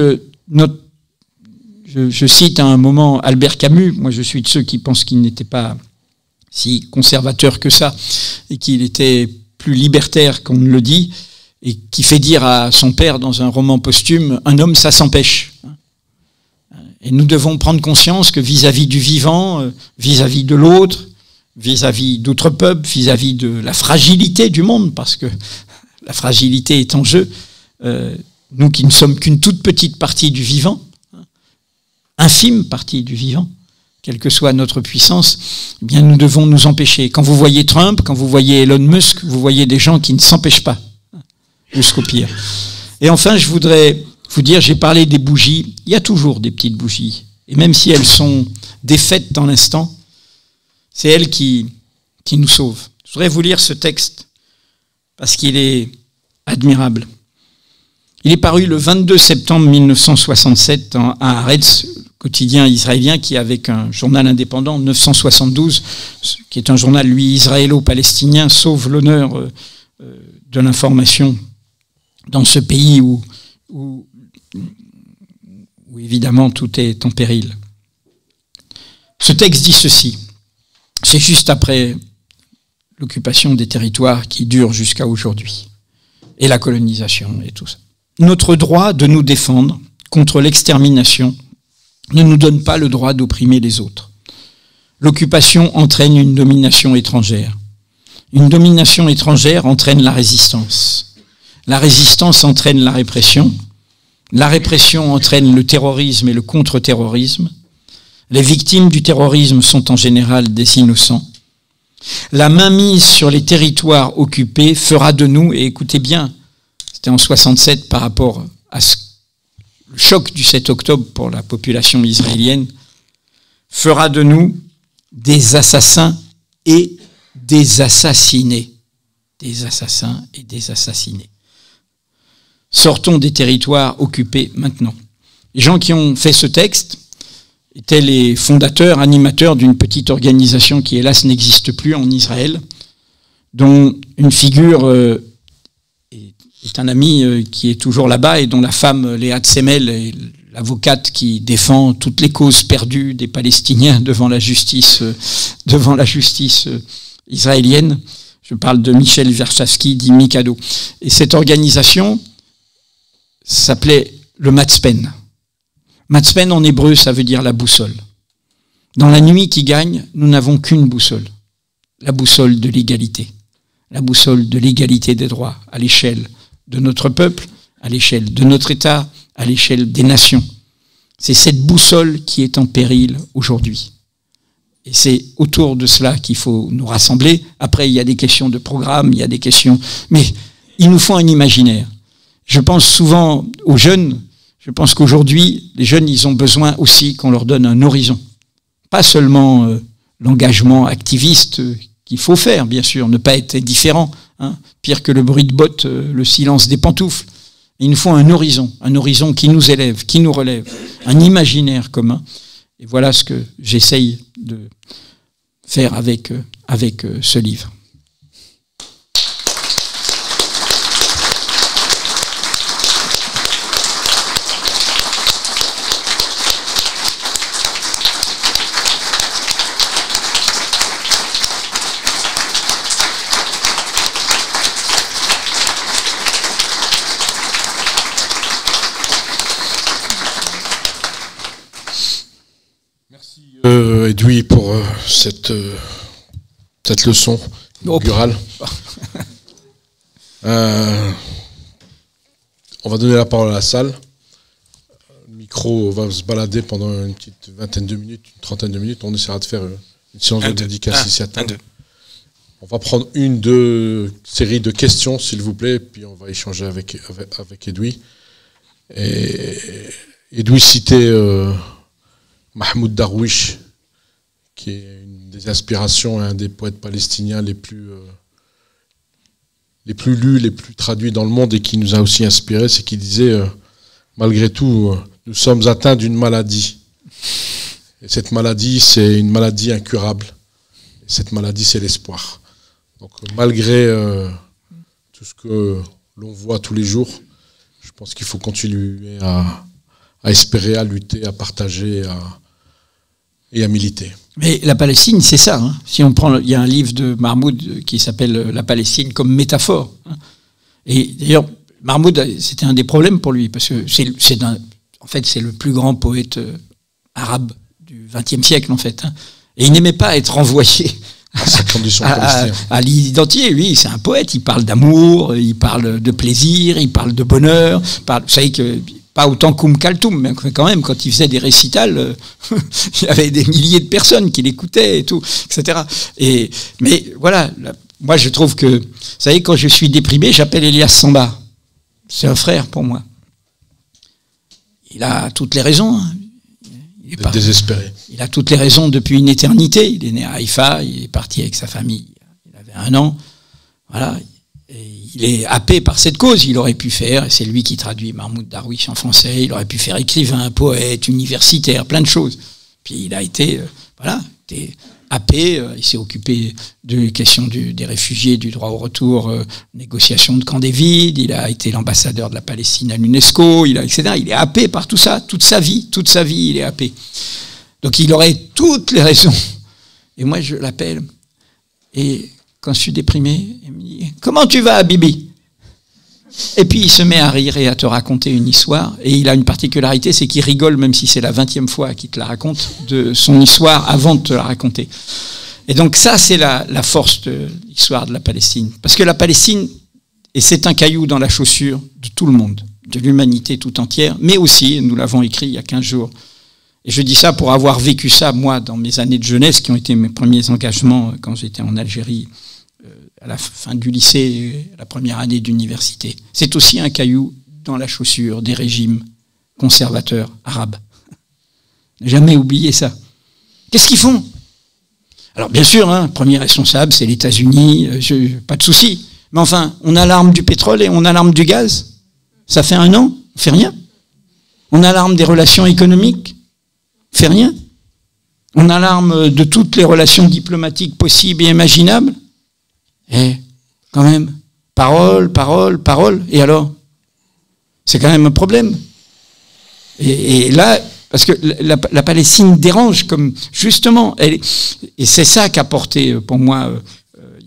je cite à un moment Albert Camus. Moi, je suis de ceux qui pensent qu'il n'était pas si conservateur que ça, et qu'il était plus libertaire qu'on ne le dit, et qui fait dire à son père dans un roman posthume, un homme, ça s'empêche. Et nous devons prendre conscience que vis-à-vis du vivant, vis-à-vis de l'autre, vis-à-vis d'autres peuples, vis-à-vis de la fragilité du monde, parce que la fragilité est en jeu, nous qui ne sommes qu'une toute petite partie du vivant, infime partie du vivant, quelle que soit notre puissance, eh bien nous devons nous empêcher. Quand vous voyez Trump, quand vous voyez Elon Musk, vous voyez des gens qui ne s'empêchent pas, jusqu'au pire. Et enfin, je voudrais vous dire, j'ai parlé des bougies, il y a toujours des petites bougies, et même si elles sont défaites dans l'instant, c'est elles qui nous sauvent. Je voudrais vous lire ce texte, parce qu'il est admirable. Il est paru le 22 septembre 1967 à Haaretz, quotidien israélien qui, avec un journal indépendant, 972, qui est un journal, lui, israélo-palestinien, sauve l'honneur de l'information dans ce pays où évidemment tout est en péril. Ce texte dit ceci, c'est juste après l'occupation des territoires qui dure jusqu'à aujourd'hui, et la colonisation et tout ça. Notre droit de nous défendre contre l'extermination ne nous donne pas le droit d'opprimer les autres. L'occupation entraîne une domination étrangère. Une domination étrangère entraîne la résistance. La résistance entraîne la répression. La répression entraîne le terrorisme et le contre-terrorisme. Les victimes du terrorisme sont en général des innocents. La mainmise sur les territoires occupés fera de nous, et écoutez bien, c'était en 67 par rapport à le choc du 7 octobre pour la population israélienne, fera de nous des assassins et des assassinés. Des assassins et des assassinés. Sortons des territoires occupés maintenant. Les gens qui ont fait ce texte étaient les fondateurs, animateurs d'une petite organisation qui, hélas, n'existe plus en Israël, dont une figure est un ami qui est toujours là-bas et dont la femme, Léa Tsemel, est l'avocate qui défend toutes les causes perdues des Palestiniens devant la justice israélienne. Je parle de Michel Vershavsky, dit Mikado. Et cette organisation s'appelait le Matzpen. Matzpen en hébreu, ça veut dire la boussole. Dans la nuit qui gagne, nous n'avons qu'une boussole. La boussole de l'égalité. La boussole de l'égalité des droits à l'échelle de notre peuple, à l'échelle de notre État, à l'échelle des nations. C'est cette boussole qui est en péril aujourd'hui. Et c'est autour de cela qu'il faut nous rassembler. Après, il y a des questions de programme, il y a des questions... Mais il nous faut un imaginaire. Je pense souvent aux jeunes. Je pense qu'aujourd'hui, les jeunes, ils ont besoin aussi qu'on leur donne un horizon. Pas seulement l'engagement activiste qu'il faut faire, bien sûr, ne pas être indifférent. Pire que le bruit de bottes, le silence des pantoufles. Il nous faut un horizon qui nous élève, qui nous relève, un imaginaire commun. Et voilà ce que j'essaye de faire avec ce livre. Edoui pour cette leçon inaugurale. On va donner la parole à la salle. Le micro va se balader pendant une petite vingtaine de minutes, une trentaine de minutes. On essaiera de faire une séance de dédicace ici à table. On va prendre deux séries de questions, s'il vous plaît, puis on va échanger avec Edoui. Et Edoui citait Mahmoud Darwish, qui est une des inspirations et un des poètes palestiniens les plus lus, les plus traduits dans le monde et qui nous a aussi inspirés. C'est qu'il disait, malgré tout, nous sommes atteints d'une maladie. Et cette maladie, c'est une maladie incurable. Et cette maladie, c'est l'espoir. Donc malgré tout ce que l'on voit tous les jours, je pense qu'il faut continuer à espérer, à lutter, à partager et à militer. Mais la Palestine, c'est ça. Hein. Si on prend, il y a un livre de Mahmoud qui s'appelle La Palestine comme métaphore. Hein. Et d'ailleurs, Mahmoud, c'était un des problèmes pour lui, parce que en fait, c'est le plus grand poète arabe du XXe siècle, en fait. Hein. Et il n'aimait pas être renvoyé à l'identité. Lui, c'est un poète, il parle d'amour, il parle de plaisir, il parle de bonheur. Vous savez que, pas autant Kaltoum, mais quand même, quand il faisait des récitals, il y avait des milliers de personnes qui l'écoutaient et tout, etc. Mais voilà, moi je trouve que, vous savez, quand je suis déprimé, j'appelle Elias Samba. C'est un frère pour moi. Il a toutes les raisons. Hein. Il est désespéré. Il a toutes les raisons depuis une éternité. Il est né à Haïfa, il est parti avec sa famille. Il avait 1 an. Voilà. Et il est happé par cette cause. Il aurait pu faire, et c'est lui qui traduit Mahmoud Darwish en français, il aurait pu faire écrivain, poète, universitaire, plein de choses. Puis il a été, happé, il s'est occupé de la question des réfugiés, du droit au retour, négociation de Camp David, il a été l'ambassadeur de la Palestine à l'UNESCO, etc. Il est happé par tout ça, toute sa vie, il est happé. Donc il aurait toutes les raisons. Et moi je l'appelle, et quand je suis déprimé, il me dit « Comment tu vas, Bibi ?» Et puis il se met à rire et à te raconter une histoire. Et il a une particularité, c'est qu'il rigole, même si c'est la 20e fois qu'il te la raconte, de son histoire avant de te la raconter. Et donc ça, c'est la force de l'histoire de la Palestine. Parce que la Palestine, et c'est un caillou dans la chaussure de tout le monde, de l'humanité tout entière, mais aussi, nous l'avons écrit il y a 15 jours, et je dis ça pour avoir vécu ça, moi, dans mes années de jeunesse, qui ont été mes premiers engagements quand j'étais en Algérie, à la fin du lycée, la première année d'université. C'est aussi un caillou dans la chaussure des régimes conservateurs arabes. Ne jamais oublier ça. Qu'est-ce qu'ils font? Alors bien sûr, premier responsable, c'est les États-Unis, pas de souci. Mais enfin, on a l'arme du pétrole et on a l'arme du gaz. Ça fait 1 an, on fait rien. On a l'arme des relations économiques, on fait rien. On a l'arme de toutes les relations diplomatiques possibles et imaginables. Et quand même, parole, et alors? C'est quand même un problème. Et là, parce que la Palestine dérange, comme justement, et c'est ça qu'a porté pour moi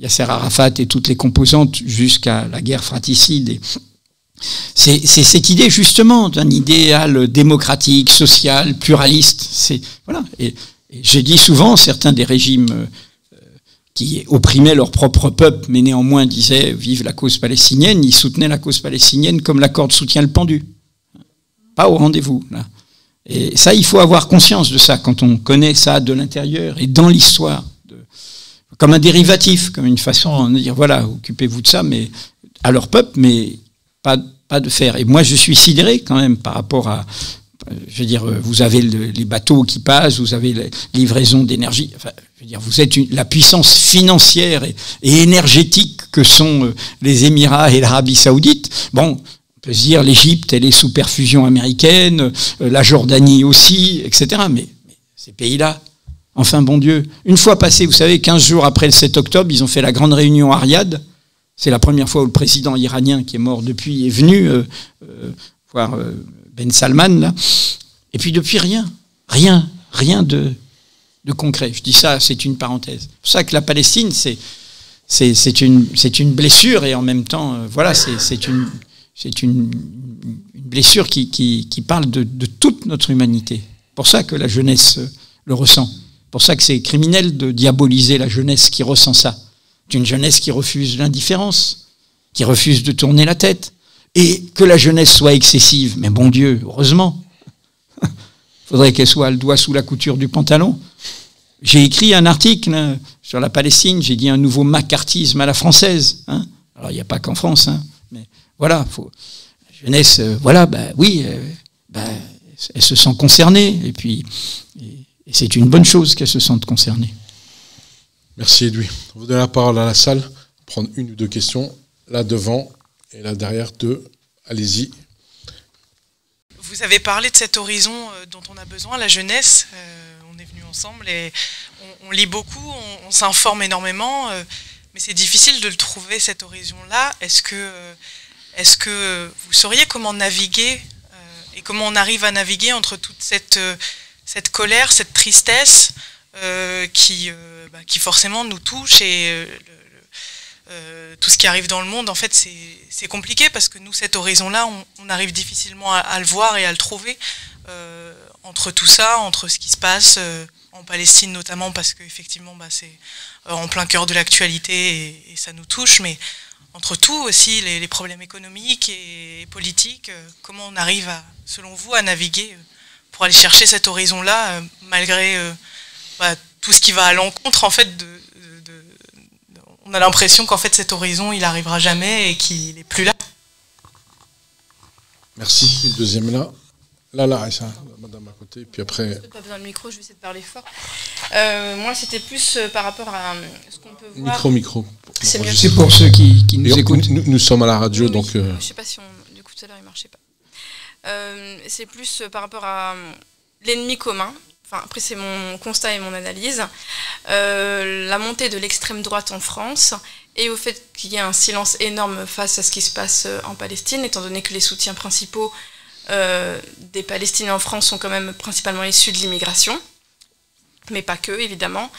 Yasser Arafat et toutes les composantes jusqu'à la guerre fratricide. C'est cette idée justement d'un idéal démocratique, social, pluraliste. Voilà. Et j'ai dit souvent, certains des régimes qui opprimaient leur propre peuple, mais néanmoins disaient « vive la cause palestinienne », ils soutenaient la cause palestinienne comme la corde soutient le pendu. Pas au rendez-vous, là. Et ça, il faut avoir conscience de ça, quand on connaît ça de l'intérieur et dans l'histoire. Comme un dérivatif, comme une façon de dire « voilà, occupez-vous de ça, mais à leur peuple, mais pas de faire ». Et moi, je suis sidéré quand même par rapport à... Je veux dire, vous avez les bateaux qui passent, vous avez les livraisons d'énergie. Enfin, je veux dire, vous êtes la puissance financière et énergétique que sont les Émirats et l'Arabie Saoudite. Bon, on peut se dire l'Égypte, elle est sous perfusion américaine, la Jordanie aussi, etc. Mais ces pays-là, enfin, bon Dieu, une fois passé, vous savez, 15 jours après le 7 octobre, ils ont fait la grande réunion à Riyad. C'est la première fois où le président iranien, qui est mort depuis, est venu voir... Ben Salman, là, et puis depuis rien de concret. Je dis ça, c'est une parenthèse. C'est pour ça que la Palestine, c'est une blessure, et en même temps, voilà, c'est une blessure qui parle de toute notre humanité. C'est pour ça que la jeunesse le ressent. pour ça que c'est criminel de diaboliser la jeunesse qui ressent ça. C'est une jeunesse qui refuse l'indifférence, qui refuse de tourner la tête. Et que la jeunesse soit excessive, mais bon Dieu, heureusement. Faudrait qu'elle soit le doigt sous la couture du pantalon. J'ai écrit un article sur la Palestine, j'ai dit un nouveau macartisme à la française. Hein. Alors il n'y a pas qu'en France, hein, mais voilà, la jeunesse, elle se sent concernée, et puis et c'est une bonne chose qu'elle se sente concernée. Merci Edoui. On vous donne la parole à la salle, prendre une ou deux questions, là devant et là derrière, deux. Allez-y. Vous avez parlé de cet horizon dont on a besoin, la jeunesse. On est venus ensemble et on lit beaucoup, on s'informe énormément, mais c'est difficile de le trouver, cet horizon-là. Est-ce que vous sauriez comment naviguer et comment on arrive à naviguer entre toute cette colère, cette tristesse qui forcément nous touche et tout ce qui arrive dans le monde, en fait, c'est compliqué parce que nous, cet horizon-là, on arrive difficilement à le voir et à le trouver entre tout ça, entre ce qui se passe en Palestine notamment, parce qu'effectivement, c'est en plein cœur de l'actualité et ça nous touche, mais entre tout aussi, les problèmes économiques et politiques, comment on arrive, selon vous, à naviguer pour aller chercher cet horizon-là, malgré tout ce qui va à l'encontre, en fait, on a l'impression qu'en fait, cet horizon, il n'arrivera jamais et qu'il n'est plus là. Merci. Le deuxième là. Là, ça, madame à côté, puis après... Pas besoin de micro, je vais essayer de parler fort. Moi, c'était plus par rapport à ce qu'on peut voir... Micro. C'est pour ceux qui nous écoutent. Nous sommes à la radio, oui, donc... Je ne sais pas si du coup, tout à l'heure, il ne marchait pas. C'est plus par rapport à l'ennemi commun. Enfin, après, c'est mon constat et mon analyse. La montée de l'extrême droite en France et au fait qu'il y ait un silence énorme face à ce qui se passe en Palestine, étant donné que les soutiens principaux des Palestiniens en France sont quand même principalement issus de l'immigration, mais pas que, évidemment.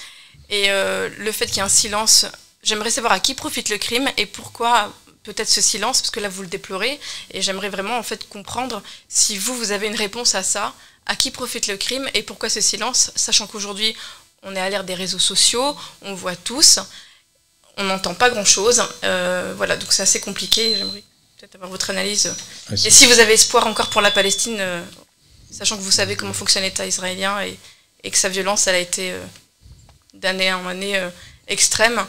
Et le fait qu'il y ait un silence, j'aimerais savoir à qui profite le crime et pourquoi peut-être ce silence, parce que là vous le déplorez, et j'aimerais vraiment en fait comprendre si vous avez une réponse à ça, à qui profite le crime et pourquoi ce silence, sachant qu'aujourd'hui on est à l'ère des réseaux sociaux, on voit tous, on n'entend pas grand-chose, voilà, donc c'est assez compliqué, j'aimerais peut-être avoir votre analyse. Et si vous avez espoir encore pour la Palestine, sachant que vous savez comment fonctionne l'État israélien et que sa violence, elle a été d'année en année extrême,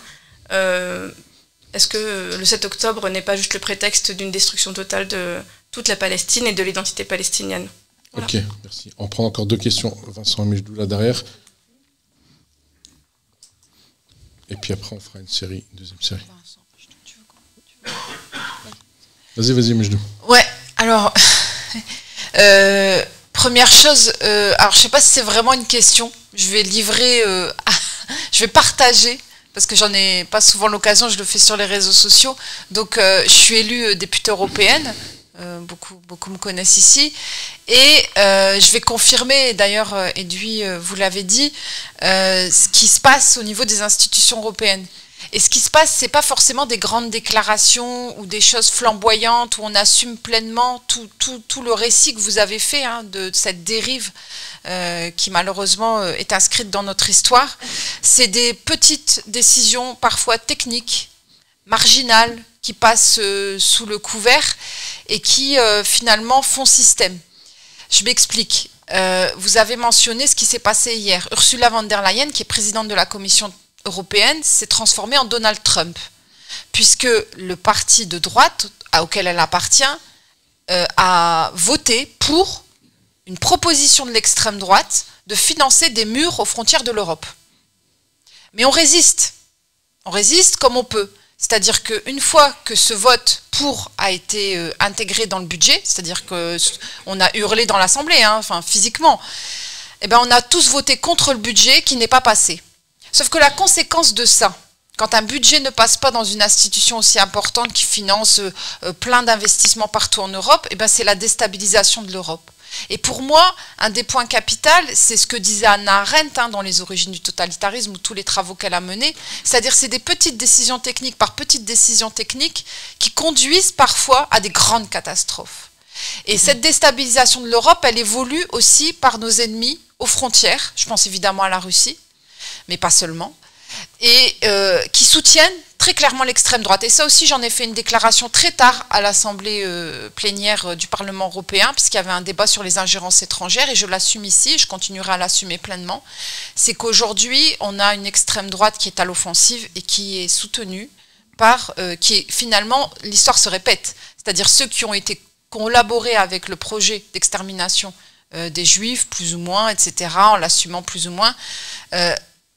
est-ce que le 7 octobre n'est pas juste le prétexte d'une destruction totale de toute la Palestine et de l'identité palestinienne? Voilà. Ok, merci. On prend encore deux questions. Vincent et Mejdou là derrière. Et puis après, on fera une deuxième série. Vas-y, Mejdou. Ouais, alors, première chose, alors je sais pas si c'est vraiment une question, je vais livrer, je vais partager, parce que j'en ai pas souvent l'occasion, je le fais sur les réseaux sociaux, donc je suis élue députée européenne, beaucoup me connaissent ici, et je vais confirmer, d'ailleurs, Edoui, vous l'avez dit, ce qui se passe au niveau des institutions européennes. Et ce qui se passe, c'est pas forcément des grandes déclarations ou des choses flamboyantes où on assume pleinement tout le récit que vous avez fait de cette dérive qui malheureusement est inscrite dans notre histoire. C'est des petites décisions parfois techniques, marginales, qui passent sous le couvert et qui finalement font système. Je m'explique. Vous avez mentionné ce qui s'est passé hier. Ursula von der Leyen, qui est présidente de la Commission européenne, s'est transformée en Donald Trump, puisque le parti de droite auquel elle appartient a voté pour une proposition de l'extrême droite de financer des murs aux frontières de l'Europe. Mais on résiste comme on peut. C'est-à-dire qu'une fois que ce vote pour a été intégré dans le budget, c'est-à-dire qu'on a hurlé dans l'Assemblée, enfin physiquement, eh ben on a tous voté contre le budget qui n'est pas passé. Sauf que la conséquence de ça, quand un budget ne passe pas dans une institution aussi importante qui finance plein d'investissements partout en Europe, eh ben c'est la déstabilisation de l'Europe. Et pour moi, un des points capitaux, c'est ce que disait Hannah Arendt dans Les origines du totalitarisme ou tous les travaux qu'elle a menés, c'est-à-dire c'est des petites décisions techniques par petites décisions techniques qui conduisent parfois à des grandes catastrophes. Et cette déstabilisation de l'Europe, elle évolue aussi par nos ennemis aux frontières, je pense évidemment à la Russie, mais pas seulement, et qui soutiennent très clairement l'extrême droite. Et ça aussi, j'en ai fait une déclaration très tard à l'Assemblée plénière du Parlement européen, puisqu'il y avait un débat sur les ingérences étrangères, et je l'assume ici, et je continuerai à l'assumer pleinement. C'est qu'aujourd'hui, on a une extrême droite qui est à l'offensive et qui est soutenue par, finalement, l'histoire se répète. C'est-à-dire ceux qui ont été collaborés avec le projet d'extermination des Juifs, plus ou moins, etc., en l'assumant plus ou moins.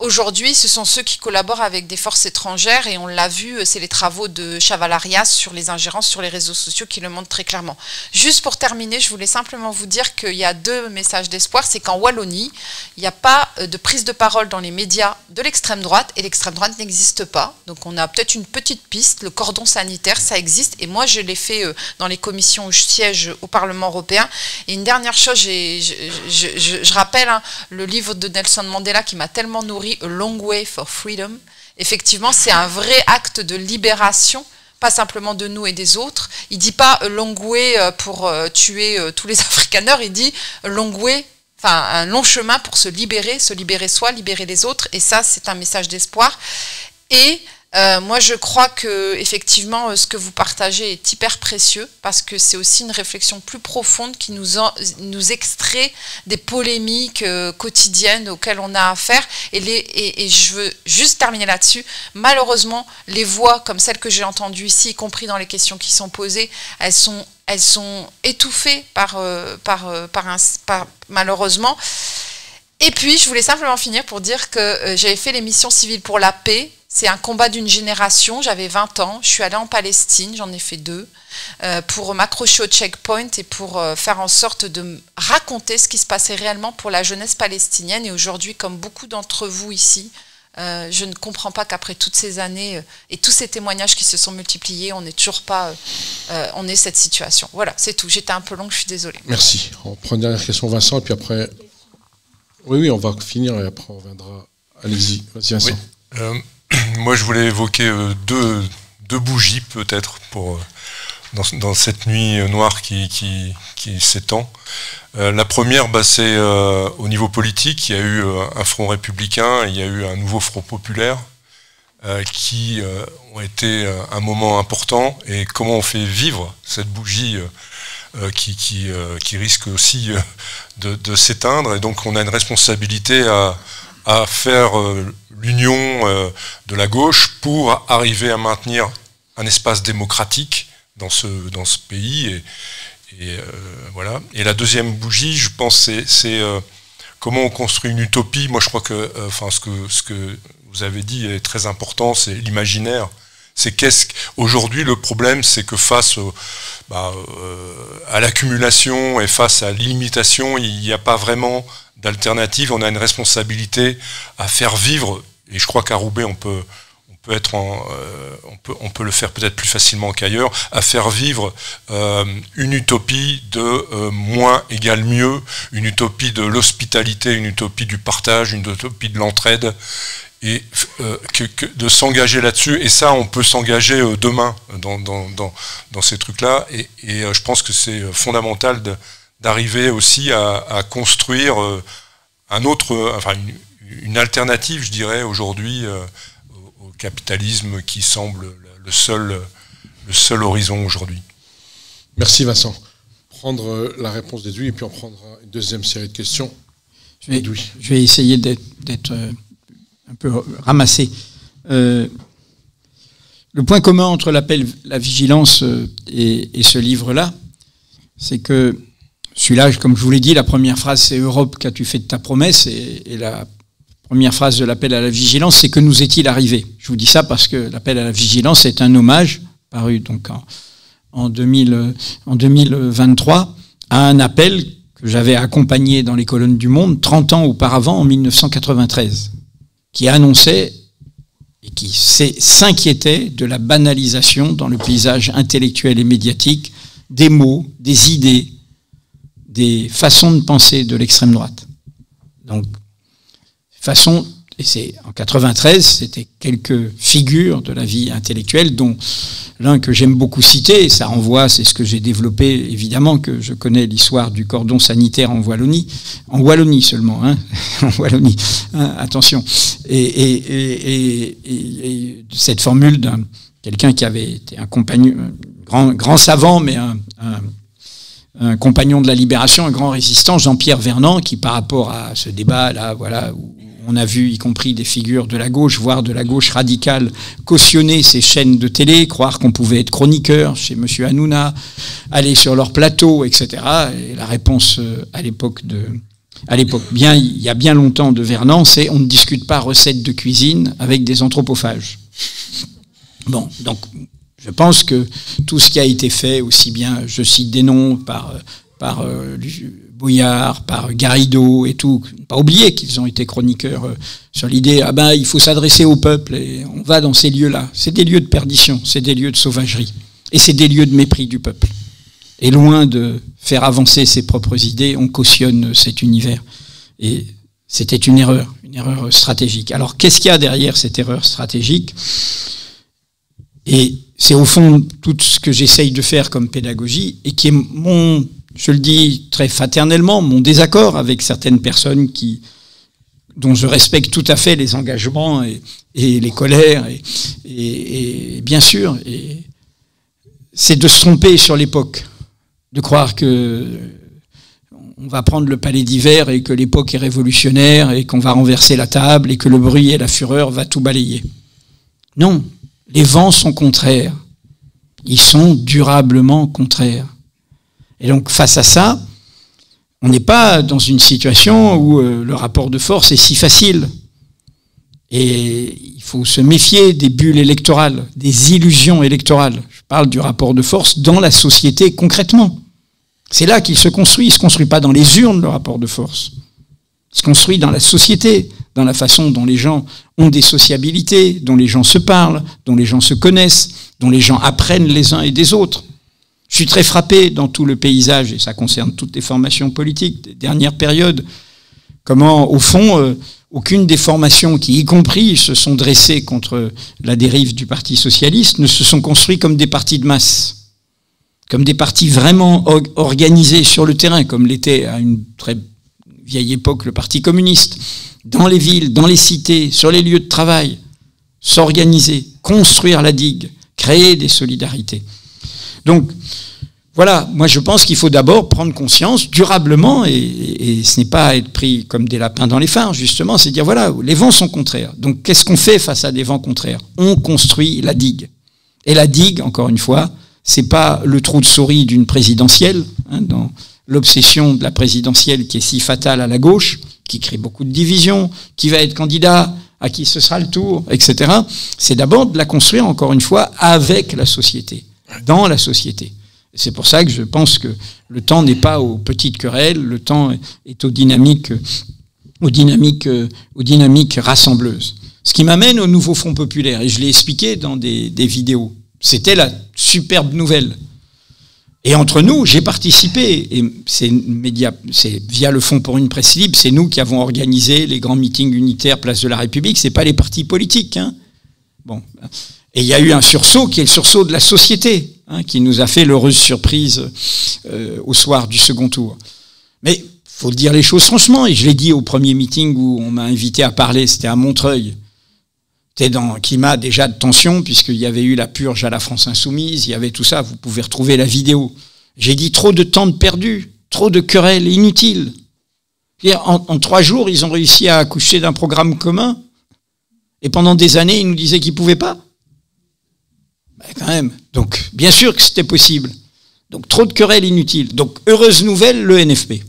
Aujourd'hui, ce sont ceux qui collaborent avec des forces étrangères, et on l'a vu, c'est les travaux de Chaval-Arias sur les ingérences sur les réseaux sociaux qui le montrent très clairement. Juste pour terminer, je voulais simplement vous dire qu'il y a 2 messages d'espoir. C'est qu'en Wallonie, il n'y a pas de prise de parole dans les médias de l'extrême droite, et l'extrême droite n'existe pas. Donc on a peut-être une petite piste, le cordon sanitaire, ça existe, et moi je l'ai fait dans les commissions où je siège au Parlement européen. Et une dernière chose, je rappelle le livre de Nelson Mandela qui m'a tellement nourri, A Long Way for Freedom. Effectivement, c'est un vrai acte de libération, pas simplement de nous et des autres. Il dit pas a long way pour tuer tous les Afrikaners, il dit a long way, enfin un long chemin pour se libérer soi, libérer les autres, et ça c'est un message d'espoir. Et moi je crois que effectivement ce que vous partagez est hyper précieux, parce que c'est aussi une réflexion plus profonde qui nous extrait des polémiques quotidiennes auxquelles on a affaire, et je veux juste terminer là-dessus. Malheureusement, les voix comme celles que j'ai entendues ici, y compris dans les questions qui sont posées, elles sont étouffées par malheureusement. Et puis je voulais simplement finir pour dire que j'avais fait les missions civiles pour la paix. C'est un combat d'une génération, j'avais 20 ans, je suis allée en Palestine, j'en ai fait 2, pour m'accrocher au checkpoint et pour faire en sorte de raconter ce qui se passait réellement pour la jeunesse palestinienne. Et aujourd'hui, comme beaucoup d'entre vous ici, je ne comprends pas qu'après toutes ces années et tous ces témoignages qui se sont multipliés, on n'est toujours pas, on ait cette situation. Voilà, c'est tout. J'étais un peu longue, je suis désolée. Merci. On prend une dernière question, Vincent, et puis après... Oui, on va finir, et après on reviendra. Allez-y, vas-y Vincent. Oui. Moi, je voulais évoquer deux bougies, peut-être, dans cette nuit noire qui s'étend. La première, c'est au niveau politique. Il y a eu un front républicain, il y a eu un nouveau front populaire qui ont été un moment important. Et comment on fait vivre cette bougie qui risque aussi de s'éteindre. Et donc, on a une responsabilité à faire l'union de la gauche pour arriver à maintenir un espace démocratique dans ce pays. Et voilà. Et la deuxième bougie, je pense, c'est comment on construit une utopie. Moi, je crois que, ce que vous avez dit est très important, c'est l'imaginaire. Aujourd'hui, le problème, c'est que face à l'accumulation et face à l'illimitation, il n'y a pas vraiment d'alternative. On a une responsabilité à faire vivre, et je crois qu'à Roubaix, on peut le faire peut-être plus facilement qu'ailleurs, à faire vivre une utopie de moins égale mieux, une utopie de l'hospitalité, une utopie du partage, une utopie de l'entraide, et de s'engager là-dessus. Et ça, on peut s'engager demain dans ces trucs-là, et je pense que c'est fondamental d'arriver aussi à construire une alternative, je dirais, aujourd'hui au capitalisme qui semble le seul horizon aujourd'hui. Merci Vincent. Prendre la réponse d'Edoui, et puis on prendra une deuxième série de questions. Je vais essayer d'être un peu ramassé. Le point commun entre l'appel, la vigilance et ce livre-là, c'est que celui-là, comme je vous l'ai dit, la première phrase, c'est « Europe, qu'as-tu fait de ta promesse ?» et la première phrase de l'appel à la vigilance, c'est « Que nous est-il arrivé ?» Je vous dis ça parce que l'appel à la vigilance est un hommage, paru donc en 2023, à un appel que j'avais accompagné dans les colonnes du Monde 30 ans auparavant, en 1993, qui annonçait et qui s'inquiétait de la banalisation dans le paysage intellectuel et médiatique des mots, des idées, des façons de penser de l'extrême droite. Donc, façon Et c'est en 93, c'était quelques figures de la vie intellectuelle, dont l'un que j'aime beaucoup citer, et ça renvoie, c'est ce que j'ai développé, évidemment que je connais l'histoire du cordon sanitaire en Wallonie seulement, hein, en Wallonie, hein, attention. Et cette formule d'un quelqu'un qui avait été un compagnon, grand savant, mais un compagnon de la libération, un grand résistant, Jean-Pierre Vernant, qui par rapport à ce débat-là, voilà, où on a vu, y compris des figures de la gauche, voire de la gauche radicale, cautionner ces chaînes de télé, croire qu'on pouvait être chroniqueur chez M. Hanouna, aller sur leur plateau, etc. Et la réponse à l'époque, bien, il y a bien longtemps de Vernant, c'est on ne discute pas recettes de cuisine avec des anthropophages. Bon, donc je pense que tout ce qui a été fait, aussi bien, je cite des noms, par Bouillard, par Garrido et tout, pas oublier qu'ils ont été chroniqueurs sur l'idée, il faut s'adresser au peuple et on va dans ces lieux-là. C'est des lieux de perdition, c'est des lieux de sauvagerie et c'est des lieux de mépris du peuple. Et loin de faire avancer ses propres idées, on cautionne cet univers. Et c'était une erreur stratégique. Alors qu'est-ce qu'il y a derrière cette erreur stratégique ? Et c'est au fond tout ce que j'essaye de faire comme pédagogie et qui est je le dis très fraternellement, mon désaccord avec certaines personnes dont je respecte tout à fait les engagements et les colères et bien sûr, c'est de se tromper sur l'époque, de croire que on va prendre le palais d'hiver et que l'époque est révolutionnaire et qu'on va renverser la table et que le bruit et la fureur va tout balayer. Non, les vents sont contraires. Ils sont durablement contraires. Et donc, face à ça, on n'est pas dans une situation où le rapport de force est si facile. Et il faut se méfier des bulles électorales, des illusions électorales. Je parle du rapport de force dans la société concrètement. C'est là qu'il se construit. Il ne se construit pas dans les urnes, le rapport de force. Il se construit dans la société, dans la façon dont les gens ont des sociabilités, dont les gens se parlent, dont les gens se connaissent, dont les gens apprennent les uns et des autres. Je suis très frappé dans tout le paysage, et ça concerne toutes les formations politiques des dernières périodes, comment, au fond, aucune des formations qui, y compris, se sont dressées contre la dérive du Parti socialiste, ne se sont construits comme des partis de masse, comme des partis vraiment organisés sur le terrain, comme l'était à une très vieille époque le Parti communiste, dans les villes, dans les cités, sur les lieux de travail, s'organiser, construire la digue, créer des solidarités. Donc, voilà, moi je pense qu'il faut d'abord prendre conscience durablement, et ce n'est pas être pris comme des lapins dans les phares, justement, c'est dire, voilà, les vents sont contraires. Donc qu'est-ce qu'on fait face à des vents contraires ? On construit la digue. Et la digue, encore une fois, c'est pas le trou de souris d'une présidentielle, hein, dans l'obsession de la présidentielle qui est si fatale à la gauche, qui crée beaucoup de divisions, qui va être candidat, à qui ce sera le tour, etc. C'est d'abord de la construire, encore une fois, avec la société, dans la société. C'est pour ça que je pense que le temps n'est pas aux petites querelles, le temps est aux dynamiques rassembleuses. Ce qui m'amène au nouveau Front populaire, et je l'ai expliqué dans des vidéos. C'était la superbe nouvelle. Et entre nous, j'ai participé, et c'est via le Fonds pour une presse libre, c'est nous qui avons organisé les grands meetings unitaires Place de la République, c'est pas les partis politiques, hein. Bon. Et il y a eu un sursaut qui est le sursaut de la société, hein, qui nous a fait l'heureuse surprise au soir du second tour. Mais faut dire les choses franchement, et je l'ai dit au premier meeting où on m'a invité à parler, c'était à Montreuil. C'était dans un climat déjà de tension, puisqu'il y avait eu la purge à la France Insoumise, il y avait tout ça, vous pouvez retrouver la vidéo. J'ai dit trop de temps de perdu, trop de querelles inutiles. En 3 jours, ils ont réussi à accoucher d'un programme commun, et pendant des années, ils nous disaient qu'ils ne pouvaient pas. Quand même. Donc, bien sûr que c'était possible. Donc, trop de querelles inutiles. Donc, heureuse nouvelle, le NFP.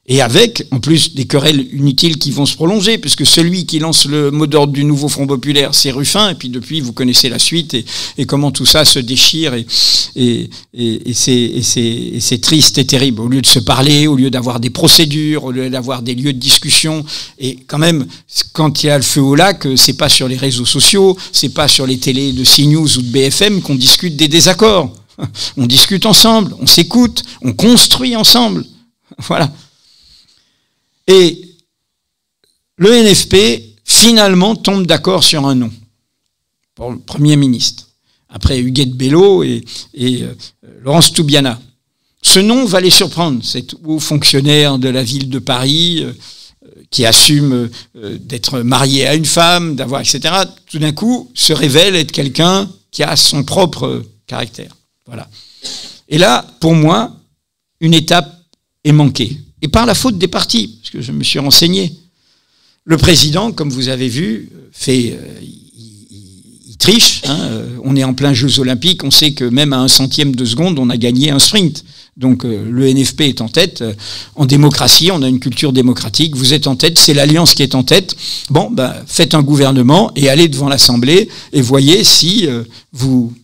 Et avec, en plus, des querelles inutiles qui vont se prolonger, puisque celui qui lance le mot d'ordre du nouveau Front populaire, c'est Ruffin, et puis depuis, vous connaissez la suite, et comment tout ça se déchire, et c'est triste et terrible. Au lieu de se parler, au lieu d'avoir des procédures, au lieu d'avoir des lieux de discussion, et quand même, quand il y a le feu au lac, c'est pas sur les réseaux sociaux, c'est pas sur les télés de CNews ou de BFM qu'on discute des désaccords. On discute ensemble, on s'écoute, on construit ensemble. Voilà. Et Le NFP, finalement, tombe d'accord sur un nom pour le Premier ministre. Après Huguette Bello et Laurence Toubiana. Ce nom va les surprendre, cet haut fonctionnaire de la ville de Paris qui assume d'être marié à une femme, d'avoir, etc. Tout d'un coup, se révèle être quelqu'un qui a son propre caractère. Voilà. Et là, pour moi, une étape est manquée. Et par la faute des partis, parce que je me suis renseigné. Le président, comme vous avez vu, il triche. On est en plein Jeux Olympiques, on sait que même à 1/100 de seconde, on a gagné un sprint. Donc le NFP est en tête. En démocratie, on a une culture démocratique. Vous êtes en tête, c'est l'Alliance qui est en tête. Bon, faites un gouvernement et allez devant l'Assemblée et voyez si vous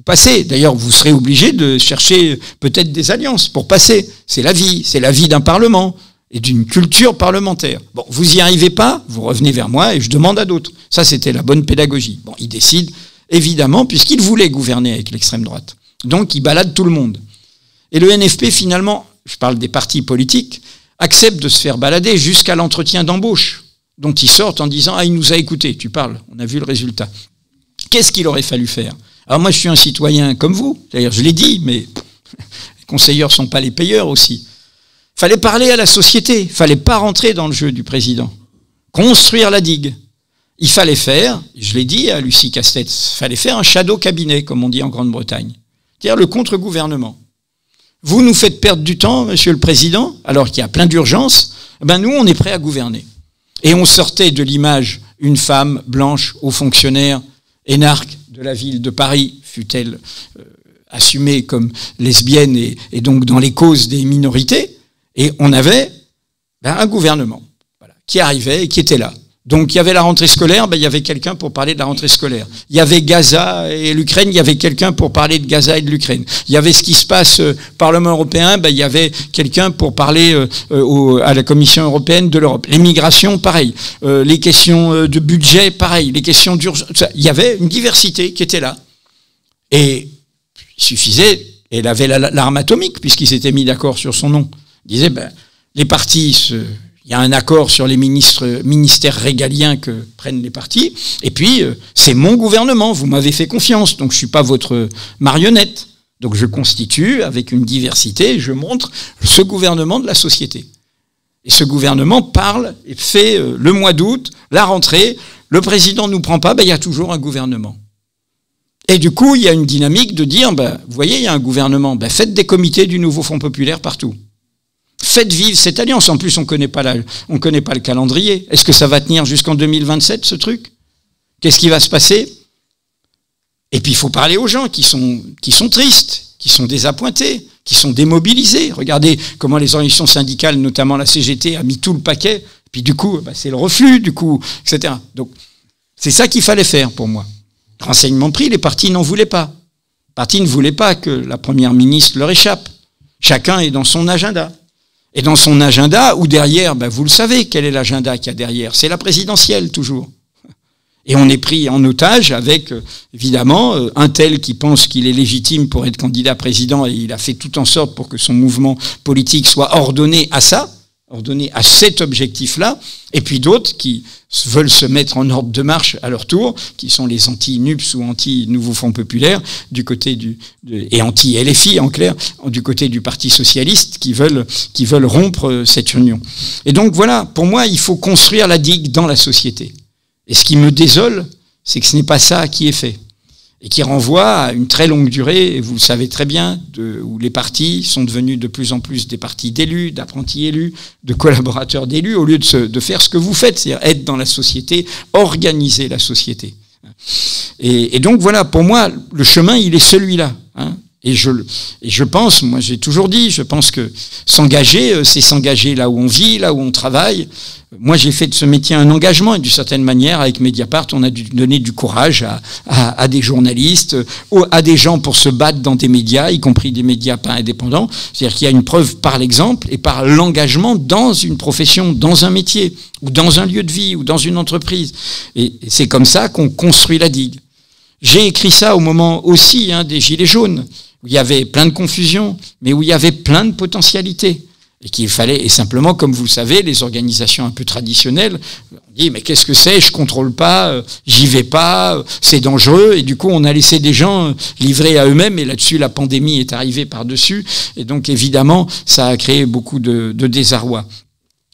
passez. D'ailleurs, vous serez obligé de chercher peut-être des alliances pour passer. C'est la vie d'un Parlement et d'une culture parlementaire. Bon, vous y arrivez pas, vous revenez vers moi et je demande à d'autres. Ça, c'était la bonne pédagogie. Bon, il décide, évidemment, puisqu'il voulait gouverner avec l'extrême droite. Donc, il balade tout le monde. Et le NFP, finalement, je parle des partis politiques, accepte de se faire balader jusqu'à l'entretien d'embauche, dont ils sortent en disant « Ah, il nous a écoutés, tu parles, on a vu le résultat ». Qu'est-ce qu'il aurait fallu faire? Alors moi, je suis un citoyen comme vous, d'ailleurs, je l'ai dit, mais les conseilleurs ne sont pas les payeurs aussi. Fallait parler à la société, fallait pas rentrer dans le jeu du président. Construire la digue. Il fallait faire, je l'ai dit à Lucie Castex, fallait faire un shadow cabinet, comme on dit en Grande-Bretagne. C'est-à-dire le contre-gouvernement. Vous nous faites perdre du temps, monsieur le président, alors qu'il y a plein d'urgences. Nous, on est prêts à gouverner. Et on sortait de l'image une femme blanche, haut fonctionnaire, énarque de la ville de Paris, fut-elle assumée comme lesbienne et donc dans les causes des minorités. Et on avait un gouvernement qui arrivait et qui était là. Donc il y avait la rentrée scolaire, il y avait quelqu'un pour parler de la rentrée scolaire. Il y avait Gaza et l'Ukraine, il y avait quelqu'un pour parler de Gaza et de l'Ukraine. Il y avait ce qui se passe au Parlement européen, il y avait quelqu'un pour parler à la Commission européenne de l'Europe. Les migrations, pareil. Les questions de budget, pareil. Les questions d'urgence. Il y avait une diversité qui était là. Et il suffisait, elle avait l'arme atomique, puisqu'il s'était mis d'accord sur son nom. Il disait, les partis, il y a un accord sur les ministères régaliens que prennent les partis, et puis c'est mon gouvernement, vous m'avez fait confiance, donc je ne suis pas votre marionnette. Donc je constitue, avec une diversité, je montre ce gouvernement de la société. Et ce gouvernement parle et fait le mois d'août, la rentrée, le président ne nous prend pas, il y a toujours un gouvernement. Et du coup, il y a une dynamique de dire, vous voyez, il y a un gouvernement, faites des comités du nouveau Front populaire partout. Faites vivre cette alliance. En plus, on connaît pas le calendrier. Est-ce que ça va tenir jusqu'en 2027, ce truc? Qu'est-ce qui va se passer? Et puis, il faut parler aux gens qui sont tristes, qui sont désappointés, qui sont démobilisés. Regardez comment les organisations syndicales, notamment la CGT, a mis tout le paquet. Puis du coup, c'est le reflux, du coup, etc. Donc, c'est ça qu'il fallait faire pour moi. Renseignement pris, les partis n'en voulaient pas. Les partis ne voulaient pas que la première ministre leur échappe. Chacun est dans son agenda. Et dans son agenda, ou derrière, vous le savez, quel est l'agenda qu'il y a derrière? C'est la présidentielle, toujours. Et on est pris en otage avec, évidemment, un tel qui pense qu'il est légitime pour être candidat président, et il a fait tout en sorte pour que son mouvement politique soit ordonné à ça, ordonné à cet objectif-là, et puis d'autres qui veulent se mettre en ordre de marche à leur tour, qui sont les anti-NUPS ou anti-Nouveau Front Populaire, du côté et anti-LFI en clair, du côté du Parti Socialiste, qui veulent rompre cette union. Et donc voilà, pour moi, il faut construire la digue dans la société. Et ce qui me désole, c'est que ce n'est pas ça qui est fait. Et qui renvoie à une très longue durée, et vous le savez très bien, où les partis sont devenus de plus en plus des partis d'élus, d'apprentis élus, de collaborateurs d'élus, au lieu de faire ce que vous faites, c'est-à-dire être dans la société, organiser la société. Et donc voilà, pour moi, le chemin, il est celui-là. Et je pense, moi j'ai toujours dit, je pense que s'engager, c'est s'engager là où on vit, là où on travaille. Moi j'ai fait de ce métier un engagement, et d'une certaine manière, avec Mediapart, on a dû donner du courage à des journalistes, à des gens pour se battre dans des médias, y compris des médias pas indépendants. C'est-à-dire qu'il y a une preuve par l'exemple et par l'engagement dans une profession, dans un métier, ou dans un lieu de vie, ou dans une entreprise. Et c'est comme ça qu'on construit la digue. J'ai écrit ça au moment aussi des Gilets jaunes, où il y avait plein de confusion, mais où il y avait plein de potentialités. Et qu'il fallait, et simplement, comme vous le savez, les organisations un peu traditionnelles, on dit, mais qu'est-ce que c'est, je contrôle pas, j'y vais pas, c'est dangereux, et du coup, on a laissé des gens livrés à eux-mêmes, et là-dessus, la pandémie est arrivée par-dessus, et donc, évidemment, ça a créé beaucoup de désarroi.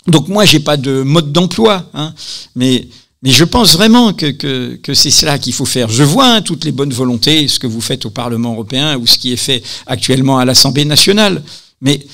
Donc, moi, j'ai pas de mode d'emploi, hein, mais je pense vraiment que c'est cela qu'il faut faire. Je vois toutes les bonnes volontés, ce que vous faites au Parlement européen, ou ce qui est fait actuellement à l'Assemblée nationale, mais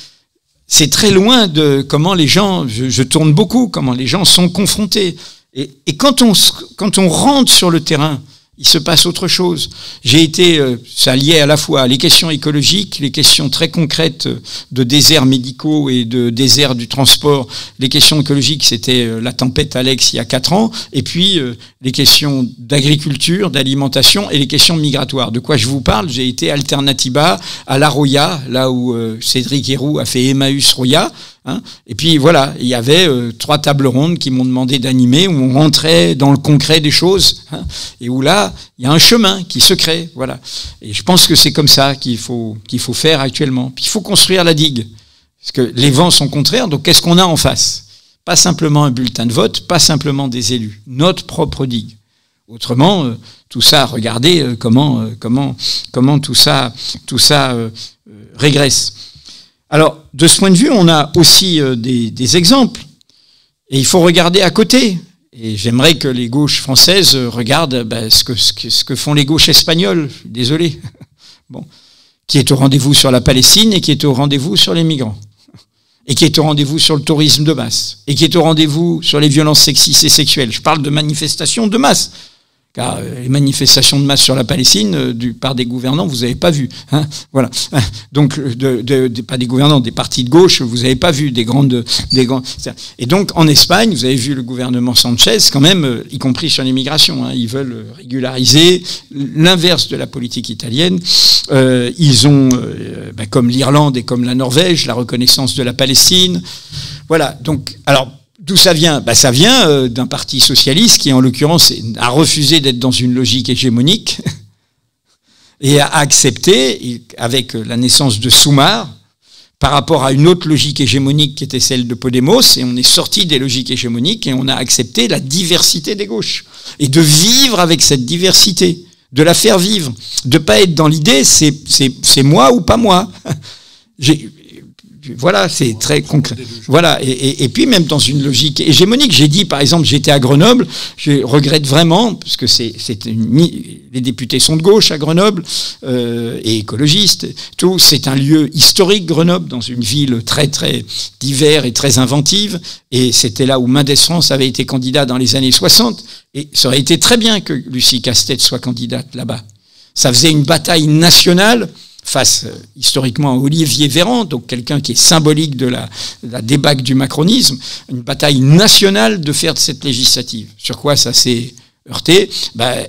c'est très loin de comment les gens, je tourne beaucoup, comment les gens sont confrontés. Et quand on rentre sur le terrain, il se passe autre chose. J'ai été, ça lié à la fois les questions écologiques, les questions très concrètes de déserts médicaux et de déserts du transport. Les questions écologiques, c'était la tempête Alex il y a 4 ans, et puis les questions d'agriculture, d'alimentation et les questions migratoires. De quoi je vous parle? J'ai été Alternativa à La Roya, là où Cédric Héroux a fait Emmaüs Roya. Hein, et puis voilà, il y avait 3 tables rondes qui m'ont demandé d'animer, où on rentrait dans le concret des choses, hein, et où là, il y a un chemin qui se crée, voilà. Et je pense que c'est comme ça qu'il faut faire actuellement. Puis il faut construire la digue, parce que les vents sont contraires, donc qu'est-ce qu'on a en face? Pas simplement un bulletin de vote, pas simplement des élus, notre propre digue. Autrement, tout ça, regardez comment tout ça régresse. Alors, de ce point de vue, on a aussi des exemples. Et il faut regarder à côté. Et j'aimerais que les gauches françaises regardent ce que font les gauches espagnoles. Je suis désolé. Bon. Qui est au rendez-vous sur la Palestine et qui est au rendez-vous sur les migrants. Et qui est au rendez-vous sur le tourisme de masse. Et qui est au rendez-vous sur les violences sexistes et sexuelles. Je parle de manifestations de masse. Car les manifestations de masse sur la Palestine, par des gouvernants, vous n'avez pas vu. Hein, voilà. Donc, pas des gouvernants, des partis de gauche, vous n'avez pas vu des grandes. Et donc, en Espagne, vous avez vu le gouvernement Sanchez, quand même, y compris sur l'immigration. Hein, ils veulent régulariser l'inverse de la politique italienne. Ils ont, comme l'Irlande et comme la Norvège, la reconnaissance de la Palestine. Voilà. Donc, alors. D'où ça vient? Ça vient d'un parti socialiste qui, en l'occurrence, a refusé d'être dans une logique hégémonique et a accepté, avec la naissance de Sumar, par rapport à une autre logique hégémonique qui était celle de Podemos, et on est sorti des logiques hégémoniques et on a accepté la diversité des gauches. Et de vivre avec cette diversité, de la faire vivre, de pas être dans l'idée c'est moi ou pas moi. Voilà, c'est très concret. Voilà, et puis même dans une logique hégémonique, j'ai dit, par exemple, j'étais à Grenoble, je regrette vraiment, parce que les députés sont de gauche à Grenoble, et écologistes, tout, c'est un lieu historique, Grenoble, dans une ville très, très divers et très inventive, et c'était là où Mendès France avait été candidat dans les années 60, et ça aurait été très bien que Lucie Castet soit candidate là-bas. Ça faisait une bataille nationale, face historiquement à Olivier Véran, donc quelqu'un qui est symbolique de la débâcle du macronisme, une bataille nationale de faire de cette législative. Sur quoi ça s'est heurté?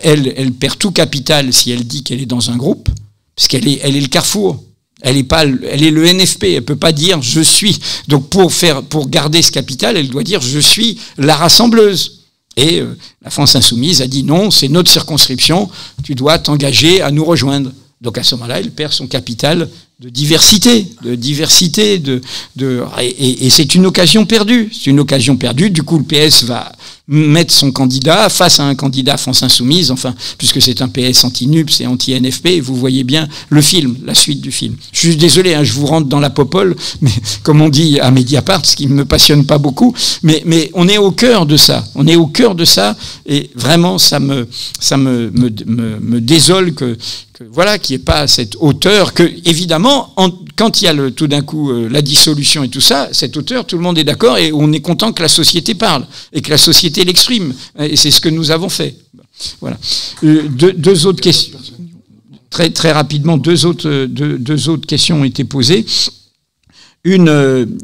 Elle perd tout capital si elle dit qu'elle est dans un groupe, parce qu'elle est le carrefour. Elle est le NFP, elle peut pas dire je suis. Donc pour garder ce capital, elle doit dire je suis la rassembleuse. Et la France insoumise a dit non, c'est notre circonscription, tu dois t'engager à nous rejoindre. Donc à ce moment-là, elle perd son capital de diversité, et c'est une occasion perdue. C'est une occasion perdue. Du coup, le PS va mettre son candidat face à un candidat France Insoumise, enfin, puisque c'est un PS anti-NUPS et anti-NFP, et vous voyez bien le film, la suite du film. Je suis désolé, hein, je vous rentre dans la popole, mais comme on dit à Mediapart, ce qui ne me passionne pas beaucoup, mais on est au cœur de ça. On est au cœur de ça, et vraiment, ça me désole que voilà, qu'il n'y ait pas cette hauteur, que, évidemment, quand il y a tout d'un coup la dissolution et tout ça, cette hauteur, tout le monde est d'accord, et on est content que la société parle, et que la société l'exprime, et c'est ce que nous avons fait. Voilà. Deux autres questions. Très, très rapidement, deux autres questions ont été posées. Une...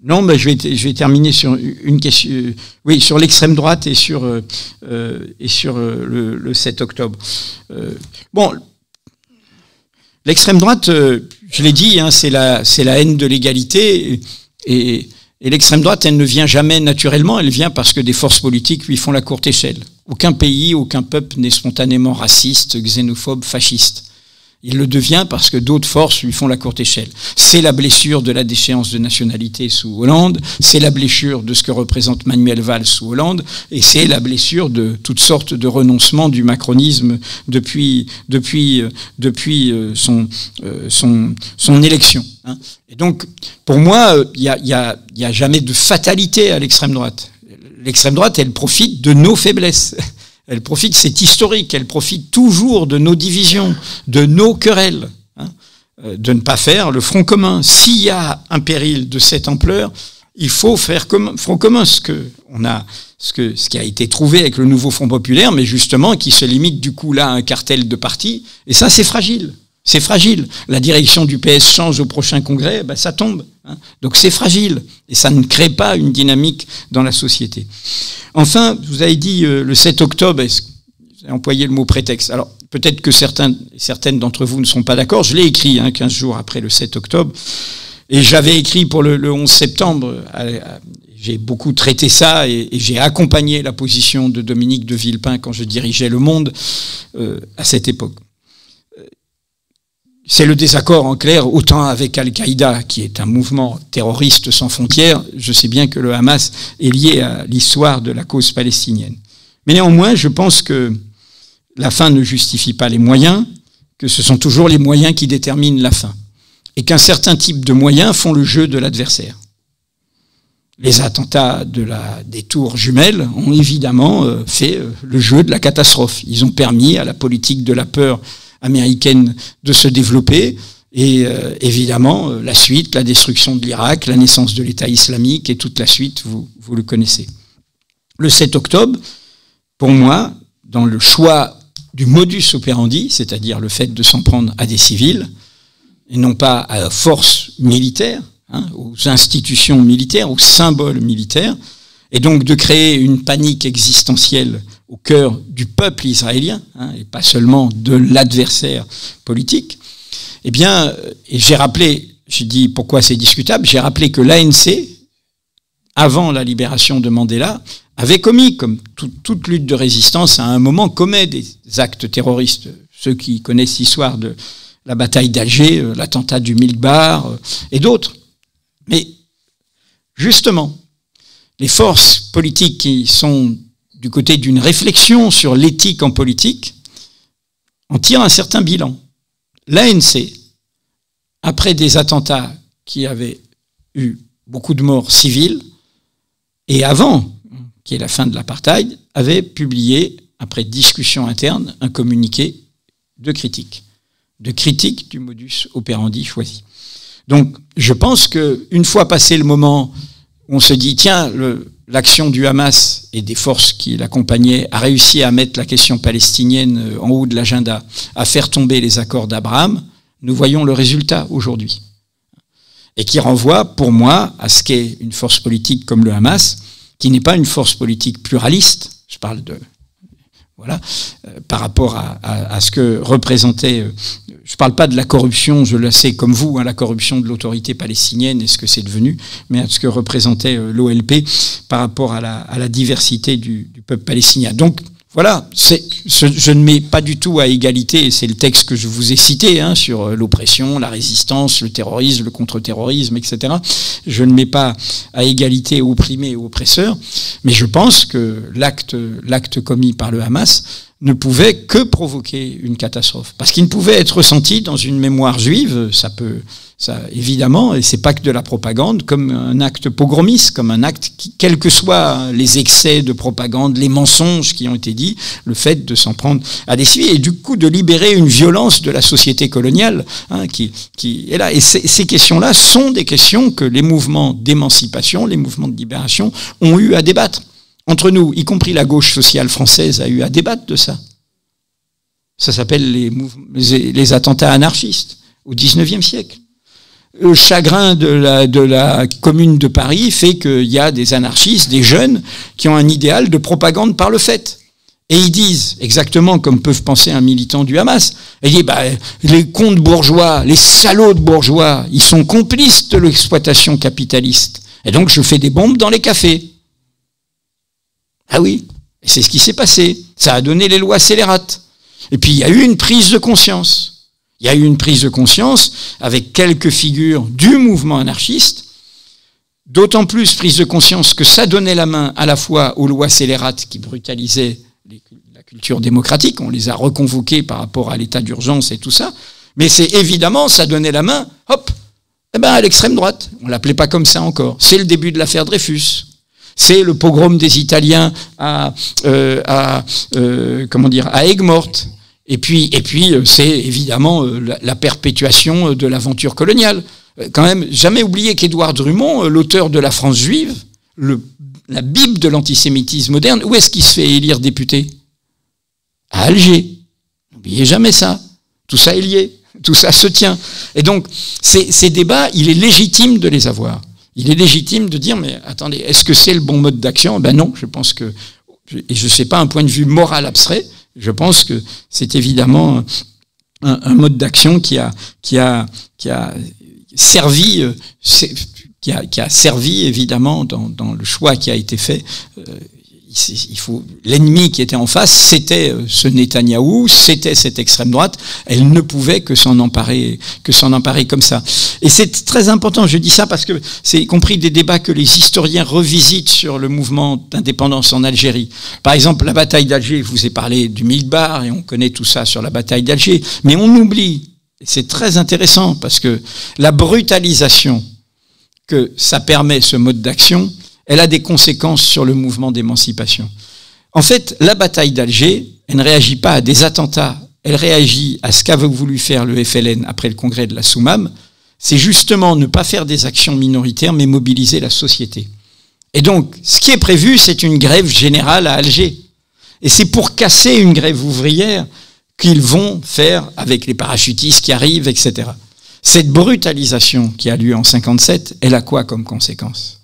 non, mais je vais terminer sur une question. Oui, sur l'extrême droite et sur le 7 octobre. Bon, l'extrême droite, je l'ai dit, hein, c'est la haine de l'égalité, et l'extrême droite, elle ne vient jamais naturellement, elle vient parce que des forces politiques lui font la courte échelle. Aucun pays, aucun peuple n'est spontanément raciste, xénophobe, fasciste. Il le devient parce que d'autres forces lui font la courte échelle. C'est la blessure de la déchéance de nationalité sous Hollande, c'est la blessure de ce que représente Manuel Valls sous Hollande, et c'est la blessure de toutes sortes de renoncements du macronisme depuis son élection. Hein. Et donc, pour moi, il y a jamais de fatalité à l'extrême droite. L'extrême droite, elle profite de nos faiblesses. Elle profite, c'est historique, elle profite toujours de nos divisions, de nos querelles, hein, de ne pas faire le front commun. S'il y a un péril de cette ampleur, il faut faire front commun, ce qui a été trouvé avec le nouveau Front populaire, mais justement qui se limite du coup là à un cartel de partis, et ça c'est fragile. C'est fragile. La direction du PS change au prochain congrès, ben ça tombe. Hein. Donc c'est fragile. Et ça ne crée pas une dynamique dans la société. Enfin, vous avez dit le 7 octobre, vous avez employé le mot prétexte. Alors peut-être que certaines d'entre vous ne sont pas d'accord. Je l'ai écrit 15 jours après le 7 octobre. Et j'avais écrit pour le 11 septembre. J'ai beaucoup traité ça et j'ai accompagné la position de Dominique de Villepin quand je dirigeais Le Monde à cette époque. C'est le désaccord en clair, autant avec Al-Qaïda, qui est un mouvement terroriste sans frontières. Je sais bien que le Hamas est lié à l'histoire de la cause palestinienne. Mais néanmoins, je pense que la fin ne justifie pas les moyens, que ce sont toujours les moyens qui déterminent la fin. Et qu'un certain type de moyens font le jeu de l'adversaire. Les attentats des tours jumelles ont évidemment fait le jeu de la catastrophe. Ils ont permis à la politique de la peur américaine de se développer et évidemment la suite, la destruction de l'Irak, la naissance de l'État islamique et toute la suite, vous le connaissez. Le 7 octobre, pour moi, dans le choix du modus operandi, c'est-à-dire le fait de s'en prendre à des civils et non pas à la force militaire, hein, aux institutions militaires, aux symboles militaires, et donc de créer une panique existentielle au cœur du peuple israélien, hein, et pas seulement de l'adversaire politique, eh bien, et j'ai rappelé, j'ai dit pourquoi c'est discutable, j'ai rappelé que l'ANC, avant la libération de Mandela, avait commis, comme toute lutte de résistance, à un moment commet des actes terroristes. Ceux qui connaissent l'histoire de la bataille d'Alger, l'attentat du Milk Bar, et d'autres. Mais, justement, les forces politiques qui sont du côté d'une réflexion sur l'éthique en politique en tirent un certain bilan. L'ANC, après des attentats qui avaient eu beaucoup de morts civiles, et avant, qui est la fin de l'apartheid, avait publié, après discussion interne, un communiqué de critique du modus operandi choisi. Donc, je pense qu'une fois passé le moment où on se dit, tiens, l'action du Hamas et des forces qui l'accompagnaient a réussi à mettre la question palestinienne en haut de l'agenda, à faire tomber les accords d'Abraham, nous voyons le résultat aujourd'hui. Et qui renvoie, pour moi, à ce qu'est une force politique comme le Hamas, qui n'est pas une force politique pluraliste, je parle de... Voilà, par rapport à ce que représentait... je ne parle pas de la corruption, je le sais comme vous, hein, la corruption de l'autorité palestinienne et ce que c'est devenu, mais à ce que représentait l'OLP par rapport à la diversité du peuple palestinien. Donc, voilà, je ne mets pas du tout à égalité, et c'est le texte que je vous ai cité, hein, sur l'oppression, la résistance, le terrorisme, le contre-terrorisme, etc. Je ne mets pas à égalité opprimés et oppresseurs, mais je pense que l'acte commis par le Hamas ne pouvait que provoquer une catastrophe. Parce qu'il ne pouvait être ressenti dans une mémoire juive, ça évidemment, et c'est pas que de la propagande, comme un acte pogromiste, comme un acte qui, quels que soient les excès de propagande, les mensonges qui ont été dits, le fait de s'en prendre à des civils, et du coup de libérer une violence de la société coloniale, hein, qui est là. Et ces questions-là sont des questions que les mouvements d'émancipation, les mouvements de libération ont eu à débattre. Entre nous, y compris la gauche sociale française a eu à débattre de ça. Ça s'appelle les attentats anarchistes au XIXe siècle. Le chagrin de la Commune de Paris fait qu'il y a des anarchistes, des jeunes, qui ont un idéal de propagande par le fait. Et ils disent, exactement comme peuvent penser un militant du Hamas, ils disent, les cons de bourgeois, les salauds de bourgeois, ils sont complices de l'exploitation capitaliste. Et donc je fais des bombes dans les cafés. Ah oui, et c'est ce qui s'est passé. Ça a donné les lois scélérates. Et puis il y a eu une prise de conscience. Il y a eu une prise de conscience avec quelques figures du mouvement anarchiste, d'autant plus prise de conscience que ça donnait la main à la fois aux lois scélérates qui brutalisaient la culture démocratique, on les a reconvoquées par rapport à l'état d'urgence et tout ça, mais c'est évidemment, ça donnait la main, hop, à l'extrême droite. On l'appelait pas comme ça encore. C'est le début de l'affaire Dreyfus. C'est le pogrom des Italiens à Aigues-Mortes. Et puis, c'est évidemment la perpétuation de l'aventure coloniale. Quand même, jamais oublier qu'Édouard Drummond, l'auteur de La France juive, la Bible de l'antisémitisme moderne, où est-ce qu'il se fait élire député? À Alger. N'oubliez jamais ça. Tout ça est lié. Tout ça se tient. Et donc, ces débats, il est légitime de les avoir. Il est légitime de dire, mais attendez, est-ce que c'est le bon mode d'action? Ben non, je pense que, et je ne sais pas un point de vue moral abstrait, je pense que c'est évidemment un mode d'action qui a servi évidemment dans le choix qui a été fait. L'ennemi qui était en face, c'était ce Netanyahou, c'était cette extrême droite. Elle ne pouvait que s'en emparer comme ça. Et c'est très important, je dis ça parce que c'est y compris des débats que les historiens revisitent sur le mouvement d'indépendance en Algérie. Par exemple, la bataille d'Alger, je vous ai parlé du Milbar et on connaît tout ça sur la bataille d'Alger. Mais on oublie, et c'est très intéressant parce que la brutalisation que ça permet, ce mode d'action, elle a des conséquences sur le mouvement d'émancipation. En fait, la bataille d'Alger, elle ne réagit pas à des attentats, elle réagit à ce qu'avait voulu faire le FLN après le congrès de la Soumam, c'est justement ne pas faire des actions minoritaires, mais mobiliser la société. Et donc, ce qui est prévu, c'est une grève générale à Alger. Et c'est pour casser une grève ouvrière qu'ils vont faire avec les parachutistes qui arrivent, etc. Cette brutalisation qui a lieu en 57, elle a quoi comme conséquence ?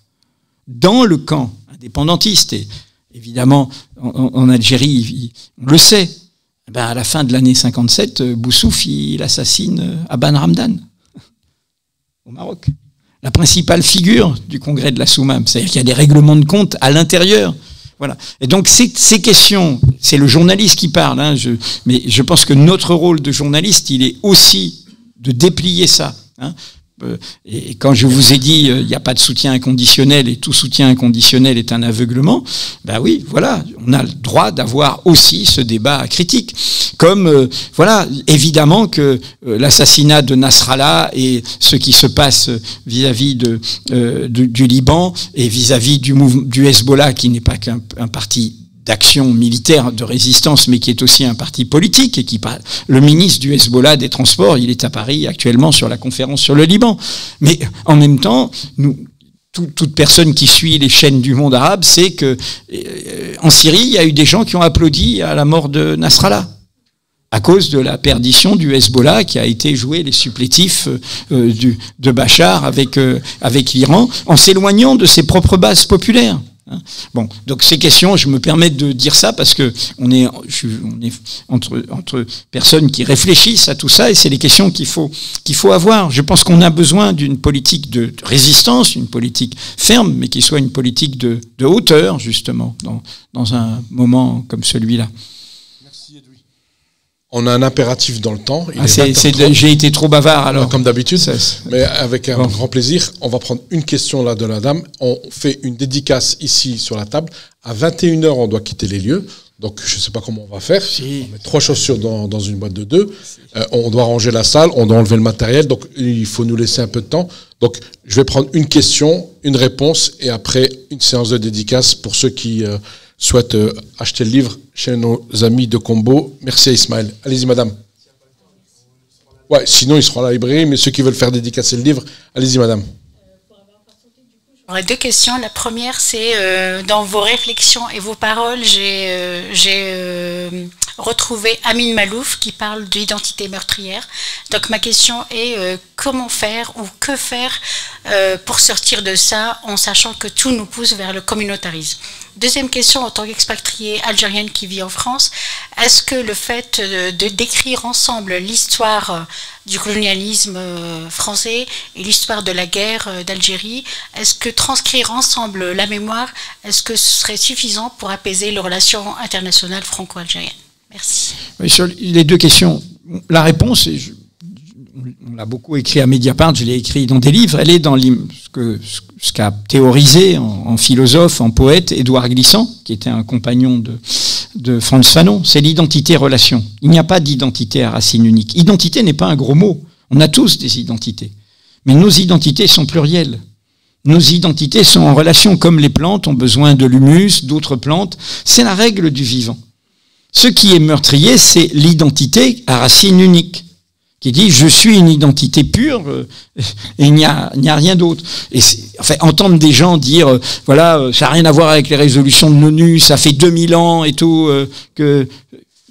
Dans le camp indépendantiste, et évidemment en Algérie, on le sait, à la fin de l'année 57, Boussouf, il assassine Aban Ramdan au Maroc. La principale figure du congrès de la Soumam, c'est-à-dire qu'il y a des règlements de compte à l'intérieur. Voilà. Et donc ces questions, c'est le journaliste qui parle, mais je pense que notre rôle de journaliste, il est aussi de déplier ça. Et quand je vous ai dit il n'y a pas de soutien inconditionnel et tout soutien inconditionnel est un aveuglement, ben oui, voilà, on a le droit d'avoir aussi ce débat critique. Comme voilà, évidemment que l'assassinat de Nasrallah et ce qui se passe vis-à-vis du Liban et vis-à-vis du Hezbollah, qui n'est pas qu'un parti d'action militaire de résistance, mais qui est aussi un parti politique et qui parle. Le ministre du Hezbollah des Transports, il est à Paris actuellement sur la conférence sur le Liban. Mais en même temps, toute personne qui suit les chaînes du monde arabe sait que en Syrie, il y a eu des gens qui ont applaudi à la mort de Nasrallah à cause de la perdition du Hezbollah qui a été joué les supplétifs de Bachar avec l'Iran en s'éloignant de ses propres bases populaires. Bon, donc ces questions, je me permets de dire ça parce que on est entre personnes qui réfléchissent à tout ça et c'est les questions qu'il faut avoir. Je pense qu'on a besoin d'une politique de résistance, une politique ferme, mais qui soit une politique de hauteur justement dans un moment comme celui-là. On a un impératif dans le temps. J'ai été trop bavard alors. Comme d'habitude, mais avec un grand plaisir. On va prendre une question là de la dame. On fait une dédicace ici sur la table. À 21h, on doit quitter les lieux. Donc, je ne sais pas comment on va faire. On met 3 chaussures dans une boîte de 2. On doit ranger la salle, on doit enlever le matériel. Donc, il faut nous laisser un peu de temps. Donc, je vais prendre une question, une réponse et après une séance de dédicace pour ceux qui souhaitent acheter le livre chez nos amis de Combo. Merci à Ismaël. Allez-y, madame. Ouais, sinon, il sera à la librairie, mais ceux qui veulent faire dédicacer le livre, allez-y, madame. J'aurais 2 questions. La première, c'est dans vos réflexions et vos paroles, j'ai retrouvé Amin Malouf qui parle d'identité meurtrière. Donc ma question est comment faire ou que faire pour sortir de ça en sachant que tout nous pousse vers le communautarisme. Deuxième question, en tant qu'expatriée algérienne qui vit en France, est-ce que le fait de décrire ensemble l'histoire du colonialisme français et l'histoire de la guerre d'Algérie, est-ce que transcrire ensemble la mémoire, est-ce que ce serait suffisant pour apaiser les relations internationales franco-algériennes? Merci. Oui, sur les 2 questions, la réponse est l'a beaucoup écrit à Mediapart, je l'ai écrit dans des livres, elle est dans ce qu'a théorisé en philosophe, en poète, Édouard Glissant, qui était un compagnon de Frantz Fanon, c'est l'identité-relation. Il n'y a pas d'identité à racine unique. Identité n'est pas un gros mot, on a tous des identités. Mais nos identités sont plurielles. Nos identités sont en relation, comme les plantes ont besoin de l'humus, d'autres plantes. C'est la règle du vivant. Ce qui est meurtrier, c'est l'identité à racine unique, qui dit « je suis une identité pure et il n'y a rien d'autre ». Et enfin, entendre des gens dire « voilà, ça n'a rien à voir avec les résolutions de l'ONU, ça fait 2000 ans et tout que… »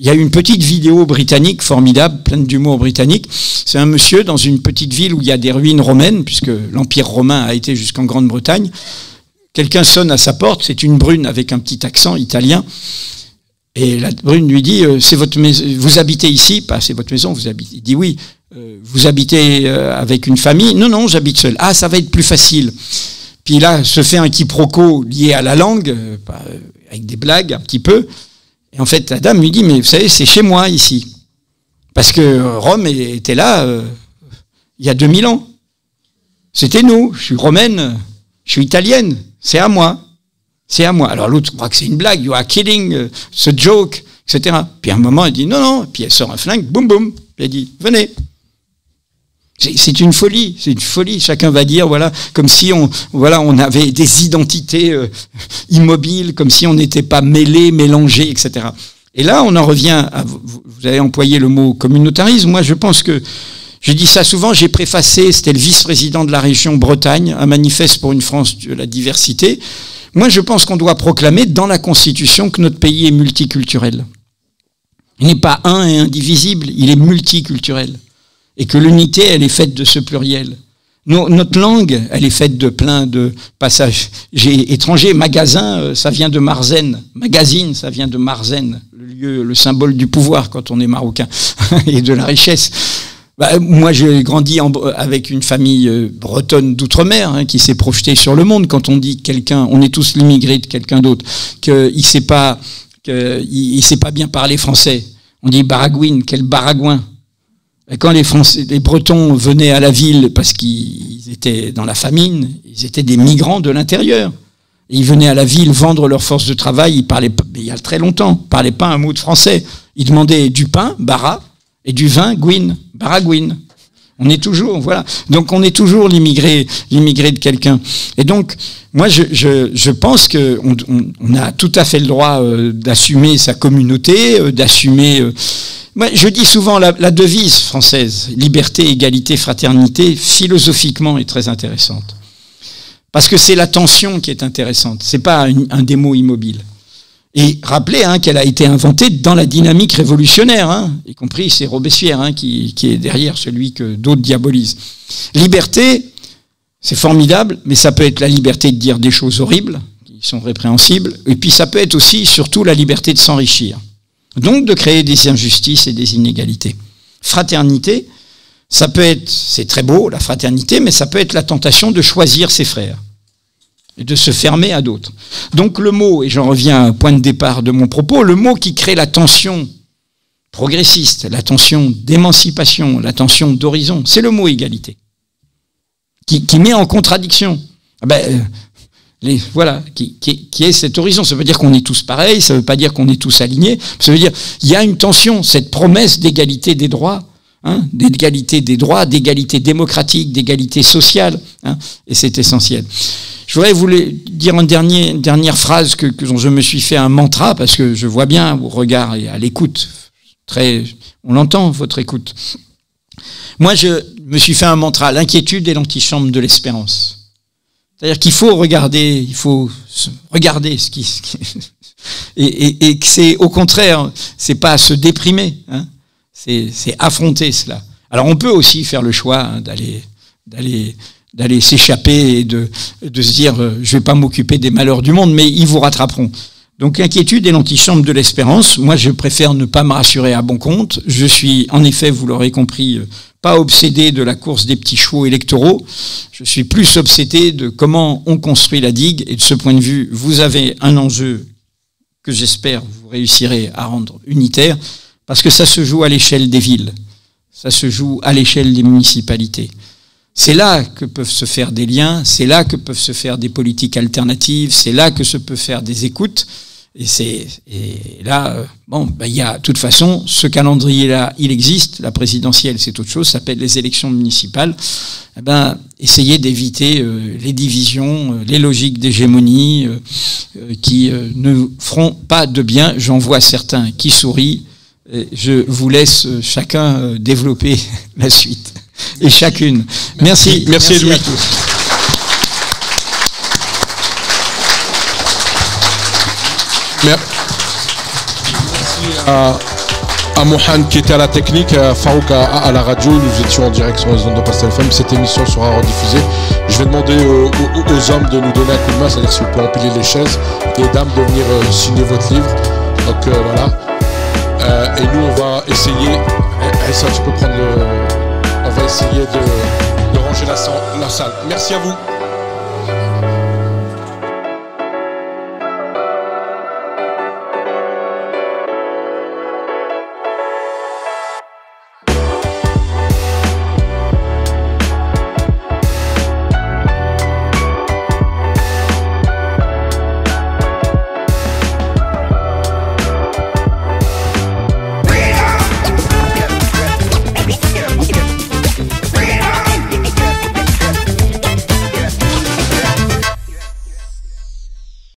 Il y a une petite vidéo britannique formidable, pleine d'humour britannique. C'est un monsieur dans une petite ville où il y a des ruines romaines, puisque l'Empire romain a été jusqu'en Grande-Bretagne. Quelqu'un sonne à sa porte, c'est une brune avec un petit accent italien. Et la brune lui dit c'est votre maison, vous habitez ici ? Pas c'est votre maison, vous habitez. Il dit oui. Vous habitez avec une famille ? Non, j'habite seul. Ah, ça va être plus facile. Puis là, se fait un quiproquo lié à la langue, avec des blagues un petit peu. Et en fait, la dame lui dit, mais vous savez, c'est chez moi ici. Parce que Rome était là il y a 2000 ans. C'était nous. Je suis romaine, je suis italienne. C'est à moi. C'est à moi. Alors l'autre croit que c'est une blague. You are kidding, ce joke, etc. Puis à un moment, elle dit, non. Puis elle sort un flingue, boum, boum. Puis elle dit, venez. C'est une folie, c'est une folie. Chacun va dire, voilà, comme si on avait des identités immobiles, comme si on n'était pas mêlés, mélangés, etc. Et là, on en revient à, vous avez employé le mot communautarisme. Moi, je pense que, je dis ça souvent, j'ai préfacé, c'était le vice-président de la région Bretagne, un manifeste pour une France de la diversité. Moi, je pense qu'on doit proclamer dans la Constitution que notre pays est multiculturel. Il n'est pas un et indivisible, il est multiculturel. Et que l'unité, elle est faite de ce pluriel. Notre langue, elle est faite de plein de passages étrangers. Magasin, ça vient de Marzen. Magazine, ça vient de Marzen, le symbole du pouvoir quand on est marocain, et de la richesse. Moi, j'ai grandi avec une famille bretonne d'outre-mer qui s'est projetée sur le monde. Quand on dit quelqu'un, on est tous l'immigré de quelqu'un d'autre, qu'il sait pas bien parler français. On dit baragouine, quel baragouin. Et quand les Bretons venaient à la ville parce qu'ils étaient dans la famine, ils étaient des migrants de l'intérieur. Et ils venaient à la ville vendre leur force de travail, ils parlaient pas, il y a très longtemps, ils parlaient pas un mot de français. Ils demandaient du pain, bara, et du vin, gouine, baragouine. On est toujours, voilà. Donc on est toujours l'immigré de quelqu'un. Et donc, moi je pense que on a tout à fait le droit d'assumer sa communauté, d'assumer. Moi, je dis souvent la devise française, liberté, égalité, fraternité, philosophiquement est très intéressante. Parce que c'est la tension qui est intéressante, c'est pas un démo immobile. Et rappelez qu'elle a été inventée dans la dynamique révolutionnaire, y compris c'est Robespierre qui est derrière celui que d'autres diabolisent. Liberté, c'est formidable, mais ça peut être la liberté de dire des choses horribles, qui sont répréhensibles, et puis ça peut être aussi, surtout, la liberté de s'enrichir. Donc de créer des injustices et des inégalités. Fraternité, ça peut être, c'est très beau la fraternité, mais ça peut être la tentation de choisir ses frères et de se fermer à d'autres. Donc le mot, et j'en reviens au point de départ de mon propos, le mot qui crée la tension progressiste, la tension d'émancipation, la tension d'horizon, c'est le mot égalité, qui met en contradiction. Voilà, qui est cet horizon. Ça veut dire qu'on est tous pareils, ça veut pas dire qu'on est tous alignés, ça veut dire il y a une tension, cette promesse d'égalité des droits, d'égalité des droits, d'égalité démocratique, d'égalité sociale, et c'est essentiel. Je voudrais vous dire une dernière phrase dont je me suis fait un mantra, parce que je vois bien vos regards et à l'écoute, on l'entend, votre écoute. Moi, je me suis fait un mantra, l'inquiétude est l'antichambre de l'espérance. C'est-à-dire qu'il faut regarder, ce qui et que c'est au contraire, c'est pas se déprimer, c'est affronter cela. Alors on peut aussi faire le choix d'aller s'échapper et de se dire je vais pas m'occuper des malheurs du monde, mais ils vous rattraperont. Donc l'inquiétude est l'antichambre de l'espérance. Moi, je préfère ne pas me rassurer à bon compte. Je suis, en effet, vous l'aurez compris, pas obsédé de la course des petits chevaux électoraux. Je suis plus obsédé de comment on construit la digue. Et de ce point de vue, vous avez un enjeu que j'espère vous réussirez à rendre unitaire, parce que ça se joue à l'échelle des villes. ça se joue à l'échelle des municipalités. C'est là que peuvent se faire des liens, c'est là que peuvent se faire des politiques alternatives, c'est là que se peut faire des écoutes. Et là, il y a, de toute façon, ce calendrier-là, il existe. La présidentielle, c'est autre chose, ça s'appelle les élections municipales. Essayez d'éviter les divisions, les logiques d'hégémonie qui ne feront pas de bien. J'en vois certains qui sourient. Je vous laisse chacun développer la suite. Et chacune. Merci Louis. À tous. Merci à Mohan qui était à la technique, à Farouk à la radio. Nous étions en direct sur les ondes de Pastel FM. Cette émission sera rediffusée. Je vais demander aux hommes de nous donner un coup de main, c'est-à-dire si vous pouvez empiler les chaises, et aux dames de venir signer votre livre. Donc voilà. Et nous, on va essayer. Ça, tu peux prendre on va essayer de ranger la salle. Merci à vous.